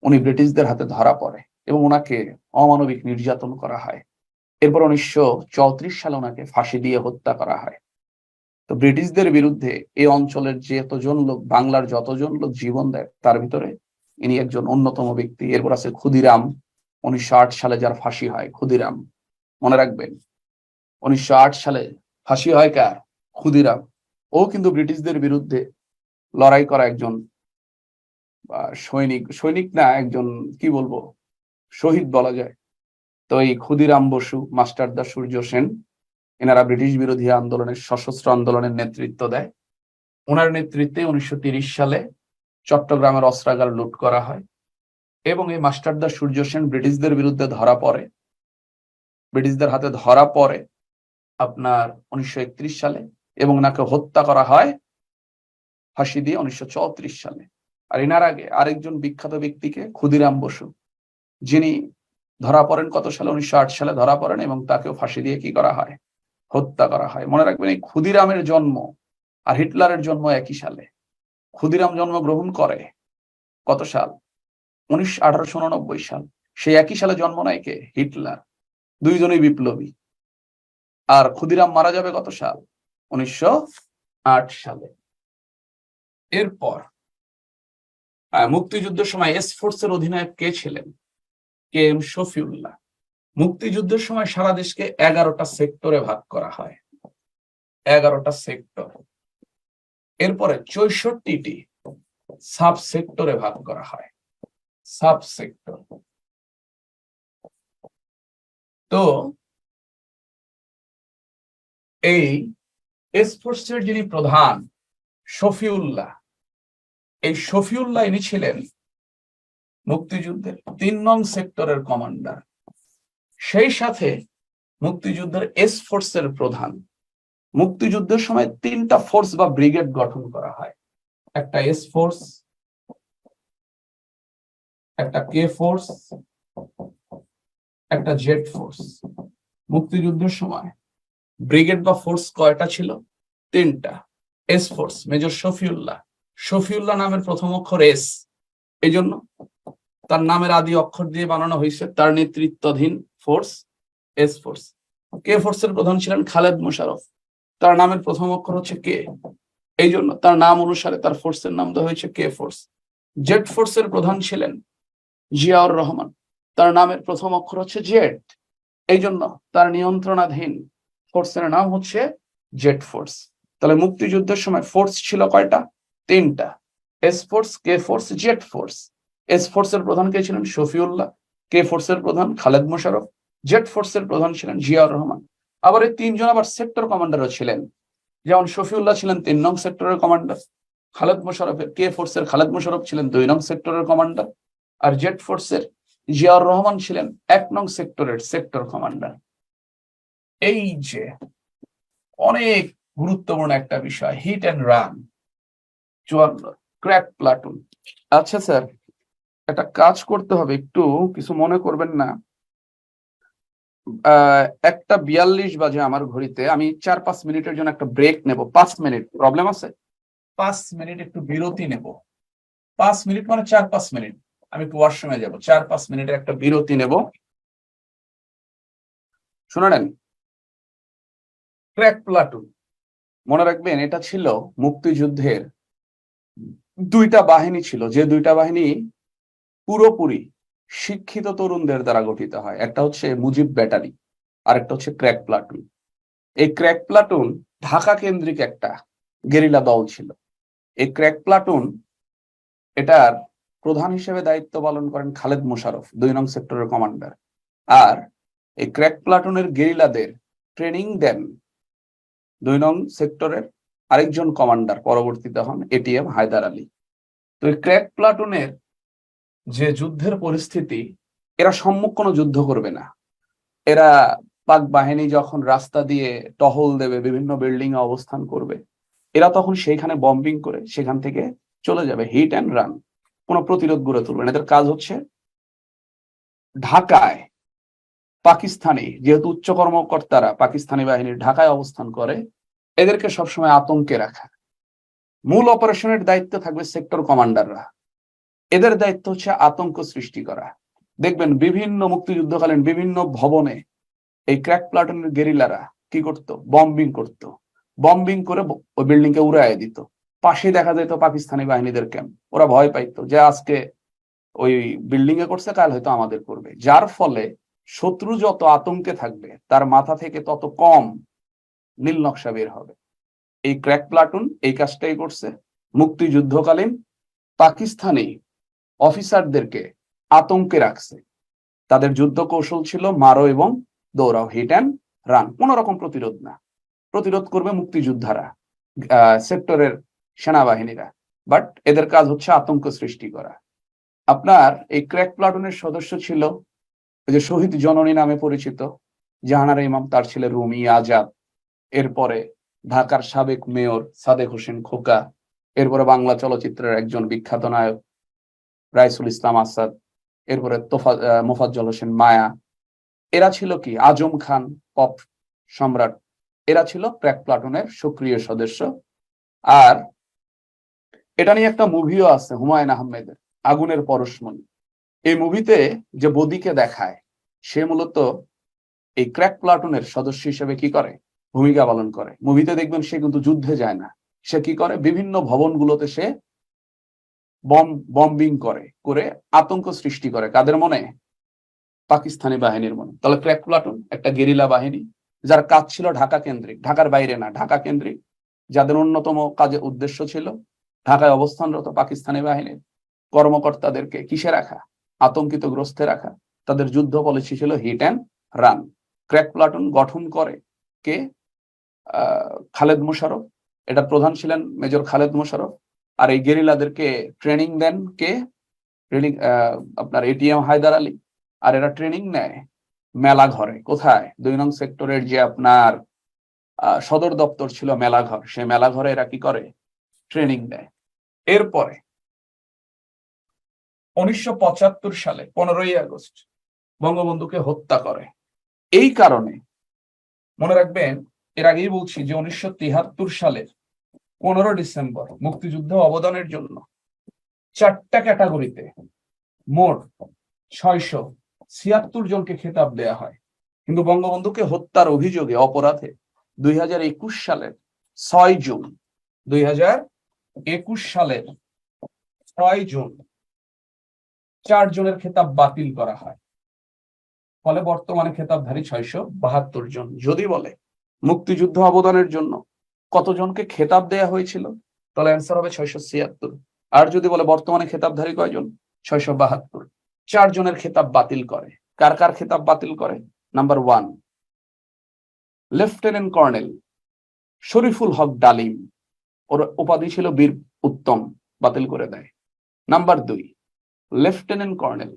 উনি ব্রিটিশদের হাতে ধরা পড়ে এবং ওনাকে অমানবিক নির্যাতন করা হয়। এরপর 1934 সালে ওনাকে ফাঁসি দিয়ে হত্যা করা হয়। তো ব্রিটিশদের বিরুদ্ধে এই অঞ্চলের যতজন লোক, বাংলার যতজন লোক জীবন দেয়, তার ভিতরে ইনি একজন অন্যতম ব্যক্তি। এরপর আছে ক্ষুদিরাম, 1908 সালে যার ফাঁসি হয়, ক্ষুদিরাম। মনে রাখবেন, 1908 সালে ফাঁসি হয় কার? ক্ষুদিরাম। ও কিন্তু ব্রিটিশদের বিরুদ্ধে লড়াই করা একজন সৈনিক না, একজন কি বলবো, শহীদ বলা যায়। তো এই ক্ষুদিরাম বসু, মাস্টারদা সূর্য সেন, এনারা ব্রিটিশ বিরোধী আন্দোলনের, সশস্ত্র আন্দোলনের নেতৃত্ব দেয়। ওনার নেতৃত্বে 1930 সালে চট্টগ্রামের অস্ত্রাগার লুট করা হয় এবং এই মাস্টারদা সূর্য সেন ব্রিটিশদের বিরুদ্ধে ধরা পড়ে, ব্রিটিশদের হাতে ধরা পড়ে আপনার 1931 সালে, এবং ওনাকে হত্যা করা হয় ফাঁসি দিয়ে 1934 সালে। আর এনার আগে আরেকজন বিখ্যাত ব্যক্তিকে, ক্ষুদিরাম বসু, যিনি ধরা পড়েন কত সালে? 1908 সালে ধরা পড়েন এবং তাকেও ফাঁসি দিয়ে কি করা হয়? হত্যা করা হয়। মনে রাখবেন, এই ক্ষুদিরামের জন্ম আর হিটলারের জন্ম একই সালে। ক্ষুদিরাম জন্মগ্রহণ করে কত সাল? 1889 সাল। সেই একই সালে জন্ম নেয় কে? হিটলার। দুইজনই বিপ্লবী। আর ক্ষুদিরাম মারা যাবে কত সাল? 1908 সালে। এরপর মুক্তিযুদ্ধের সময় এস ফোর্সের অধিনায়ক কে ছিলেন? K M Shafiullah. মুক্তিযুদ্ধের সময় সারা দেশকে 11টা সেক্টরে ভাগ করা হয়, 11টা সেক্টর। এরপরে 64টি সাব সেক্টরে ভাগ করা হয়, সাব সেক্টর। তো এই এস ফোর্সের যিনি প্রধান, শফিউল্লাহ, এই শফিউল্লাহ ইনি ছিলেন মুক্তিযুদ্ধের 3 নং সেক্টরের কমান্ডার, সেই সাথে মুক্তিযুদ্ধের এস ফোর্সের প্রধান। মুক্তিযুদ্ধের সময় 3টা ফোর্স বা ব্রিগেড গঠন করা হয়, একটা এস ফোর্স, একটা কে ফোর্স, একটা জেড ফোর্স। মুক্তিযুদ্ধের সময় ব্রিগেড বা ফোর্স কয়টা ছিল? 3টা। S force, major Shafiullah. Shafiullah নামের প্রথম অক্ষর এস, এই জন্য তার নামের আদি অক্ষর দিয়ে বানানো হয়েছে। তার নেতৃত্বাধীন ফোর্স এস ফোর্স। কে ফোর্সের প্রধান ছিলেন খালেদ মোশাররফ, তার নামের প্রথম অক্ষর হচ্ছে কে, এই জন্য তার নাম অনুসারে তার ফোর্সের নাম দেওয়া হয়েছে কে ফোর্স। জেড ফোর্সের প্রধান ছিলেন জিয়াউর রহমান, তার নামের প্রথম অক্ষর হচ্ছে জেড, এই জন্য তার নিয়ন্ত্রণাধীন ফোর্সের নাম হচ্ছে জেড ফোর্স। তাহলে মুক্তিযুদ্ধের সময় ফোর্স ছিল কয়টা? 3টা, S force, K force, Z force. S ফোর্সের প্রধান কে ছিলেন? শফিউল্লাহ। কে ফোর্সের প্রধান খালেদ মোশাররফ। জেড ফোর্সের প্রধান ছিলেন জিয়াউর রহমান। আবার এই 3 জন আবার সেক্টর কমান্ডারও ছিলেন, যেমন শফিউল্লাহ ছিলেন 3 নং সেক্টরের কমান্ডার, খালেদ মোশাররফের, কে ফোর্সের খালেদ মোশাররফ ছিলেন 2 নং সেক্টরের কমান্ডার, আর জেড ফোর্সের জিয়াউর রহমান ছিলেন 1 নং সেক্টরের সেক্টর কমান্ডার। এই যে অনেক গুরুত্বপূর্ণ একটা বিষয়, hit and run, 54 crack platoon. আচ্ছা স্যার, একটা কাজ করতে হবে, একটু কিছু মনে করবেন না। 1টা 42 বাজে আমার ঘড়িতে, আমি 4-5 মিনিটের জন্য একটা ব্রেক নেব। 5 মিনিট প্রবলেম আছে? 5 মিনিট একটু বিরতি নেব। 5 মিনিট মানে 4-5 মিনিট। আমি একটু ওয়াশরুমে যাবো, 4-5 মিনিটের একটা বিরতি নেব। শুনে নেন, ক্র্যাক প্লাটুন, মনে রাখবেন এটা ছিল মুক্তিযুদ্ধের দুইটা বাহিনী ছিল, যে দুইটা বাহিনী পুরোপুরি শিক্ষিত তরুণদের দ্বারা গঠিত হয়। একটা হচ্ছে মুজিব ব্যাটারি, আর একটা হচ্ছে ক্র্যাক প্লাটুন। এই ক্র্যাক প্লাটুন ঢাকা কেন্দ্রিক একটা গেরিলা দল ছিল। এই ক্র্যাক প্লাটুন, এটার প্রধান হিসেবে দায়িত্ব পালন করেন খালেদ মোশাররফ, 2 নং সেক্টরের কমান্ডার। আর এই ক্র্যাক প্লাটুনের গেরিলাদের ট্রেনিং দেন 2 নং সেক্টরের আরেকজন কমান্ডার, পরবর্তীতে হন এটিএম হায়দার আলী। তো এই ক্র্যাক প্লাটুনের যে যুদ্ধের পরিস্থিতি, এরা সম্মুখ কোনো যুদ্ধ করবে না। এরা পাক বাহিনী যখন রাস্তা দিয়ে টহল দেবে, বিভিন্ন বিল্ডিং এ অবস্থান করবে, এরা তখন সেইখানে বম্বিং করে সেখান থেকে চলে যাবে, হিট অ্যান্ড রান। কোনো প্রতিরোধ গড়ে তুলবে না। এদের কাজ হচ্ছে ঢাকায় পাকিস্তানি, যেহেতু উচ্চ কর্মকর্তারা পাকিস্তানি বাহিনীর ঢাকায় অবস্থান করে, এদেরকে সবসময় আতঙ্কে রাখা। মূল অপারেশনের দায়িত্ব থাকবে সেক্টর কমান্ডাররা, এদের দায়িত্ব হচ্ছে আতঙ্ক সৃষ্টি করা। দেখবেন বিভিন্ন মুক্তিযুদ্ধকালীন বিভিন্ন ভবনে এই ক্র্যাক প্লাটুনের গেরিলারা কি করতো, বম্বিং করতো। বম্বিং করে ওই বিল্ডিং কে উড়াইয়ে দিত। পাশে দেখা যেত পাকিস্তানি বাহিনীদের ক্যাম্প। ওরা ভয় পাইতো যে আজকে ওই বিল্ডিং এ করছে, কাল হয়তো আমাদের করবে। যার ফলে শত্রু যত আতঙ্কে থাকবে, তার মাথা থেকে তত কম নীল নকশা বের হবে। এই ক্র্যাক প্লাটুন এই কাজটাই করছে। মুক্তিযুদ্ধকালীন পাকিস্তানি অফিসারদেরকে আতঙ্কে রাখছে। তাদের যুদ্ধ কৌশল ছিল মারো এবং দৌড়াও, হিট অ্যান্ড রান। কোন রকম প্রতিরোধ না। প্রতিরোধ করবে মুক্তিযোদ্ধারা, সেক্টরের সেনাবাহিনীরা, বাট এদের কাজ হচ্ছে আতঙ্ক সৃষ্টি করা। আপনার এই ক্র্যাক প্লাটুনের সদস্য ছিল ওই যে শহীদ জননী নামে পরিচিত জাহানারা ইমাম, তার ছেলে রুমি আজাদ, এরপরে ঢাকার সাবেক মেয়র সাদেক হোসেন খোকা, এরপরে বাংলা চলচ্চিত্রের একজন বিখ্যাত নায়ক রাইসুল ইসলাম আসাদ, এরপরে মোফাজ্জল হোসেন মায়া। এরা ছিল কি আজম খান, পপ সম্রাট, এরা ছিল ক্র্যাক প্লাটুনের সক্রিয় সদস্য। আর এটা নিয়ে একটা মুভিও আছে হুমায়ুন আহমেদের, আগুনের পরশমণি। এই মুভিতে যে বদিকে দেখায়, সে মূলত এই ক্র্যাক প্লাটুনের সদস্য হিসেবে কি করে, ভূমিকা পালন করে। মুভিতে দেখবেন সে কিন্তু যুদ্ধে যায় না, সে কি করে, বিভিন্ন ভবনগুলোতে সে বম্বিং করে আতঙ্ক সৃষ্টি করে। কাদের মনে? পাকিস্তানি বাহিনীর মনে। তাহলে ক্র্যাক প্লাটুন একটা গেরিলা বাহিনী, যার কাজ ছিল ঢাকা কেন্দ্রিক, ঢাকার বাইরে না, ঢাকা কেন্দ্রিক, যাদের অন্যতম কাজের উদ্দেশ্য ছিল ঢাকায় অবস্থানরত পাকিস্তানি বাহিনীর কর্মকর্তাদেরকে কিসে রাখা, আতঙ্কিত গ্রস্তে রাখা। তাদের যুদ্ধ পলিসি ছিল hit and run. Crack platoon গঠন করে কে? খালেদ মোশাররফ। এটা প্রধান ছিলেন মেজর খালেদ মোশাররফ। আর এই গেরিলাদেরকে ট্রেনিং দেন কে? ট্রেনিং আপনার এটিএম হায়দার আলী। আর এরা ট্রেনিং নেয় মেলাঘরে। কোথায়? 2 নং সেক্টরের যে আপনার সদর দপ্তর ছিল মেলাঘর, সে মেলাঘরে এরা কি করে, ট্রেনিং দেয়। এরপরে 1975 সালে 15ই আগস্ট বঙ্গবন্ধুকে হত্যা করে। এই কারণে মনে রাখবেন, এর আগেই বলছি যে 1973 সালের 15 ডিসেম্বর মুক্তিযুদ্ধ অবদানের জন্য 4টা ক্যাটাগরিতে মোট 676 জনকে খেতাব দেয়া হয়। কিন্তু বঙ্গবন্ধুকে হত্যার অভিযোগে, অপরাধে 2021 সালের 6 জুন 2021 সালের 6 জুন 4 জনের খেতাব বাতিল করা হয়। ফলে বর্তমানে খেতাবধারী 672 জন। যদি বলে মুক্তিযুদ্ধ অবদানের জন্য কতজনকে খেতাব দেয়া হয়েছিল, তাহলে অ্যান্সার হবে 676। আর যদি বলে বর্তমানে খেতাবধারী কয়জন, 672। 4 জনের খেতাব বাতিল করে। কার কার খেতাব বাতিল করে? Number 1, lieutenant colonel Shariful Haq Dalim, ওর উপাধি ছিল বীর উত্তম, বাতিল করে দেয়। Number 2, lieutenant colonel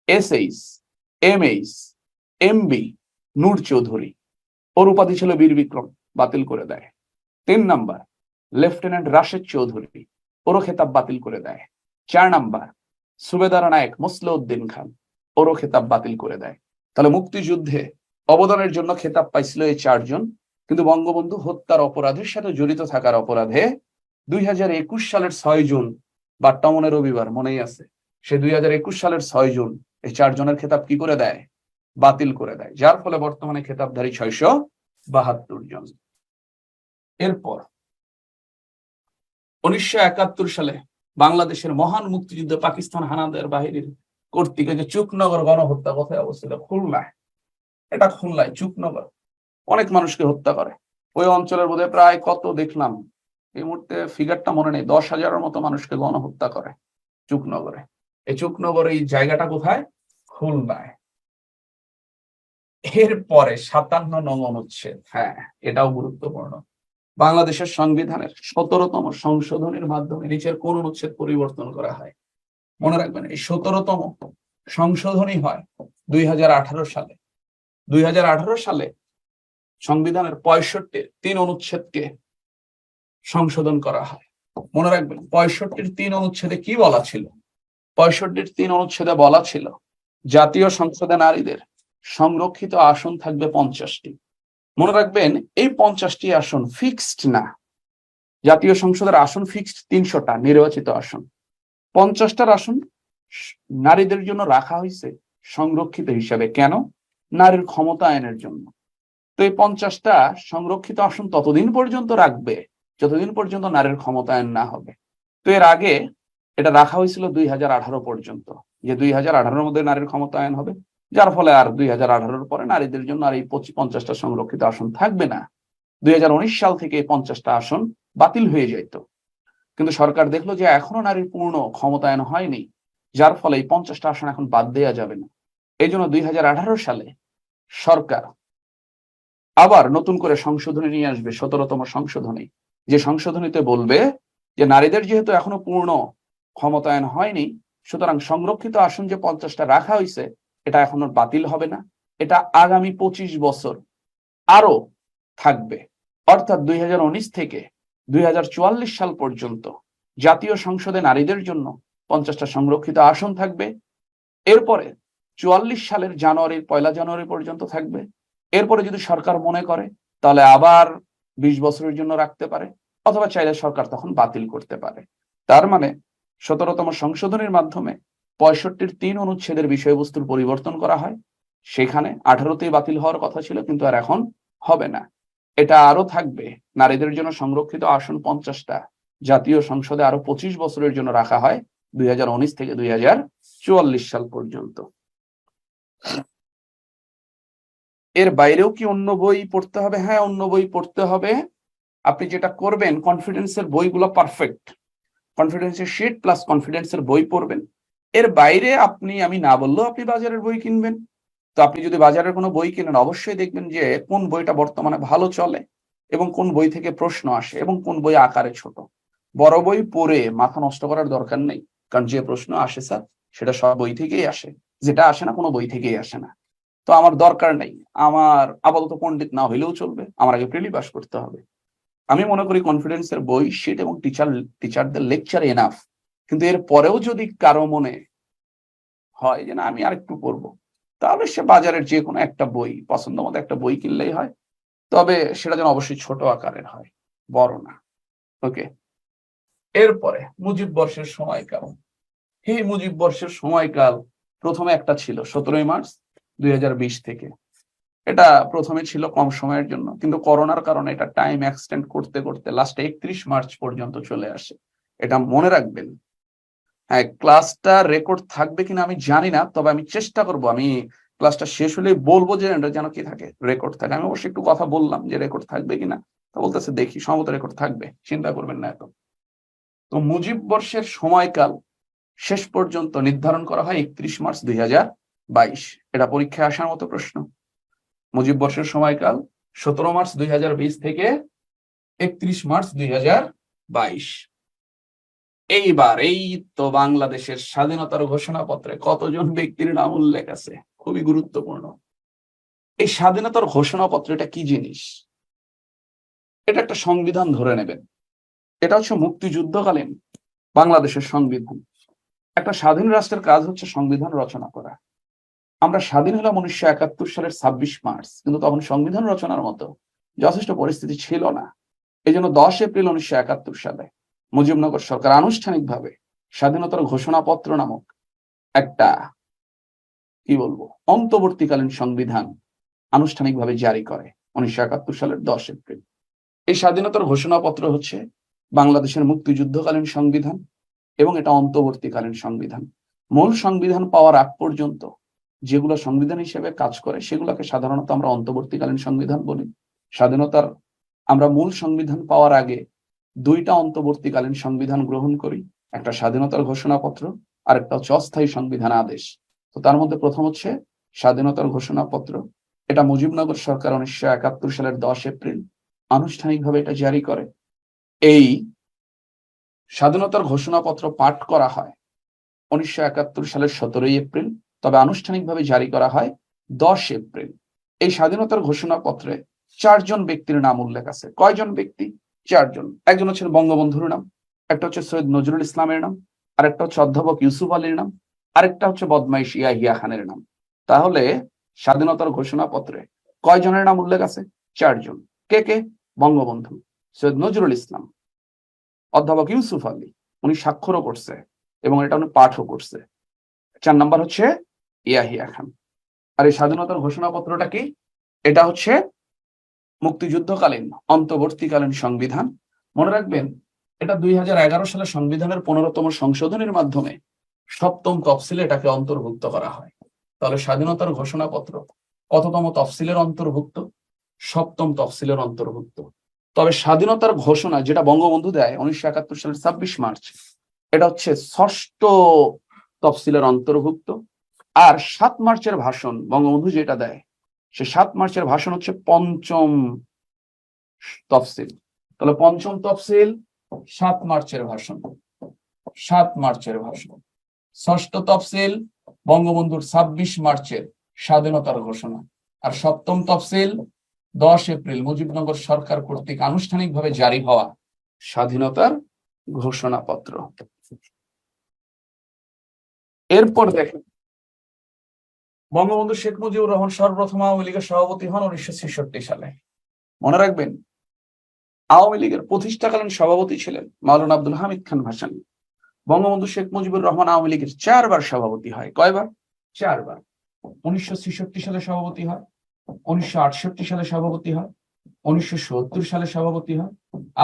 SH MH MB Noor Chowdhury, ওর উপাধি ছিল বীর বিক্রম, বাতিল করে দেয়। 3 নাম্বার, লেফটেন্যান্ট রাশেদ চৌধুরী, ওরও খেতাব বাতিল করে দেয়। 4 নাম্বার, সুবেদার নায়ক মুসলিউদ্দিন খান, ওরও খেতাব বাতিল করে দেয়। তাহলে মুক্তিযুদ্ধে অবদানের জন্য খেতাব পাইছিল এই 4 জন। কিন্তু বঙ্গবন্ধু হত্যার অপরাধের সাথে জড়িত থাকার অপরাধে 2021 সালের 6 জুন, 12 রবিবার, মনেই আছে, সে 2021 সালের 6 জুন এই 4 জনের খেতাব কি করে দেয়? বাতিল করে দেয়, যার ফলে বর্তমানে খেতাবধারী 672 জন। এরপর 1971 সালে বাংলাদেশের মহান মুক্তিযুদ্ধে পাকিস্তান হানাদার বাহিনীর কর্তৃক যে চুকনগর গণহত্যা কোথায় অবস্থিত? খুলনায়। এটা খুলনায় চুকনগর, অনেক মানুষকে হত্যা করে। ওই অঞ্চলের বোধহয় প্রায় কত দেখলাম, এই মুহূর্তে ফিগারটা মনে নেই, 10,000-এর মতো মানুষকে গণহত্যা করে চুকনগরে। এই চুকনগর এই জায়গাটা কোথায়? খুলনায়। এরপরে 57 নং অনুচ্ছেদ, হ্যাঁ এটাও গুরুত্বপূর্ণ। বাংলাদেশের সংবিধানের 17তম সংশোধনের মাধ্যমে নিচের কোন অনুচ্ছেদ পরিবর্তন করা হয়? মনে রাখবেন এই 17তম সংশোধনী হয় 2018 সালে। 2018 সালে সংবিধানের 65-3 অনুচ্ছেদকে সংশোধন করা হয়। মনে রাখবেন 65-3 অনুচ্ছেদে কি বলা ছিল? 65-3 অনুচ্ছেদে বলা ছিল জাতীয় সংসদে নারীদের সংরক্ষিত আসন থাকবে 50টি। মনে রাখবেন এই 50টি আসন ফিক্সড না, জাতীয় সংসদের আসন ফিক্সড 300টা নির্বাচিত আসন, 50টার আসন নারীদের জন্য রাখা হয়েছে সংরক্ষিত হিসাবে। কেন? নারীর ক্ষমতায়নের জন্য। তো এই 50টা সংরক্ষিত আসন ততদিন পর্যন্ত রাখবে যতদিন পর্যন্ত নারীর ক্ষমতায়ন না হবে। তো এর আগে এটা রাখা হয়েছিল 2018 পর্যন্ত, যে 2018-এর মধ্যে নারীর ক্ষমতায়ন হবে, যার ফলে আর 2018-এর পরে নারীদের জন্য আর এই 50টা সংরক্ষিত আসন থাকবে না। 2019 সাল থেকে এই 50টা আসন বাতিল হয়ে যেত। কিন্তু সরকার দেখলো যে এখনো নারীর পূর্ণ ক্ষমতায়ন হয়নি, যার ফলে এই 50টা আসন এখন বাদ দেওয়া যাবে না। এই জন্য 2018 সালে সরকার আবার নতুন করে সংশোধনী নিয়ে আসবে, 17তম সংশোধনী, যে সংশোধনীতে বলবে যে নারীদের যেহেতু এখনো পূর্ণ ক্ষমতায়ন হয়নি, সুতরাং সংরক্ষিত আসন যে 50টা রাখা হয়েছে এটা এখনো বাতিল হবে না, এটা আগামী 25 বছর আরো থাকবে। অর্থাৎ 2019 থেকে 2044 সাল পর্যন্ত জাতীয় সংসদে নারীদের জন্য 50টা সংরক্ষিত আসন থাকবে। এরপরে 44 সালের পয়লা জানুয়ারি পর্যন্ত থাকবে। এরপরে যদি সরকার মনে করে তাহলে আবার 20 বছরের জন্য রাখতে পারে, অথবা চাইলে সরকার তখন বাতিল করতে পারে। তার মানে 17তম সংশোধনের মাধ্যমে 65-3 অনুচ্ছেদের বিষয়বস্তুর পরিবর্তন করা হয়। সেখানে 18তেই বাতিল হওয়ার কথা ছিল, কিন্তু আর এখন হবে না। এটা আরো থাকবে, নারীদের জন্য সংরক্ষিত আসন 50টা জাতীয় সংসদে আরো 25 বছরের জন্য রাখা হয়, 2019 থেকে 2044 সাল পর্যন্ত। এর বাইরেও কি অন্য বই পড়তে হবে? হ্যাঁ, অন্য বই পড়তে হবে। আপনি যেটা করবেন, কনফিডেন্সের বইগুলো পারফেক্ট, কনফিডেন্সের শিট প্লাস কনফিডেন্সের বই পড়বেন। এর বাইরে আমি না বললেও আপনি বাজারের বই কিনবেন। তো আপনি যদি বাজারের কোনো বই কিনেন, অবশ্যই দেখবেন যে কোন বইটা বর্তমানে ভালো চলে এবং কোন বই থেকে প্রশ্ন আসে এবং কোন বই আকারে ছোট। বড় বই পড়ে মাথা নষ্ট করার দরকার নেই, কারণ যে প্রশ্ন আসে স্যার সেটা সব বই থেকেই আসে, যেটা আসে না কোনো বই থেকেই আসে না। তো আমার দরকার নেই, আমার আপাতত পণ্ডিত না হইলেও চলবে, আমার আগে প্রিলি পাস করতে হবে। আমি মনে করি কনফিডেন্সের বই, শিট এবং টিচারদের লেকচার এনাফ। কিন্তু এর পরেও যদি কারো মনে হয় যে না আমি আরেকটু পড়বো, তাহলে সে বাজারের যে কোনো একটা বই, পছন্দ মতো একটা বই কিনলেই হয়। তবে সেটা যেন অবশ্যই ছোট আকারের হয়, বড় না। ওকে। এরপরে মুজিব বর্ষের সময়কাল। এই মুজিব বর্ষের সময়কাল প্রথমে একটা ছিল 17ই মার্চ 2020 থেকে। এটা প্রথমে ছিল কম সময়ের জন্য, কিন্তু করোনার কারণে এটা টাইম এক্সটেন্ড করতে করতে লাস্টে 31 মার্চ পর্যন্ত চলে আসে। এটা মনে রাখবেন। হ্যাঁ, ক্লাসটা রেকর্ড থাকবে কিনা আমি জানি না, তবে আমি চেষ্টা করব, আমি ক্লাসটা শেষ হলেই বলবো যে যেন কি থাকে, রেকর্ড থাকে। আমি অবশ্যই একটু কথা বললাম যে রেকর্ড থাকবে কিনা, তো বলতেছে দেখি, সম্ভবত রেকর্ড থাকবে, চিন্তা করবেন না এত। তো মুজিব বর্ষের সময়কাল শেষ পর্যন্ত নির্ধারণ করা হয় 31 মার্চ 2022। এটা পরীক্ষায় আসার মতো প্রশ্ন। মুজিব বর্ষের সময়কাল 17 মার্চ 2020 থেকে 31 মার্চ 2022। এইবার এই তো বাংলাদেশের স্বাধীনতার ঘোষণাপত্রে কতজন ব্যক্তির নাম উল্লেখ আছে, খুবই গুরুত্বপূর্ণ। এই স্বাধীনতার ঘোষণাপত্র এটা কি জিনিস? এটা একটা সংবিধান ধরে নেবেন। এটা হচ্ছে মুক্তিযুদ্ধকালীন বাংলাদেশের সংবিধান। একটা স্বাধীন রাষ্ট্রের কাজ হচ্ছে সংবিধান রচনা করা। আমরা স্বাধীন হলাম 1971 সালের 26 মার্চ, কিন্তু তখন সংবিধান রচনার মতো যথেষ্ট পরিস্থিতি ছিল না। এই জন্য 10 এপ্রিল 1971 সালে মুজিবনগর সরকার আনুষ্ঠানিকভাবে স্বাধীনতার ঘোষণাপত্র নামক একটা কি বলবো অন্তর্বর্তীকালীন সংবিধান আনুষ্ঠানিকভাবে জারি করে 1971 সালের 10 এপ্রিল। এই স্বাধীনতার ঘোষণাপত্র হচ্ছে বাংলাদেশের মুক্তিযুদ্ধকালীন সংবিধান এবং এটা অন্তর্বর্তীকালীন সংবিধান। মূল সংবিধান পাওয়ার আগ পর্যন্ত যেগুলো সংবিধান হিসেবে কাজ করে সেগুলোকে সাধারণত আমরা অন্তর্বর্তীকালীন সংবিধান বলি। স্বাধীনতার আমরা মূল সংবিধান পাওয়ার আগে দুইটা অন্তর্বর্তীকালীন সংবিধান গ্রহণ করি, একটা স্বাধীনতার ঘোষণাপত্র আর একটা হচ্ছে অস্থায়ী সংবিধান আদেশ। তো তার মধ্যে প্রথম হচ্ছে স্বাধীনতার ঘোষণাপত্র। এটা মুজিবনগর সরকার 1971 সালের 10 এপ্রিল আনুষ্ঠানিকভাবে এটা জারি করে। এই স্বাধীনতার ঘোষণাপত্র পাঠ করা হয় 1971 সালের 17 এপ্রিল, তবে আনুষ্ঠানিকভাবে জারি করা হয় 10 এপ্রিল। এই স্বাধীনতার ঘোষণাপত্রে 4 জন ব্যক্তির নাম উল্লেখ আছে। কয়জন ব্যক্তি? 4 জন। একজন হচ্ছেন বঙ্গবন্ধুর নাম, একটা হচ্ছে সৈয়দ নজরুল ইসলামের নাম, আরেকটা হচ্ছে অধ্যাপক ইউসুফ আলীর নাম, আরেকটা হচ্ছে বদমাইশ ইয়াহিয়া খানের নাম। তাহলে স্বাধীনতার ঘোষণাপত্রে কয়জনের নাম উল্লেখ আছে? 4 জন। কে কে? বঙ্গবন্ধু, সৈয়দ নজরুল ইসলাম, অধ্যাপক ইউসুফ আলী, উনি স্বাক্ষরও করছে এবং এটা উনি পাঠও করছে। 4 নাম্বার হচ্ছে ইয়াহিয়া খান। আর এই স্বাধীনতার ঘোষণাপত্রটা কি? এটা হচ্ছে মুক্তিযুদ্ধকালীন অন্তর্বর্তীকালীন সংবিধান। মনে রাখবেন এটা 2011 সালে সংবিধানের 15তম সংশোধনের মাধ্যমে 7ম তফসিলে এটাকে অন্তর্ভুক্ত করা হয়। তাহলে স্বাধীনতার ঘোষণাপত্র কততম তফসিলের অন্তর্ভুক্ত? 7ম তফসিলের অন্তর্ভুক্ত। তবে স্বাধীনতার ঘোষণা যেটা বঙ্গবন্ধু দেয় 1971 সালের 26 মার্চ, এটা হচ্ছে 6ষ্ঠ তফসিলের অন্তর্ভুক্ত। আর 7 মার্চের ভাষণ বঙ্গবন্ধু যেটা দেয়, সে 7 মার্চের ভাষণ হচ্ছে 5ম তফসিল। তাহলে 5ম তফসিল 7 মার্চের ভাষণ, 7 মার্চের ভাষণ। 6ষ্ঠ তফসিল বঙ্গবন্ধুর 26 মার্চের স্বাধীনতার ঘোষণা। আর 7ম তফসিল 10 এপ্রিল মুজিবনগর সরকার কর্তৃক আনুষ্ঠানিকভাবে জারি হওয়া স্বাধীনতার ঘোষণাপত্র। এরপর দেখেন বঙ্গবন্ধু শেখ মুজিবুর রহমান সর্বপ্রথম আওয়ামী লীগের সভাপতি হন 1966 সালে। মনে রাখবেন আওয়ামী লীগের প্রতিষ্ঠাকালীন সভাপতি ছিলেন মাওলানা আব্দুল হামিদ খান ভাসানী। বঙ্গবন্ধু শেখ মুজিবুর রহমান আওয়ামী লীগের 4 বার সভাপতি হয়। কয়বার? 4 বার। 1966 সালে সভাপতি হয়, 1968 সালে সভাপতি হয়, 1970 সালে সভাপতি হয়,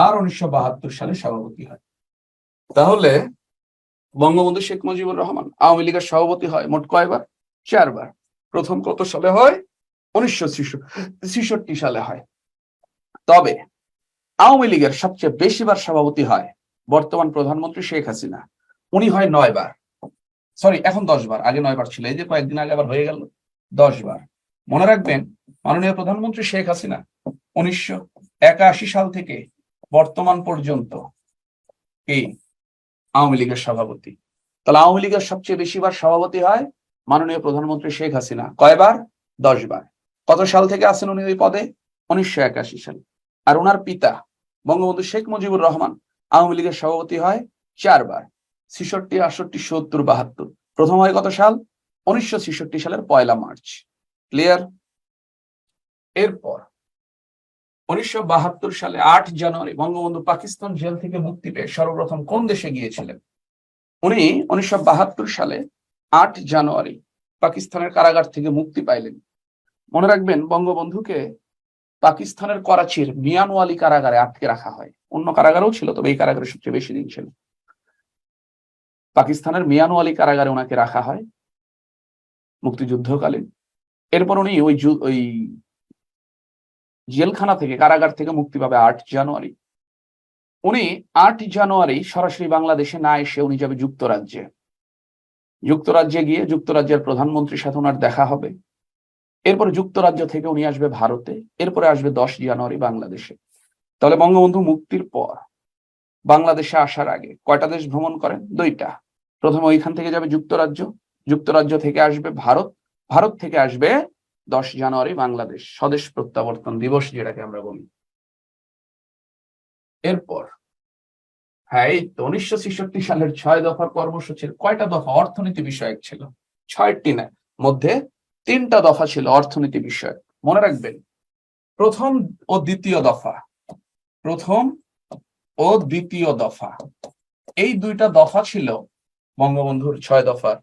আর 1972 সালে সভাপতি হয়। তাহলে বঙ্গবন্ধু শেখ মুজিবুর রহমান আওয়ামী লীগের সভাপতি হয় মোট কয়বার? 4 বার। প্রথম কত সালে হয়? 1966 সালে হয়। তবে আওয়ামী লীগের সবচেয়ে বেশিবার সভাপতি হয় বর্তমান প্রধানমন্ত্রী শেখ হাসিনা। উনি হয় 9 বার, সরি এখন 10 বার, আগে 9 বার ছিল, এই যে কয়েকদিন আগে আবার হয়ে গেল 10 বার। মনে রাখবেন মাননীয় প্রধানমন্ত্রী শেখ হাসিনা 1981 সাল থেকে বর্তমান পর্যন্ত এই আওয়ামী লীগের সভাপতি। তাহলে আওয়ামী লীগের সবচেয়ে বেশিবার সভাপতি হয় মাননীয় প্রধানমন্ত্রী শেখ হাসিনা। কয়বার? 10 বার। কত সাল থেকে আছেন উনি ওই পদে? 1981 সাল। আর ওনার পিতা বঙ্গবন্ধু শেখ মুজিবুর রহমান আওয়ামী লীগের সভাপতি হয় 4 বার, 66, 68, 70, 72। প্রথম হয় কত সাল? 1966 সালের 1 মার্চ। ক্লিয়ার? এরপর 1972 সালে 8 জানুয়ারি বঙ্গবন্ধু পাকিস্তান জেল থেকে মুক্তি পেয়ে সর্বপ্রথম কোন দেশে গিয়েছিলেন? উনি 1972 সালে 8 জানুয়ারি পাকিস্তানের কারাগার থেকে মুক্তি পাইলেন। মনে রাখবেন বঙ্গবন্ধুকে পাকিস্তানের করাচির মিয়ানওয়ালি কারাগারে আটকে রাখা হয়। অন্য কারাগারেও ছিল, তবে এই কারাগারে সবচেয়ে বেশি দিন ছিল। পাকিস্তানের মিয়ানওয়ালি কারাগারে ওনাকে রাখা হয় মুক্তিযুদ্ধকালীন। এরপর উনি ওই জেলখানা থেকে, কারাগার থেকে মুক্তি পাবে 8 জানুয়ারি। উনি 8 জানুয়ারি সরাসরি বাংলাদেশে না এসে উনি যাবে যুক্তরাজ্যে। যুক্তরাজ্যে গিয়ে যুক্তরাজ্যের প্রধানমন্ত্রীর সাথে ওনার দেখা হবে। এরপর যুক্তরাজ্য থেকে উনি আসবে ভারতে, এরপরে আসবে 10 জানুয়ারি বাংলাদেশে। তাহলে বঙ্গবন্ধু মুক্তির পর বাংলাদেশে আসার আগে কয়টা দেশ ভ্রমণ করেন? 2টা। প্রথমে ওইখান থেকে যাবে যুক্তরাজ্য, যুক্তরাজ্য থেকে আসবে ভারত, ভারত থেকে আসবে 10 জানুয়ারি বাংলাদেশ, স্বদেশ প্রত্যাবর্তন দিবস যেটাকে আমরা বলি। এরপর হ্যাঁ, এই তো 1966 সালের 6 দফার কর্মসূচির কয়টা দফা অর্থনীতি বিষয়ক ছিল? 6টি না, মধ্যে 3টা দফা ছিল অর্থনীতি বিষয়ক। মনে রাখবেন প্রথম ও দ্বিতীয় দফা, প্রথম ও দ্বিতীয় দফা, এই 2টা দফা ছিল বঙ্গবন্ধুর 6 দফার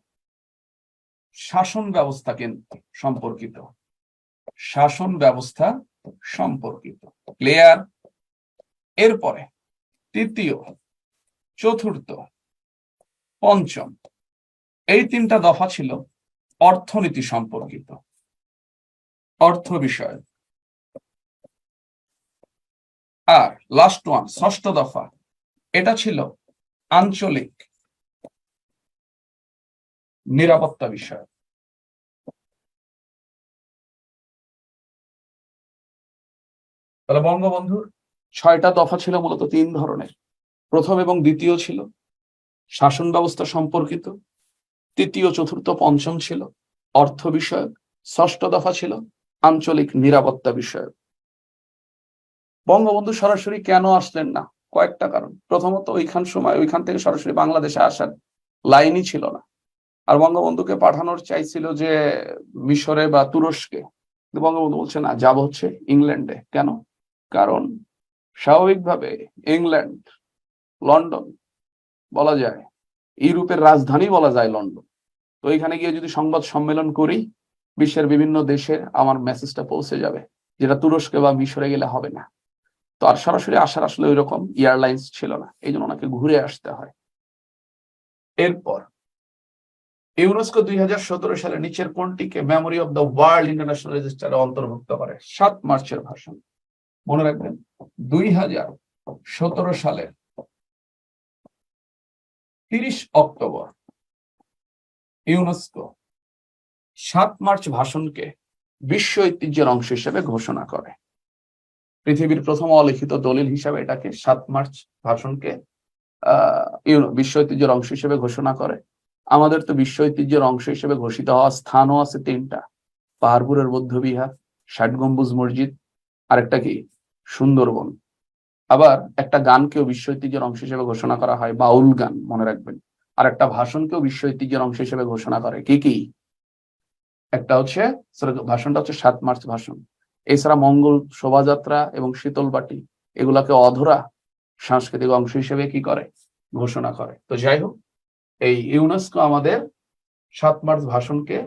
শাসন ব্যবস্থা কিন্তু সম্পর্কিত, শাসন ব্যবস্থা সম্পর্কিত। ক্লিয়ার? এরপরে তৃতীয়, চতুর্থ, পঞ্চম, এই তিনটা দফা ছিল অর্থনীতি সম্পর্কিত, অর্থ বিষয়। আর লাস্ট ওয়ান, ষষ্ঠ দফা, এটা ছিল আঞ্চলিক নিরাপত্তা বিষয়। তাহলে বঙ্গবন্ধুর 6টা দফা ছিল মূলত 3 ধরনের। প্রথম এবং দ্বিতীয় ছিল শাসন ব্যবস্থা সম্পর্কিত, তৃতীয়, চতুর্থ, পঞ্চম ছিল অর্থ বিষয়ক, ষষ্ঠ দফা ছিল আঞ্চলিক নিরাপত্তা বিষয়ক। বঙ্গবন্ধু সরাসরি কেন আসলেন না? কয়েকটা কারণ। প্রথমত, ওইখান থেকে সরাসরি বাংলাদেশে আসার লাইনই ছিল না। আর বঙ্গবন্ধুকে পাঠানোর চাইছিল যে মিশরে বা তুরস্কে, বঙ্গবন্ধু বলছে না, যাব হচ্ছে ইংল্যান্ডে। কেন? কারণ স্বাভাবিকভাবে ইংল্যান্ড, লন্ডন বলা যায় ইউরোপের রাজধানী বলা যায় লন্ডন। তো এখানে গিয়ে যদি সংবাদ সম্মেলন করি, বিশ্বের বিভিন্ন দেশে আমার মেসেজটা পৌঁছে যাবে, যেটা তুরস্কে বা মিশরে গেলে হবে না। তো আর সরাসরি আসার আসলে ওই রকম এয়ারলাইন্স ছিল না, এই জন্য ওনাকে ঘুরে আসতে হয়। এরপর ইউনেস্কো 2017 সালে নিচের কোনটিকে memory of the world international রেজিস্টারে অন্তর্ভুক্ত করে? 7 মার্চের ভাষণ। মনে রাখবেন, 2017 সালের 30 অক্টোবর ইউনেস্কো 7 মার্চ ভাষণকে বিশ্ব ঐতিহ্যের অংশ হিসেবে ঘোষণা করে। পৃথিবীর প্রথম অলিখিত দলিল হিসাবে এটাকে 7 মার্চ ভাষণকে বিশ্ব ঐতিহ্যের অংশ হিসেবে ঘোষণা করে। আমাদের তো বিশ্ব ঐতিহ্যের অংশ হিসেবে ঘোষিত হওয়া স্থানও আছে 3টা। পাহাড়পুরের বৌদ্ধবিহার, 60 গম্বুজ মসজিদ, আর একটা কি সুন্দরবন। আবার একটা গানকেও বিশ্ব ঐতিহ্যের অংশ হিসেবে ঘোষণা করা হয়, বাউল গান, মনে রাখবেন। আর একটা ভাষণকেও বিশ্ব ঐতিহ্যের অংশ হিসেবে ঘোষণা করে। কি কি? একটা হচ্ছে, ভাষণটা হচ্ছে 7 মার্চ ভাষণ। এছাড়া মঙ্গল শোভাযাত্রা এবং শীতলবাটি, এগুলাকে অধরা সাংস্কৃতিক অংশ হিসেবে কি করে? ঘোষণা করে। তো যাই হোক, এই ইউনেস্কো আমাদের 7 মার্চ ভাষণকে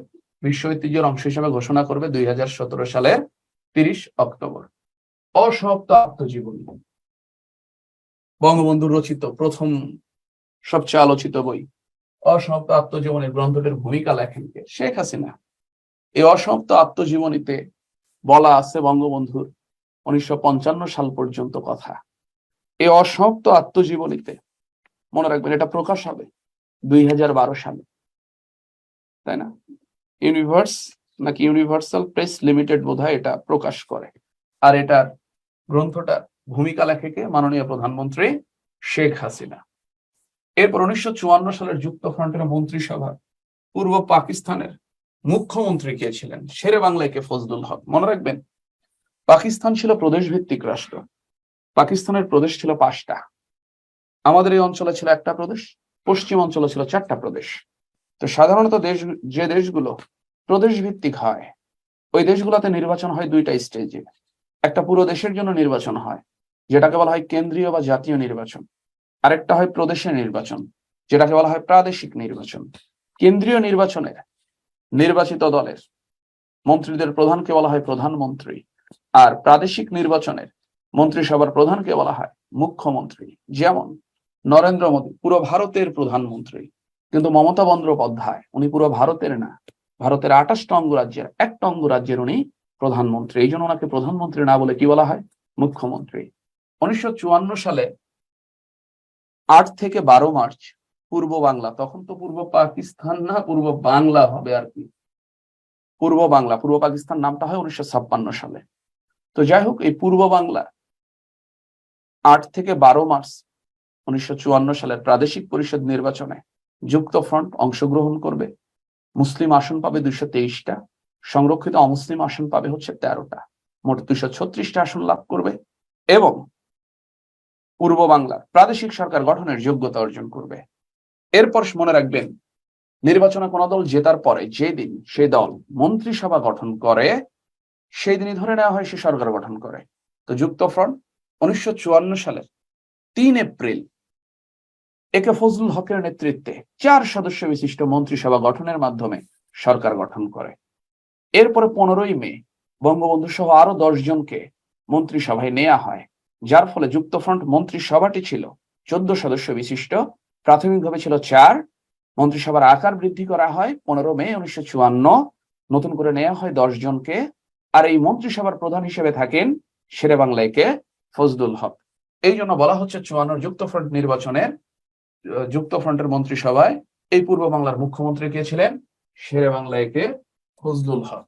বিশ্ব ঐতিহ্যের অংশ হিসেবে ঘোষণা করবে 2017 সালের 30 অক্টোবর। অসমাপ্ত আত্মজীবনী, বঙ্গবন্ধুর রচিত প্রথম সবচেয়ে আলোচিত বই। অসমাপ্ত আত্মজীবনী গ্রন্থটির ভূমিকা লেখেন কে? শেখ হাসিনা। এই অসমাপ্ত আত্মজীবনীতে বলা আছে বঙ্গবন্ধুর 1955 সাল পর্যন্ত কথা। এই অসমাপ্ত আত্মজীবনীতে, মনে রাখবেন, এটা প্রকাশ হবে 2012 সালে, তাই না? ইউনিভার্স নাকি ইউনিভার্সাল প্রেস লিমিটেড বোধহয় এটা প্রকাশ করে। আর এটার গ্রন্থটার ভূমিকা লেখকে মাননীয় প্রধানমন্ত্রী শেখ হাসিনা। এরপর 1954 সালের যুক্তফ্রন্টের মন্ত্রিসভা পূর্ব পাকিস্তানের মুখ্যমন্ত্রী কে ছিলেন? শেরে বাংলায় কে ফজলুল হক। মনে রাখবেন, পাকিস্তান ছিল প্রদেশ ভিত্তিক রাষ্ট্র। পাকিস্তানের প্রদেশ ছিল 5টা। আমাদের এই অঞ্চলে ছিল 1টা প্রদেশ, পশ্চিম অঞ্চলে ছিল 4টা প্রদেশ। তো সাধারণত যে দেশগুলো প্রদেশ ভিত্তিক হয়, ওই দেশগুলোতে নির্বাচন হয় 2টা স্টেজে। একটা পুরো দেশের জন্য নির্বাচন হয়, যেটাকে বলা হয় কেন্দ্রীয় বা জাতীয় নির্বাচন। আরেকটা হয় প্রদেশের নির্বাচন, যেটাকে বলা হয় প্রাদেশিক নির্বাচন। কেন্দ্রীয় নির্বাচনে নির্বাচিত দলের মন্ত্রীদের প্রধানকে বলা হয় প্রধানমন্ত্রী, আর প্রাদেশিক নির্বাচনের মন্ত্রিসভার প্রধানকে বলা হয় মুখ্যমন্ত্রী। যেমন নরেন্দ্র মোদী পুরো ভারতের প্রধানমন্ত্রী, কিন্তু মমতা বন্দ্যোপাধ্যায় উনি পুরো ভারতের না, ভারতের 28টা অঙ্গরাজ্যের একটা অঙ্গরাজ্যের উনি প্রধানমন্ত্রী। এই জন্য ওনাকে প্রধানমন্ত্রী না বলে কি বলা হয়? মুখ্যমন্ত্রী। 1954 সালে 8 থেকে 12 মার্চ পূর্ব বাংলা, তখন তো পূর্ব পাকিস্তান না, পূর্ব বাংলা হবে আর কি, পূর্ব বাংলা, পূর্ব পাকিস্তান নামটা হয় 1956 সালে। তো যাই হোক, এই পূর্ব বাংলা 8 থেকে 12 মার্চ 1954 সালের প্রাদেশিক পরিষদ নির্বাচনে যুক্তফ্রন্ট অংশগ্রহণ করবে। মুসলিম আসন পাবে 223টা, সংরক্ষিত অমুসলিম আসন পাবে হচ্ছে 13টা, মোট 236টা আসন লাভ করবে এবং পূর্ব বাংলার প্রাদেশিক সরকার গঠনের যোগ্যতা অর্জন করবে। এরপর মনে রাখবেন, নির্বাচনে কোন দল জেতার পরে যেদিন সেই দল মন্ত্রিসভা গঠন করে, সেই দিনই ধরে নেওয়া হয় সে সরকার গঠন করে। তো যুক্তফ্রন্ট 1954 সালের 3 এপ্রিল একে ফজলুল হকের নেতৃত্বে 4 সদস্য বিশিষ্ট মন্ত্রিসভা গঠনের মাধ্যমে সরকার গঠন করে। এরপরে 15ই মে বঙ্গবন্ধু সহ আরো 10 জনকে মন্ত্রিসভায় নেওয়া হয়, যার ফলে যুক্তফ্রন্ট মন্ত্রিসভাটি ছিল 14 সদস্য বিশিষ্ট। প্রাথমিকভাবে ছিল 4। মন্ত্রিসভার আকার বৃদ্ধি করা হয় 15 মে 1954। নতুন করে নেওয়া হয় 10 জনকে। আর এই মন্ত্রিসভার প্রধান হিসেবে থাকেন শেরেবাংলায় কে ফজলুল হক। এই জন্য বলা হচ্ছে 54 যুক্তফ্রন্ট নির্বাচনের যুক্তফ্রন্টের মন্ত্রিসভায় এই পূর্ব বাংলার মুখ্যমন্ত্রী কে ছিলেন? শেরেবাংলায় কে ফজলুল হক।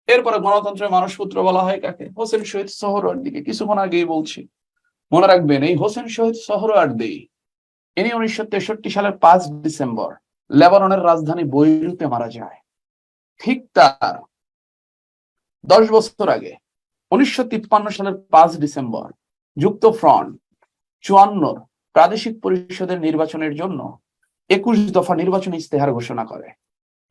এরপরে গণতন্ত্রের মানসপুত্র বলা হয় কাকে? হোসেন শহীদ সোহরাওয়ার্দীকে। কিছুক্ষণ আগেই বলছি, মনে রাখবেন এই হোসেন শহীদ সোহরাওয়ার্দী ইনি 1963 সালের 5 ডিসেম্বর লেবাননের রাজধানী বৈরুতে মারা যায়। ঠিক তার 10 বছর আগে 1953 সালের 5 ডিসেম্বর যুক্তফ্রন্ট 54 প্রাদেশিক পরিষদের নির্বাচনের জন্য 21 দফা নির্বাচনী ইস্তেহার ঘোষণা করে।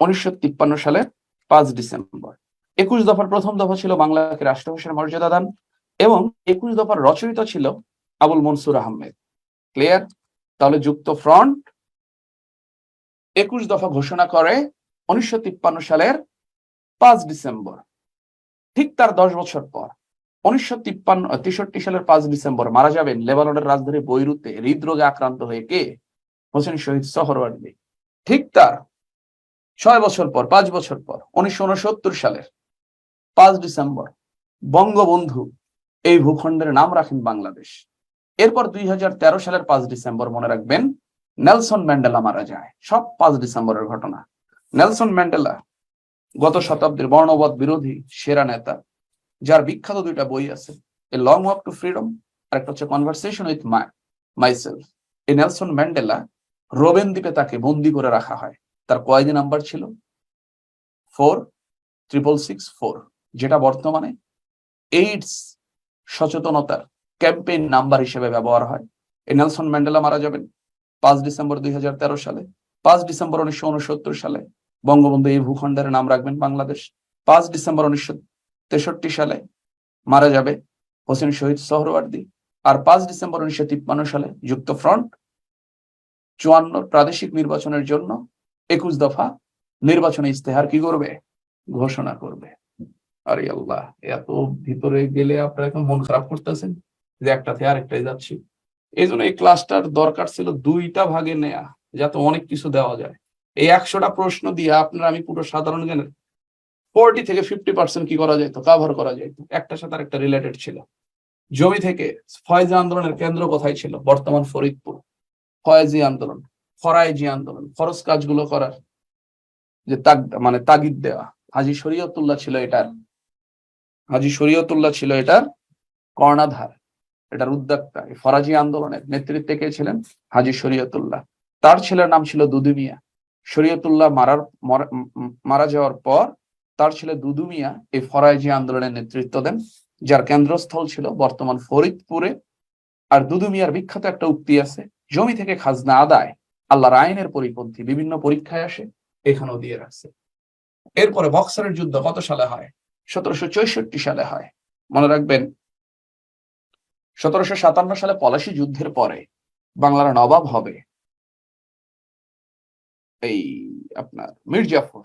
1953 সালের 5 ডিসেম্বর 21 দফার প্রথম দফা ছিল বাংলাকে রাষ্ট্রভাষার মর্যাদা দান, এবং 21 দফার রচয়িতা ছিল আবুল মনসুর আহমেদ। ক্লিয়ার? তাহলে যুক্তফ্রন্ট 21 দফা ঘোষণা করে 1953 সালের 5 ডিসেম্বর। ঠিক তার 10 বছর পর 1963 সালের 5 ডিসেম্বর মারা যাবেন লেবাননের রাজধানী বৈরুতে হৃদরোগে আক্রান্ত হয়ে কে? হোসেন শহীদ সোহরাওয়ার্দী। ঠিক তার 6 বছর পর 5 বছর পর 1969 সালের 5 ডিসেম্বর বঙ্গবন্ধু এই ভূখণ্ডের নাম রাখেন বাংলাদেশ। এরপর 2013 সালের 5 ডিসেম্বর মনে রাখবেন নেলসন ম্যান্ডেলা মারা যায়। সব 5 ডিসেম্বরের ঘটনা। নেলসন ম্যান্ডেলা গত শতাব্দীর বর্ণবাদ বিরোধী সেরা নেতা, যার বিখ্যাত 2টা বই আছে, a long walk to freedom আর একটা হচ্ছে কনভারসেশন উইথ মাইসেলফ। এই নেলসন ম্যান্ডেলা রোবেন দ্বীপে তাকে বন্দি করে রাখা হয়। তার কয়েদি নাম্বার ছিল 46664, যেটা বর্তমানে এইডস সচেতনতার ক্যাম্পেইন নাম্বার হিসেবে ব্যবহার হয়। এই নেলসন ম্যান্ডেলা মারা যাবেন 5 ডিসেম্বর 2013 সালে। 5 ডিসেম্বর 1969 সালে বঙ্গবন্ধু এই ভূখণ্ডের নাম রাখবেন বাংলাদেশ। 5 ডিসেম্বর 1963 সালে মারা যাবে হোসেন শহীদ সোহরাওয়ার্দী। আর 5 ডিসেম্বর 1953 সালে যুক্তফ্রন্ট 54 প্রাদেশিক নির্বাচনের জন্য 21 দফা নির্বাচনী ইস্তেহার কি করবে? ঘোষণা করবে। আরে আল্লাহ, এত ভিতরে গেলে আপনারা এখন মন খারাপ করতেছেন যে একটা থেকে আরেকটাই যাচ্ছি। এই জন্য এই ক্লাসটার দরকার ছিল 2টা ভাগে নেয়া, যাতে অনেক কিছু দেওয়া যায়। এই 100টা প্রশ্ন দিয়ে আপনার আমি পুরো সাধারণ জ্ঞানের 40 থেকে 50% কি করা যেত? কভার করা যেত। একটার সাথে আরেকটা রিলেটেড ছিল। জমি থেকে ফয়েজি আন্দোলনের কেন্দ্র কোথায় ছিল? বর্তমান ফরিদপুর। ফয়েজি আন্দোলন, ফরাইজি আন্দোলন, ফরজ কাজগুলো করার যে তাগিদ দেওয়া, হাজী শরীয়তুল্লাহ ছিল এটার কর্ণধার, এটার উদ্যোক্তা। ফরাজি আন্দোলনের নেতৃত্বে কে ছিলেন? হাজী শরীয়তুল্লাহ। তার ছেলের নাম ছিল দুদু মিয়া। শরীয়তুল্লাহ মারা যাওয়ার পর তার ছেলে দুদু মিয়া এই ফরাজি আন্দোলনের নেতৃত্ব দেন, যার কেন্দ্রস্থল ছিল বর্তমান ফরিদপুরে। আর দুদু মিয়ার বিখ্যাত একটা উক্তি আছে, জমি থেকে খাজনা আদায় আল্লাহর আইনের পরিপন্থী, বিভিন্ন পরীক্ষায় আসে, এখানেও দিয়ে রাখছে। এরপরে বক্সারের যুদ্ধ কত সালে হয়? 1764 সালে হয়। মনে রাখবেন 1757 সালে পলাশী যুদ্ধের পরে বাংলার নবাব হবে এই আপনার মীর জাফর।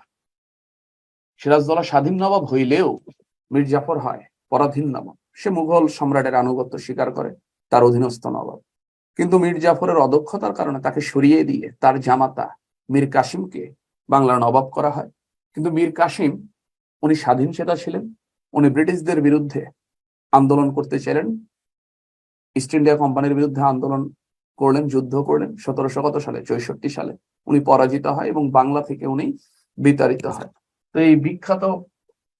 সিরাজদৌল্লা স্বাধীন নবাব হইলেও মীর জাফর হয় পরাধীন নবাব। সে মুঘল সম্রাটের আনুগত্য স্বীকার করে, তার অধীনস্থ নবাব। কিন্তু মীর জাফরের অদক্ষতার কারণে তাকে সরিয়ে দিয়ে তার জামাতা মীর কাসিমকে বাংলার নবাব করা হয়। কিন্তু মীর কাসিম উনি স্বাধীন চেতা ছিলেন। উনি ব্রিটিশদের বিরুদ্ধে আন্দোলন করতে চাইলেন, ইস্ট ইন্ডিয়া কোম্পানির বিরুদ্ধে আন্দোলন করলেন, যুদ্ধ করলেন। 1764 সালে উনি পরাজিত হয় এবং বাংলা থেকে উনি বিতাড়িত হয়। তো এই বিখ্যাত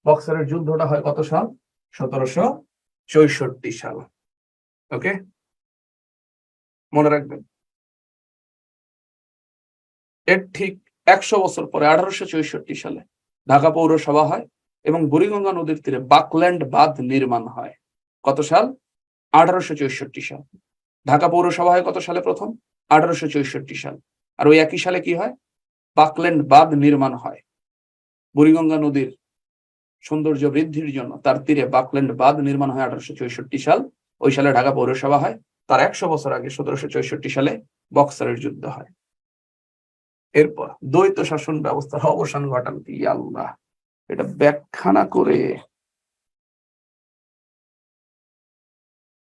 বক্সারের যুদ্ধটা হয় কত সাল? 1764 সাল। ওকে, মনে রাখবেন। এর ঠিক 100 বছর পরে 1864 সালে ঢাকা পৌরসভা হয় এবং বুড়িগঙ্গা নদীর তীরে বাকল্যান্ড বাঁধ নির্মাণ হয়। কত সাল? 1864 সাল। ঢাকা পৌরসভা হয় কত সালে? প্রথম 1864 সাল। আর ওই একই সালে কি হয়? বাকল্যান্ড বাঁধ নির্মাণ হয়। বুড়িগঙ্গা নদীর সৌন্দর্য বৃদ্ধির জন্য তার তীরে বাকল্যান্ড বাঁধ নির্মাণ হয় 1864 সাল। ওই সালে ঢাকা পৌরসভা হয়। তার 100 বছর আগে 1764 সালে বক্সারের যুদ্ধ হয়। এরপর দ্বৈত শাসন ব্যবস্থার অবসান ঘটান কি? আল্লাহ, এটা ব্যাখ্যা না করে,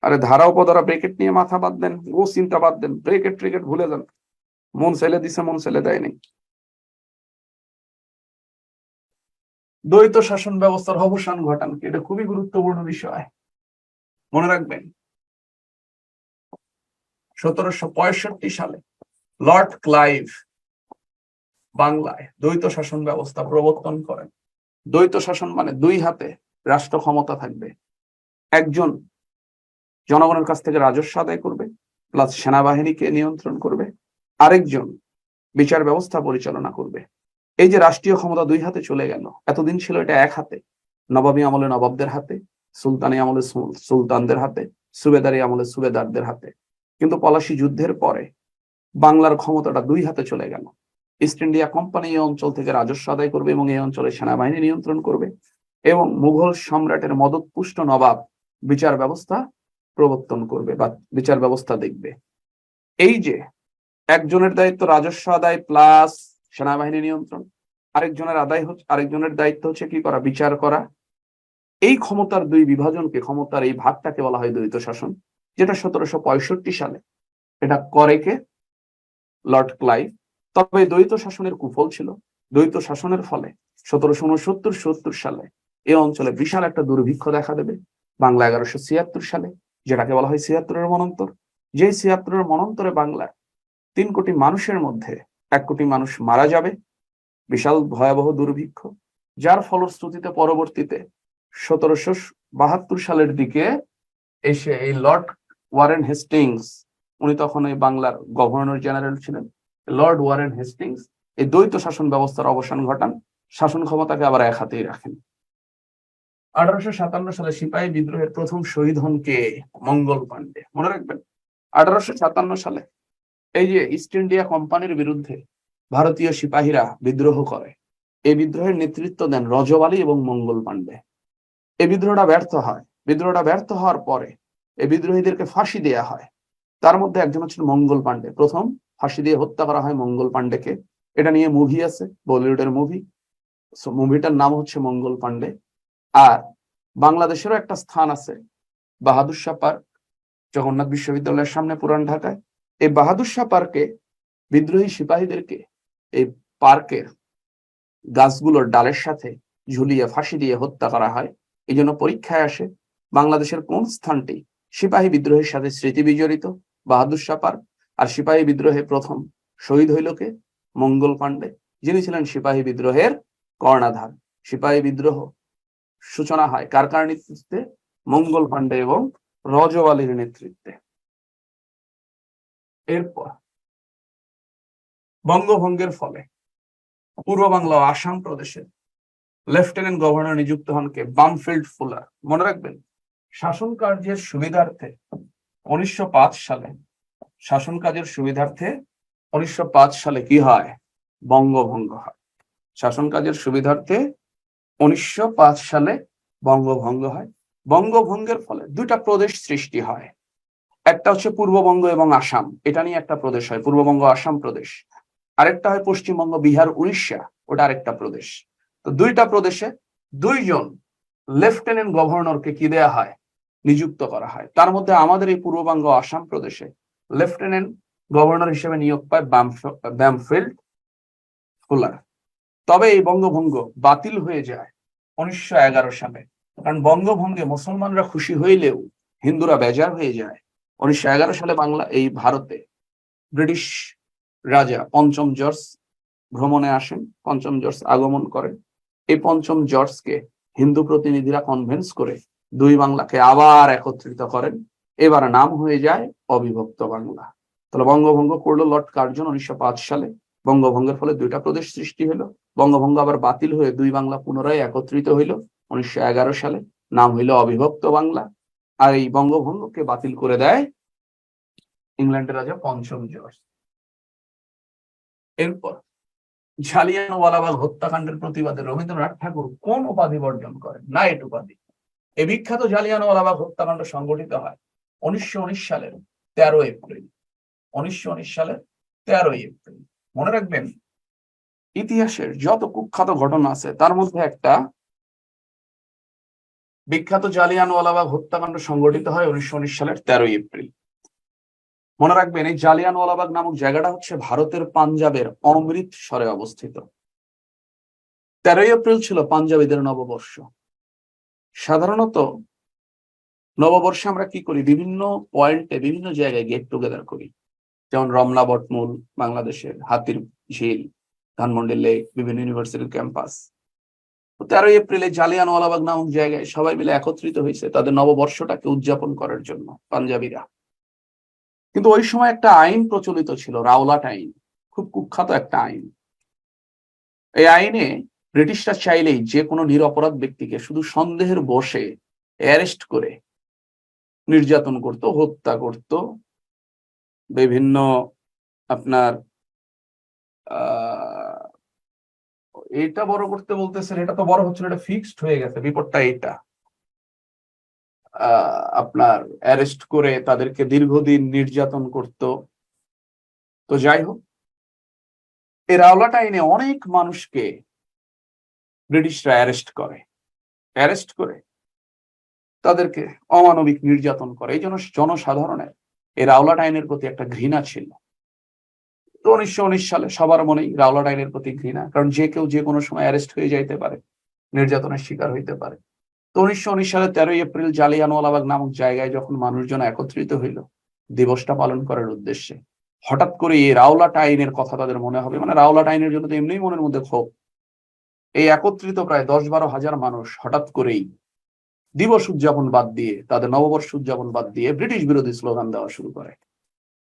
আরে ধারা উপধারা ব্রেকেট নিয়ে মাথা বাদ দেন, ও চিন্তা বাদ দেন, ব্রেকেট ট্রেকেট ভুলে যান। মন ছেলে দিছে, মন ছেলে দেয়নি। দ্বৈত শাসন ব্যবস্থার অবসান ঘটান কি? এটা খুবই গুরুত্বপূর্ণ বিষয়, মনে রাখবেন। 1765 সালে লর্ড ক্লাইভ বাংলায় দ্বৈত শাসন ব্যবস্থা প্রবর্তন করেন। দ্বৈত শাসন মানে দুই হাতে রাষ্ট্র ক্ষমতা থাকবে, একজন জনগণের কাছ থেকে রাজস্ব আদায় করবে, প্লাস সেনাবাহিনীকে নিয়ন্ত্রণ করবে, আরেকজন বিচার ব্যবস্থা পরিচালনা করবে। এই যে রাষ্ট্রীয় ক্ষমতা দুই হাতে চলে গেল, এতদিন ছিল এটা এক হাতে, নবাবী আমলে নবাবদের হাতে, সুলতানি আমলে সুলতানদের হাতে, সুবেদারি আমলে সুবেদারদের হাতে। কিন্তু পলাশী যুদ্ধের পরে বাংলার ক্ষমতাটা দুই হাতে চলে গেল। ইস্ট ইন্ডিয়া কোম্পানি এই অঞ্চল থেকে রাজস্ব আদায় করবে এবং এই অঞ্চলে সেনাবাহিনী নিয়ন্ত্রণ করবে, এবং মুঘল সম্রাটের মদতপুষ্ট নবাব বিচার ব্যবস্থা প্রবর্তন করবে বা বিচার ব্যবস্থা দেখবে। এই যে একজনের দায়িত্ব রাজস্ব আদায় প্লাস সেনাবাহিনী নিয়ন্ত্রণ, আরেকজনের দায়িত্ব হচ্ছে কি করা? বিচার করা। এই ক্ষমতার দুই বিভাজনকে, ক্ষমতার এই ভাগটাকে বলা হয় দ্বৈত শাসন, যেটা 1765 সালে এটা করে কে? Lord Clive. তবে দ্বৈত শাসনের কুফল ছিল, দ্বৈত শাসনের ফলে 1769-70 সালে এই অঞ্চলে বিশাল একটা দুর্ভিক্ষ দেখা দেবে। বাংলা 1176 সালে, যেটাকে বলা হয় 76-এর মনন্তর। যে 76-এর মনন্তরে বাংলার 3 কোটি মানুষের মধ্যে 1 কোটি মানুষ মারা যাবে, বিশাল ভয়াবহ দুর্ভিক্ষ, যার ফলশ্রুতিতে পরবর্তীতে 1772 সালের দিকে এসে এই লর্ড ওয়ারেন হেস্টিংস, উনি তখন এই বাংলার গভর্নর জেনারেল ছিলেন, লর্ড ওয়ারেন হেস্টিংস এই দ্বৈত শাসন ব্যবস্থার অবসান ঘটান, শাসন ক্ষমতাকে আবার এক হাতেই রাখেন। 1857 সালে সিপাহী বিদ্রোহের প্রথম শহীদ হন কে? মঙ্গল পাণ্ডে। মনে রাখবেন, 1857 সালে এই যে ইস্ট ইন্ডিয়া কোম্পানির বিরুদ্ধে ভারতীয় সিপাহীরা বিদ্রোহ করে, এই বিদ্রোহের নেতৃত্ব দেন রজব আলী এবং মঙ্গল পাণ্ডে। এই বিদ্রোহটা ব্যর্থ হয়। বিদ্রোহটা ব্যর্থ হওয়ার পরে এই বিদ্রোহীদেরকে ফাঁসি দেয়া হয়। তার মধ্যে একজন হচ্ছেন মঙ্গল পাণ্ডে। প্রথম ফাঁসি দিয়ে হত্যা করা হয় মঙ্গল পাণ্ডেকে। এটা নিয়ে মুভি আছে, বলিউডের মুভি। মুভিটার নাম হচ্ছে মঙ্গল পাণ্ডে। আর বাংলাদেশেরও একটা স্থান আছে, বাহাদুর শাহ পার্ক, জগন্নাথ বিশ্ববিদ্যালয়ের সামনে, পুরান ঢাকায়। এই বাহাদুর শাহ পার্কে বিদ্রোহী সিপাহীদেরকে এই পার্কের গাছগুলোর ডালের সাথে ঝুলিয়ে ফাঁসি দিয়ে হত্যা করা হয়। এই জন্য পরীক্ষায় আসে বাংলাদেশের কোন স্থানটি সিপাহী বিদ্রোহের সাথে স্মৃতি বিজড়িত? বাহাদুর শাহ পার্ক। আর সিপাহী বিদ্রোহে প্রথম শহীদ হইল কে? মঙ্গল পাণ্ডে, যিনি ছিলেন সিপাহী বিদ্রোহের কর্ণধার। সিপাহী বিদ্রোহ সূচনা হয় কার কার নেতৃত্বে? মঙ্গল পাণ্ডে এবং রজব আলীর নেতৃত্বে। এরপর বঙ্গভঙ্গের ফলে পূর্ব বাংলা ও আসাম প্রদেশের লেফটেন্যান্ট গভর্নর নিযুক্ত হন কে? Bampfylde fuller. মনে রাখবেন, শাসন কার্যের সুবিধার্থে 1905 সালে শাসন কাজের সুবিধার্থে 1905 সালে কি হয়? বঙ্গভঙ্গ হয়। শাসন কাজের সুবিধার্থে 1905 সালে বঙ্গভঙ্গ হয়। বঙ্গভঙ্গের ফলে দুইটা প্রদেশ সৃষ্টি হয়, একটা হচ্ছে পূর্ববঙ্গ এবং আসাম, এটা নিয়ে একটা প্রদেশ হয়, পূর্ববঙ্গ আসাম প্রদেশ। আরেকটা হয় পশ্চিমবঙ্গ, বিহার, উড়িষ্যা, ওটা আরেকটা প্রদেশ। তো দুইটা প্রদেশে দুইজন লেফটেন্যান্ট গভর্নরকে কি দেয়া হয়? নিযুক্ত করা হয়। তার মধ্যে আমাদের এই পূর্ববঙ্গ আসাম প্রদেশে লেফটেন্যান্ট গভর্নর হিসেবে নিয়োগ পায় বামফিল্ড ফুলার। তবে এই বঙ্গভঙ্গ বাতিল হয়ে যায় 1911 সালে, কারণ বঙ্গভঙ্গে মুসলমানরা খুশি হইলেও হিন্দুরা বেজার হয়ে যায়। 1911 সালে এই ভারতে ব্রিটিশ রাজা পঞ্চম জর্জ ভ্রমণে আসেন, পঞ্চম জর্জ আগমন করেন। এই পঞ্চম জর্জকে হিন্দু প্রতিনিধিরা কনভিন্স করে দুই বাংলাকে আবার একত্রিত করেন। এবার নাম হয়ে যায় অবিভক্ত বাংলা। তাহলে বঙ্গভঙ্গ করলো লর্ড কার্জন 1905 সালে। বঙ্গভঙ্গের ফলে দুইটা প্রদেশ সৃষ্টি হলো। বঙ্গভঙ্গ আবার বাতিল হয়ে দুই বাংলা পুনরায় একত্রিত হইল 1911 সালে, নাম হইল অবিভক্ত বাংলা। আর এই বঙ্গভঙ্গকে বাতিল করে দেয় ইংল্যান্ডের রাজা পঞ্চম জর্জ। এরপর জালিয়ানওয়ালাবাগ হত্যাকাণ্ডের প্রতিবাদে রবীন্দ্রনাথ ঠাকুর কোন উপাধি বর্জন করেন? নাইট উপাধি। এই বিখ্যাত জালিয়ানওয়ালাবাগ হত্যাকাণ্ড সংগঠিত হয় 1919 সালের 13 এপ্রিল। 1919 সালের 13 এপ্রিল। মনে রাখবেন, ইতিহাসের যত কুখ্যাত ঘটনা আছে তার মধ্যে একটা বিখ্যাত জালিয়ানওয়ালাবাগ হত্যাকাণ্ড সংঘটিত হয় 1919 সালের 13ই এপ্রিল। মনে রাখবেন, এই জালিয়ানওয়ালাবাগ নামক জায়গাটা হচ্ছে ভারতের পাঞ্জাবের অমৃতসরে অবস্থিত। 13ই এপ্রিল ছিল পাঞ্জাবিদের নববর্ষ। সাধারণত নববর্ষে আমরা কি করি, বিভিন্ন পয়েন্টে বিভিন্ন জায়গায় গেট টুগেদার করি, যেমন রমনা বটমূল, বাংলাদেশের হাতির ঝিল, ধানমন্ডি লেক, বিভিন্ন ইউনিভার্সিটির ক্যাম্পাস। 13ই এপ্রিলে জালিয়ানওয়ালাবাগ নামক জায়গায় সবাই মিলে একত্রিত হয়েছে তাদের নববর্ষটাকে উদযাপন করার জন্য পাঞ্জাবিরা। কিন্তু ওই সময় একটা আইন প্রচলিত ছিল, রাওলাট আইন, খুব কুখ্যাত একটা আইন। এই আইনে ব্রিটিশরা চাইলেই যে কোনো নিরপরাধ ব্যক্তিকে শুধু সন্দেহের বশে অ্যারেস্ট করে নির্যাতন করত, হত্যা করত, বিভিন্ন আপনার এটা বড় করতে বলতেছেন, এটা তো বড় হচ্ছে না, এটা ফিক্সড হয়ে গেছে, বিপদটা এটা আপনার অ্যারেস্ট করে তাদেরকে দীর্ঘদিন নির্যাতন করত। তো যাই হোক, এই রাওলাট আইনে অনেক মানুষকে ব্রিটিশরা অ্যারেস্ট করে তাদেরকে অমানবিক নির্যাতন করে। এই জন্য জনসাধারণের এই রাওলাট আইনের প্রতি একটা ঘৃণা ছিল। তো 1919 সালে সবার মনেই রাওলাট আইনের প্রতি ঘৃণা, কারণ যে কেউ যে কোনো সময় অ্যারেস্ট হয়ে যাইতে পারে, নির্যাতনের শিকার হইতে পারে। তো 1919 সালে 13ই এপ্রিল জালিয়ানওয়ালাবাগ নামক জায়গায় যখন মানুষজন একত্রিত হইল দিবসটা পালন করার উদ্দেশ্যে, হঠাৎ করে এই রাওলাট আইনের কথা তাদের মনে হবে, মানে রাওলাট আইনের জন্য তো এমনিই মনের মধ্যে ক্ষোভ। এই একত্রিত প্রায় 10-12 হাজার মানুষ হঠাৎ করেই দিবস উদযাপন বাদ দিয়ে, তাদের নববর্ষ উদযাপন বাদ দিয়ে ব্রিটিশ বিরোধী স্লোগান দেওয়া শুরু করে।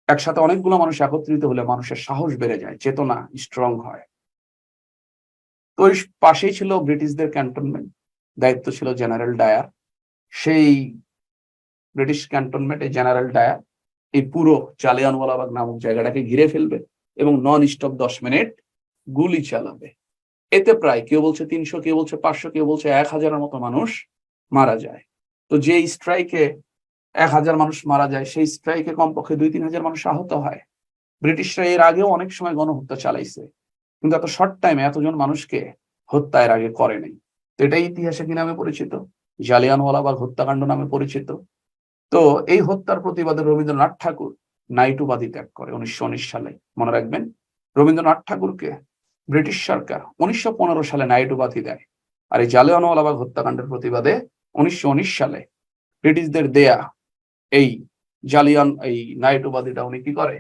একসাথে অনেকগুলো মানুষ একত্রিত হলে মানুষের সাহস বেড়ে যায়, চেতনা স্ট্রং হয়। তো ওই পাশেই ছিল ব্রিটিশদের ক্যান্টনমেন্ট, দায়িত্ব ছিল জেনারেল ডায়ার। সেই ব্রিটিশ ক্যান্টনমেন্টে জেনারেল ডায়ার এই পুরো জালিয়ানওয়ালাবাগ নামক জায়গাটাকে ঘিরে ফেলবে এবং নন স্টপ 10 মিনিট গুলি চালাবে। এতে প্রায় কেউ বলছে 300, কেউ বলছে 500, কেউ বলছে 1000-এর মতো মানুষ মারা যায়। তো যে স্ট্রাইকে 1000 মানুষ মারা যায়, সেই স্ট্রাইকে কমপক্ষে 2-3 হাজার মানুষ আহত হয়। ব্রিটিশরা এর আগেও অনেক সময় গণহত্যা চালাইছে, কিন্তু এত শর্ট টাইমে এতজন মানুষকে হত্যা এর আগে করে নাই। তো এটাই ইতিহাসে কি নামে পরিচিত? জালিয়ানওয়ালাবাগ হত্যাকাণ্ড নামে পরিচিত। তো এই হত্যার প্রতিবাদে রবীন্দ্রনাথ ঠাকুর নাইট উপাধি ত্যাগ করে 1919 সালে। মনে রাখবেন, রবীন্দ্রনাথ ঠাকুরকে ব্রিটিশ সরকার 1915 সালে নাইট উপাধি দেয়। আর এই জালিয়ানওয়ালাবাগ হত্যাকাণ্ডের প্রতিবাদে 1919 সালে ব্রিটিশদের দেয়া এই নাইট উপাধিটা উনি কি করে?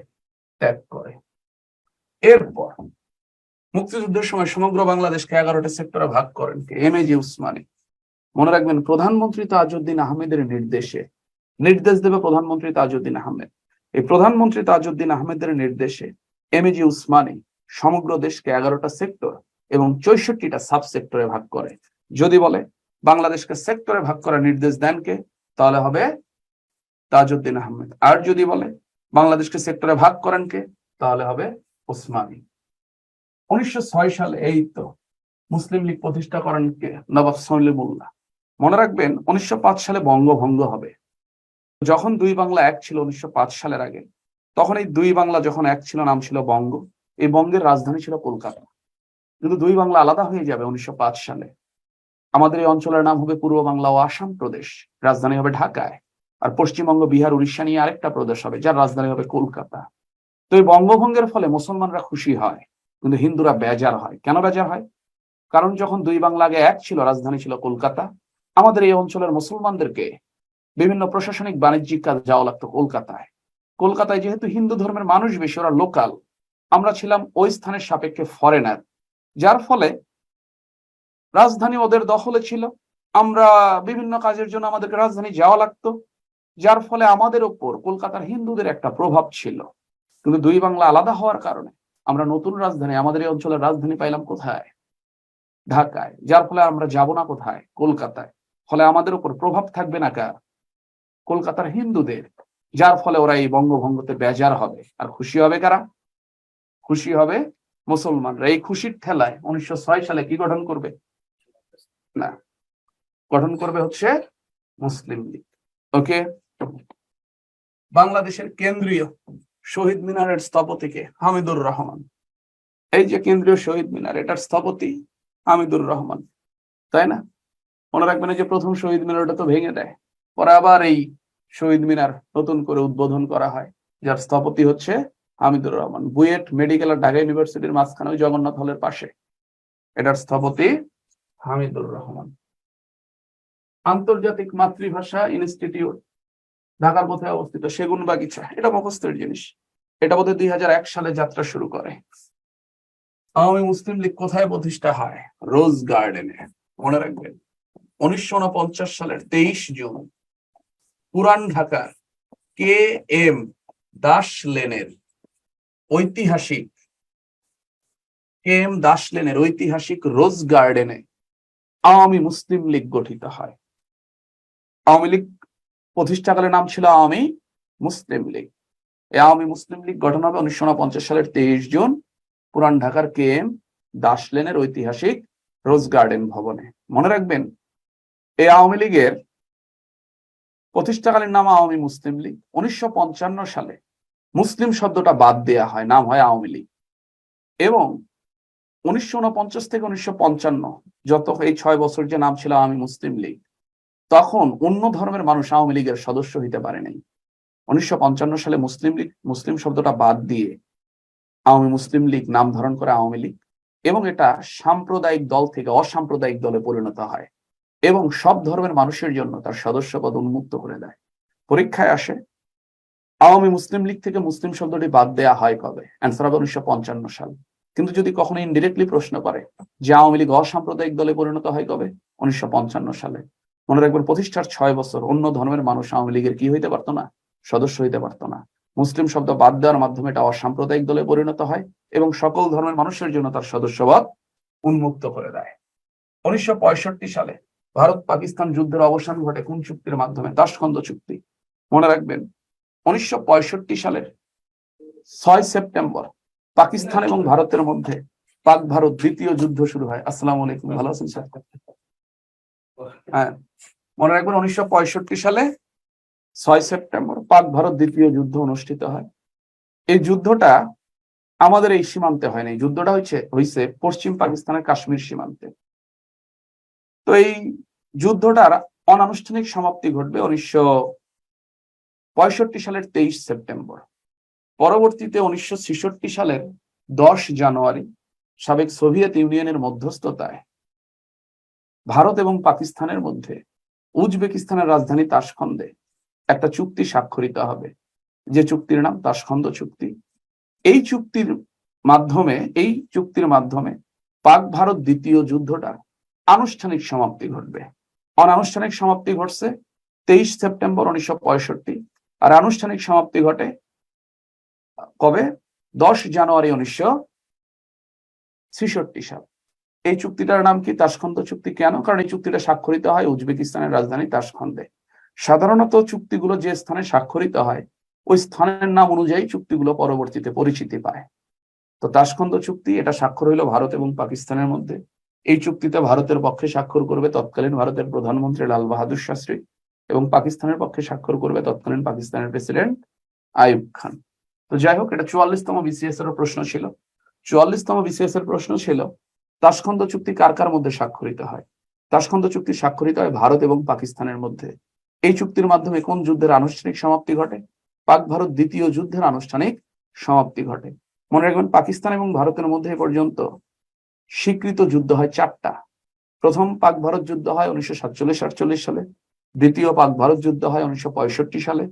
ত্যাগ করে। এরপর মুক্তিযুদ্ধের সময় সমগ্র বাংলাদেশকে 11টা সেক্টরে ভাগ করেন কে? এমএজি উসমানী। মনে রাখবেন, প্রধানমন্ত্রী তাজউদ্দিন আহমেদের নির্দেশ দেবে প্রধানমন্ত্রী তাজউদ্দিন আহমেদ। এই প্রধানমন্ত্রী তাজউদ্দিন আহমেদের নির্দেশে এমএজি উসমানী সমগ্র দেশকে 11টা সেক্টর এবং 64টা সাব সেক্টরে ভাগ করে। যদি বলে বাংলাদেশকে সেক্টরে ভাগ করার নির্দেশ দেন কে, তাহলে হবে তাজউদ্দিন আহমেদ। আর যদি বলে বাংলাদেশকে সেক্টরে ভাগ করেন কে, তাহলে হবে উসমানী। 1906 সালে এই তো মুসলিম লীগ প্রতিষ্ঠা করেন কে? নবাব সলিমুল্লাহ। মনে রাখবেন, 1905 সালে বঙ্গভঙ্গ হবে। যখন দুই বাংলা এক ছিল 1905 সালের আগে, তখন এই দুই বাংলা যখন এক ছিল, নাম ছিল বঙ্গ। এই বঙ্গের রাজধানী ছিল কলকাতা। কিন্তু দুই বাংলা আলাদা হয়ে যাবে 1905 সালে। আমাদের এই অঞ্চলের নাম হবে পূর্ব বাংলা ও আসাম প্রদেশ, রাজধানী হবে ঢাকায়। আর পশ্চিমবঙ্গ, বিহার, উড়িষ্যা নিয়ে আরেকটা প্রদেশ হবে, যার রাজধানী হবে কলকাতা। তো এই বঙ্গভঙ্গের ফলে মুসলমানরা খুশি হয়, কিন্তু হিন্দুরা বেজার হয়। কেন বেজার হয়? কারণ যখন দুই বাংলা আগে এক ছিল, রাজধানী ছিল কলকাতা, আমাদের এই অঞ্চলের মুসলমানদেরকে বিভিন্ন প্রশাসনিক বাণিজ্যিক কাজ যাওয়া লাগতো কলকাতায়। কলকাতায় যেহেতু হিন্দু ধর্মের মানুষ বেশি, ওরা লোকাল, আমরা ছিলাম ওই স্থানের সাপেক্ষে ফরেনার, যার ফলে রাজধানী ওদের দখলে ছিল। আমরা বিভিন্ন কাজের জন্য আমাদেরকে রাজধানী যাওয়া লাগতো, যার ফলে আমাদের ওপর কলকাতার হিন্দুদের একটা প্রভাব ছিল। কিন্তু দুই বাংলা আলাদা হওয়ার কারণে আমরা নতুন রাজধানী, আমাদের এই অঞ্চলের রাজধানী পাইলাম কোথায়? ঢাকায়। যার ফলে আমরা যাব না কোথায়? কলকাতায়। ফলে আমাদের উপর প্রভাব থাকবে না কার? কলকাতার হিন্দুদের। যার ফলে ওরা এই বঙ্গভঙ্গতে বেজার হবে। আর খুশি হবে কারা? খুশি হবে মুসলমানরা। এই খুশির ঠেলায় 1906 সালে কি গঠন করবে? না, গঠন করবে হচ্ছে মুসলিম লীগ। ওকে। বাংলাদেশের কেন্দ্রীয় শহীদ মিনারের স্থপতিকে হামিদুর রহমান। এই যে কেন্দ্রীয় শহীদ মিনার, এটার স্থপতি হামিদুর রহমান, তাই না? মনে রাখবেন এই যে প্রথম শহীদ মিনার ওটা তো ভেঙে দেয়, পরে আবার এই শহীদ মিনার নতুন করে উদ্বোধন করা হয়, যার স্থপতি হচ্ছে হামিদুর রহমান। বুয়েট মেডিকেল আর ঢাকা ইউনিভার্সিটির মাঝখানে ওই জগন্নাথ হলের পাশে, এটার স্থপতি হামিদুর রহমান। আন্তর্জাতিক মাতৃভাষা ইনস্টিটিউট ঢাকার কোথায় অবস্থিত? সেগুনবাগিচা। এটা মুখস্থের জিনিস। এটা বোধহয় 2001 সালে যাত্রা শুরু করে। আওয়ামী মুসলিম লীগ কোথায় প্রতিষ্ঠা হয়? রোজ গার্ডেনে। মনে রাখবেন 1949 সালের 23 জুন পুরান ঢাকার কে এম দাস লেনের ঐতিহাসিক রোজ গার্ডেনে আওয়ামী মুসলিম লীগ গঠিত হয়। আওয়ামী লীগ প্রতিষ্ঠাকালে নাম ছিল আওয়ামী মুসলিম লীগ। এই আওয়ামী মুসলিম লীগ গঠন হবে 1949 সালের 23 জুন পুরান ঢাকার কে এম দাস লেনের ঐতিহাসিক রোজ গার্ডেন ভবনে। মনে রাখবেন এই আওয়ামী লীগের প্রতিষ্ঠাকালীন নাম আওয়ামী মুসলিম লীগ। 1955 সালে মুসলিম শব্দটা বাদ দেয়া হয়, নাম হয় আওয়ামী লীগ। এবং 1949 থেকে 1955 যত এই 6 বছর যে নাম ছিল আওয়ামী মুসলিম লীগ, তখন অন্য ধর্মের মানুষ আওয়ামী লীগের সদস্য হইতে পারে নাই। 1955 সালে মুসলিম শব্দটা বাদ দিয়ে আওয়ামী মুসলিম লীগ নাম ধারণ করে আওয়ামী লীগ, এবং এটা সাম্প্রদায়িক দল থেকে অসাম্প্রদায়িক দলে পরিণত হয় এবং সব ধর্মের মানুষের জন্য তার সদস্যপদ উন্মুক্ত করে দেয়। পরীক্ষায় আসে আওয়ামী মুসলিম লীগ থেকে মুসলিম শব্দটি বাদ দেয়া হয় কবে? অ্যান্সার হবে 1955 সাল। কিন্তু যদি কখনো ইনডিরেক্টলি প্রশ্ন করে যে আওয়ামী লীগ অসাম্প্রদায়িক দলে পরিণত হয় কবে? 1955 সালে। মনে রাখবেন প্রতিষ্ঠার 6 বছর অন্য ধর্মের মানুষ আওয়ামী লীগের কি হইতে পারতো না? সদস্য হইতে পারতো না। মুসলিম শব্দ বাদ দেওয়ার মাধ্যমে এটা অসাম্প্রদায়িক দলে পরিণত হয় এবং সকল ধর্মের মানুষের জন্য তার সদস্যপদ উন্মুক্ত করে দেয়। 1965 সালে ভারত পাকিস্তান যুদ্ধের অবসান ঘটে কোন চুক্তির মাধ্যমে? তাশখন্দ চুক্তি। মনে রাখবেন 1965 সালের 6 সেপ্টেম্বর পাকিস্তান এবং ভারতের মধ্যে পাক ভারত দ্বিতীয় যুদ্ধ শুরু হয়। আসসালামু আলাইকুম, ভালো আছেন স্যার? হ্যাঁ, মনে রাখবেন 1965 সালে 6 সেপ্টেম্বর পাক ভারত দ্বিতীয় যুদ্ধ অনুষ্ঠিত হয়। এই যুদ্ধটা আমাদের এই সীমান্তে হয় না, এই যুদ্ধটা হয়েছে পশ্চিম পাকিস্তানের কাশ্মীর সীমান্তে। তো এই যুদ্ধটার অনানুষ্ঠানিক সমাপ্তি ঘটবে 1965 সালের 23 সেপ্টেম্বর। পরবর্তীতে 1966 সালের 10 জানুয়ারি সাবেক সোভিয়েত ইউনিয়নের মধ্যস্থতায় ভারত এবং পাকিস্তানের মধ্যে উজবেকিস্তানের রাজধানী তাশখন্দে একটা চুক্তি স্বাক্ষরিত হবে, যে চুক্তির নাম তাশখন্দ চুক্তি। এই চুক্তির মাধ্যমে পাক ভারত দ্বিতীয় যুদ্ধটা আনুষ্ঠানিক সমাপ্তি ঘটবে। অনানুষ্ঠানিক সমাপ্তি ঘটছে 23 সেপ্টেম্বর 1965, আর আনুষ্ঠানিক সমাপ্তি ঘটে কবে? 10 জানুয়ারি 1966 সাল। এই চুক্তিটার নাম কি? তাশখন্দ চুক্তি। কেন? কারণ এই চুক্তিটা স্বাক্ষরিত হয় উজবেকিস্তানের রাজধানী তাশখন্দে। সাধারণত চুক্তিগুলো যে স্থানে স্বাক্ষরিত হয় ওই স্থানের নাম অনুযায়ী চুক্তিগুলো পরবর্তীতে পরিচিতি পায়। তো তাশখন্দ চুক্তি, এটা স্বাক্ষর হইল ভারত এবং পাকিস্তানের মধ্যে। এই চুক্তিতে ভারতের পক্ষে স্বাক্ষর করবে তৎকালীন ভারতের প্রধানমন্ত্রী লাল বাহাদুর শাস্ত্রী এবং পাকিস্তানের পক্ষে স্বাক্ষর করবে তৎকালীন পাকিস্তানের প্রেসিডেন্ট আইয়ুব খান। তো যাই হোক, এটা 44তম বিসিএস এর প্রশ্ন ছিল। 44তম বিসিএস এর প্রশ্ন ছিল তাশখন্দ চুক্তি কার কার মধ্যে স্বাক্ষরিত হয়? তাশখন্দ চুক্তি স্বাক্ষরিত হয় ভারত এবং পাকিস্তানের মধ্যে। এই চুক্তির মাধ্যমে কোন যুদ্ধের আনুষ্ঠানিক সমাপ্তি ঘটে? পাক ভারত দ্বিতীয় যুদ্ধের আনুষ্ঠানিক সমাপ্তি ঘটে। মনে রাখবেন পাকিস্তান এবং ভারতের মধ্যে এ পর্যন্ত স্বীকৃত যুদ্ধ হয় 4টা। প্রথম পাক ভারত যুদ্ধ হয় 1947-48 সালে, দ্বিতীয় পাক ভারত যুদ্ধ হয় 1965 সালে,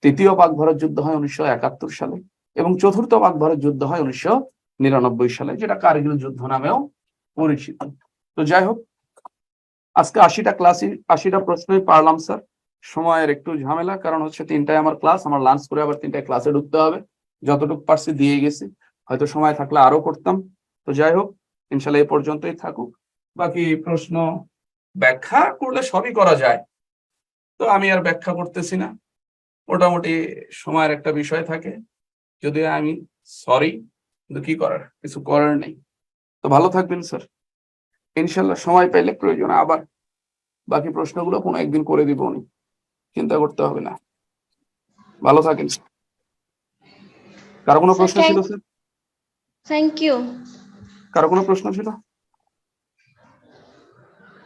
তৃতীয় পাক ভারত যুদ্ধ হয় 1971 সালে এবং চতুর্থ পাক ভারত যুদ্ধ হয় 1999 সালে, যেটা কার্গিল যুদ্ধ নামেও পরিচিত। তো যাই হোক, আজকে 80টা প্রশ্নই পারলাম স্যার। সময়ের একটু ঝামেলা, কারণ হচ্ছে 3টায় আমার ক্লাস, আমার লাঞ্চ করে আবার 3টায় ক্লাসে ঢুকতে হবে। যতটুকু পারছি দিয়ে গেছি, হয়তো সময় থাকলে আরো করতাম। তো যাই হোক, ইনশাল্লাহ এই পর্যন্তই থাকুক। বাকি প্রশ্ন ব্যাখ্যা করলে সবই করা যায়, তো আমি আর ব্যাখ্যা করতেছি না। মোটামুটি সময়ের একটা বিষয় থাকে, যদিও আমি সরি, কিন্তু কি করার, কিছু করার নেই। তো ভালো থাকবেন স্যার, ইনশাল্লাহ সময় পাইলে প্রয়োজন আবার বাকি প্রশ্নগুলো কোনো একদিন করে দিব, উনি চিন্তা করতে হবে না। ভালো থাকেন। কারো কোনো প্রশ্ন ছিল স্যার? Thank you. কারো কোনো প্রশ্ন ছিল?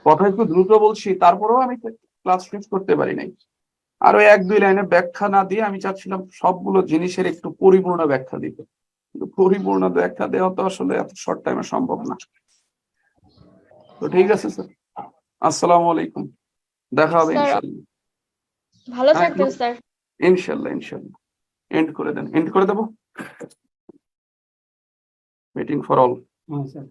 কথা একটু দ্রুত বলছি, তারপরেও আমি ক্লাস শেষ করতে পারি নাই। আরো 1-2 লাইনে ব্যাখ্যা না দিয়ে আমি চাচ্ছিলাম সবগুলো জিনিসের একটু পরিপূর্ণ ব্যাখ্যা দিতে, কিন্তু পরিপূর্ণ ব্যাখ্যা দেওয়া তো আসলে এত শর্ট টাইমে সম্ভব না। তো ঠিক আছে স্যার, আসসালামু আলাইকুম, দেখা হবে স্যার, ইনশাল্লাহ। ভালো হ্যাঁ, থাকবেন স্যার। ইনশাল্লাহ ইনশাল্লাহ। এন্ড করে দেন, এন্ড করে দেবো। Waiting for all. হ্যাঁ স্যার।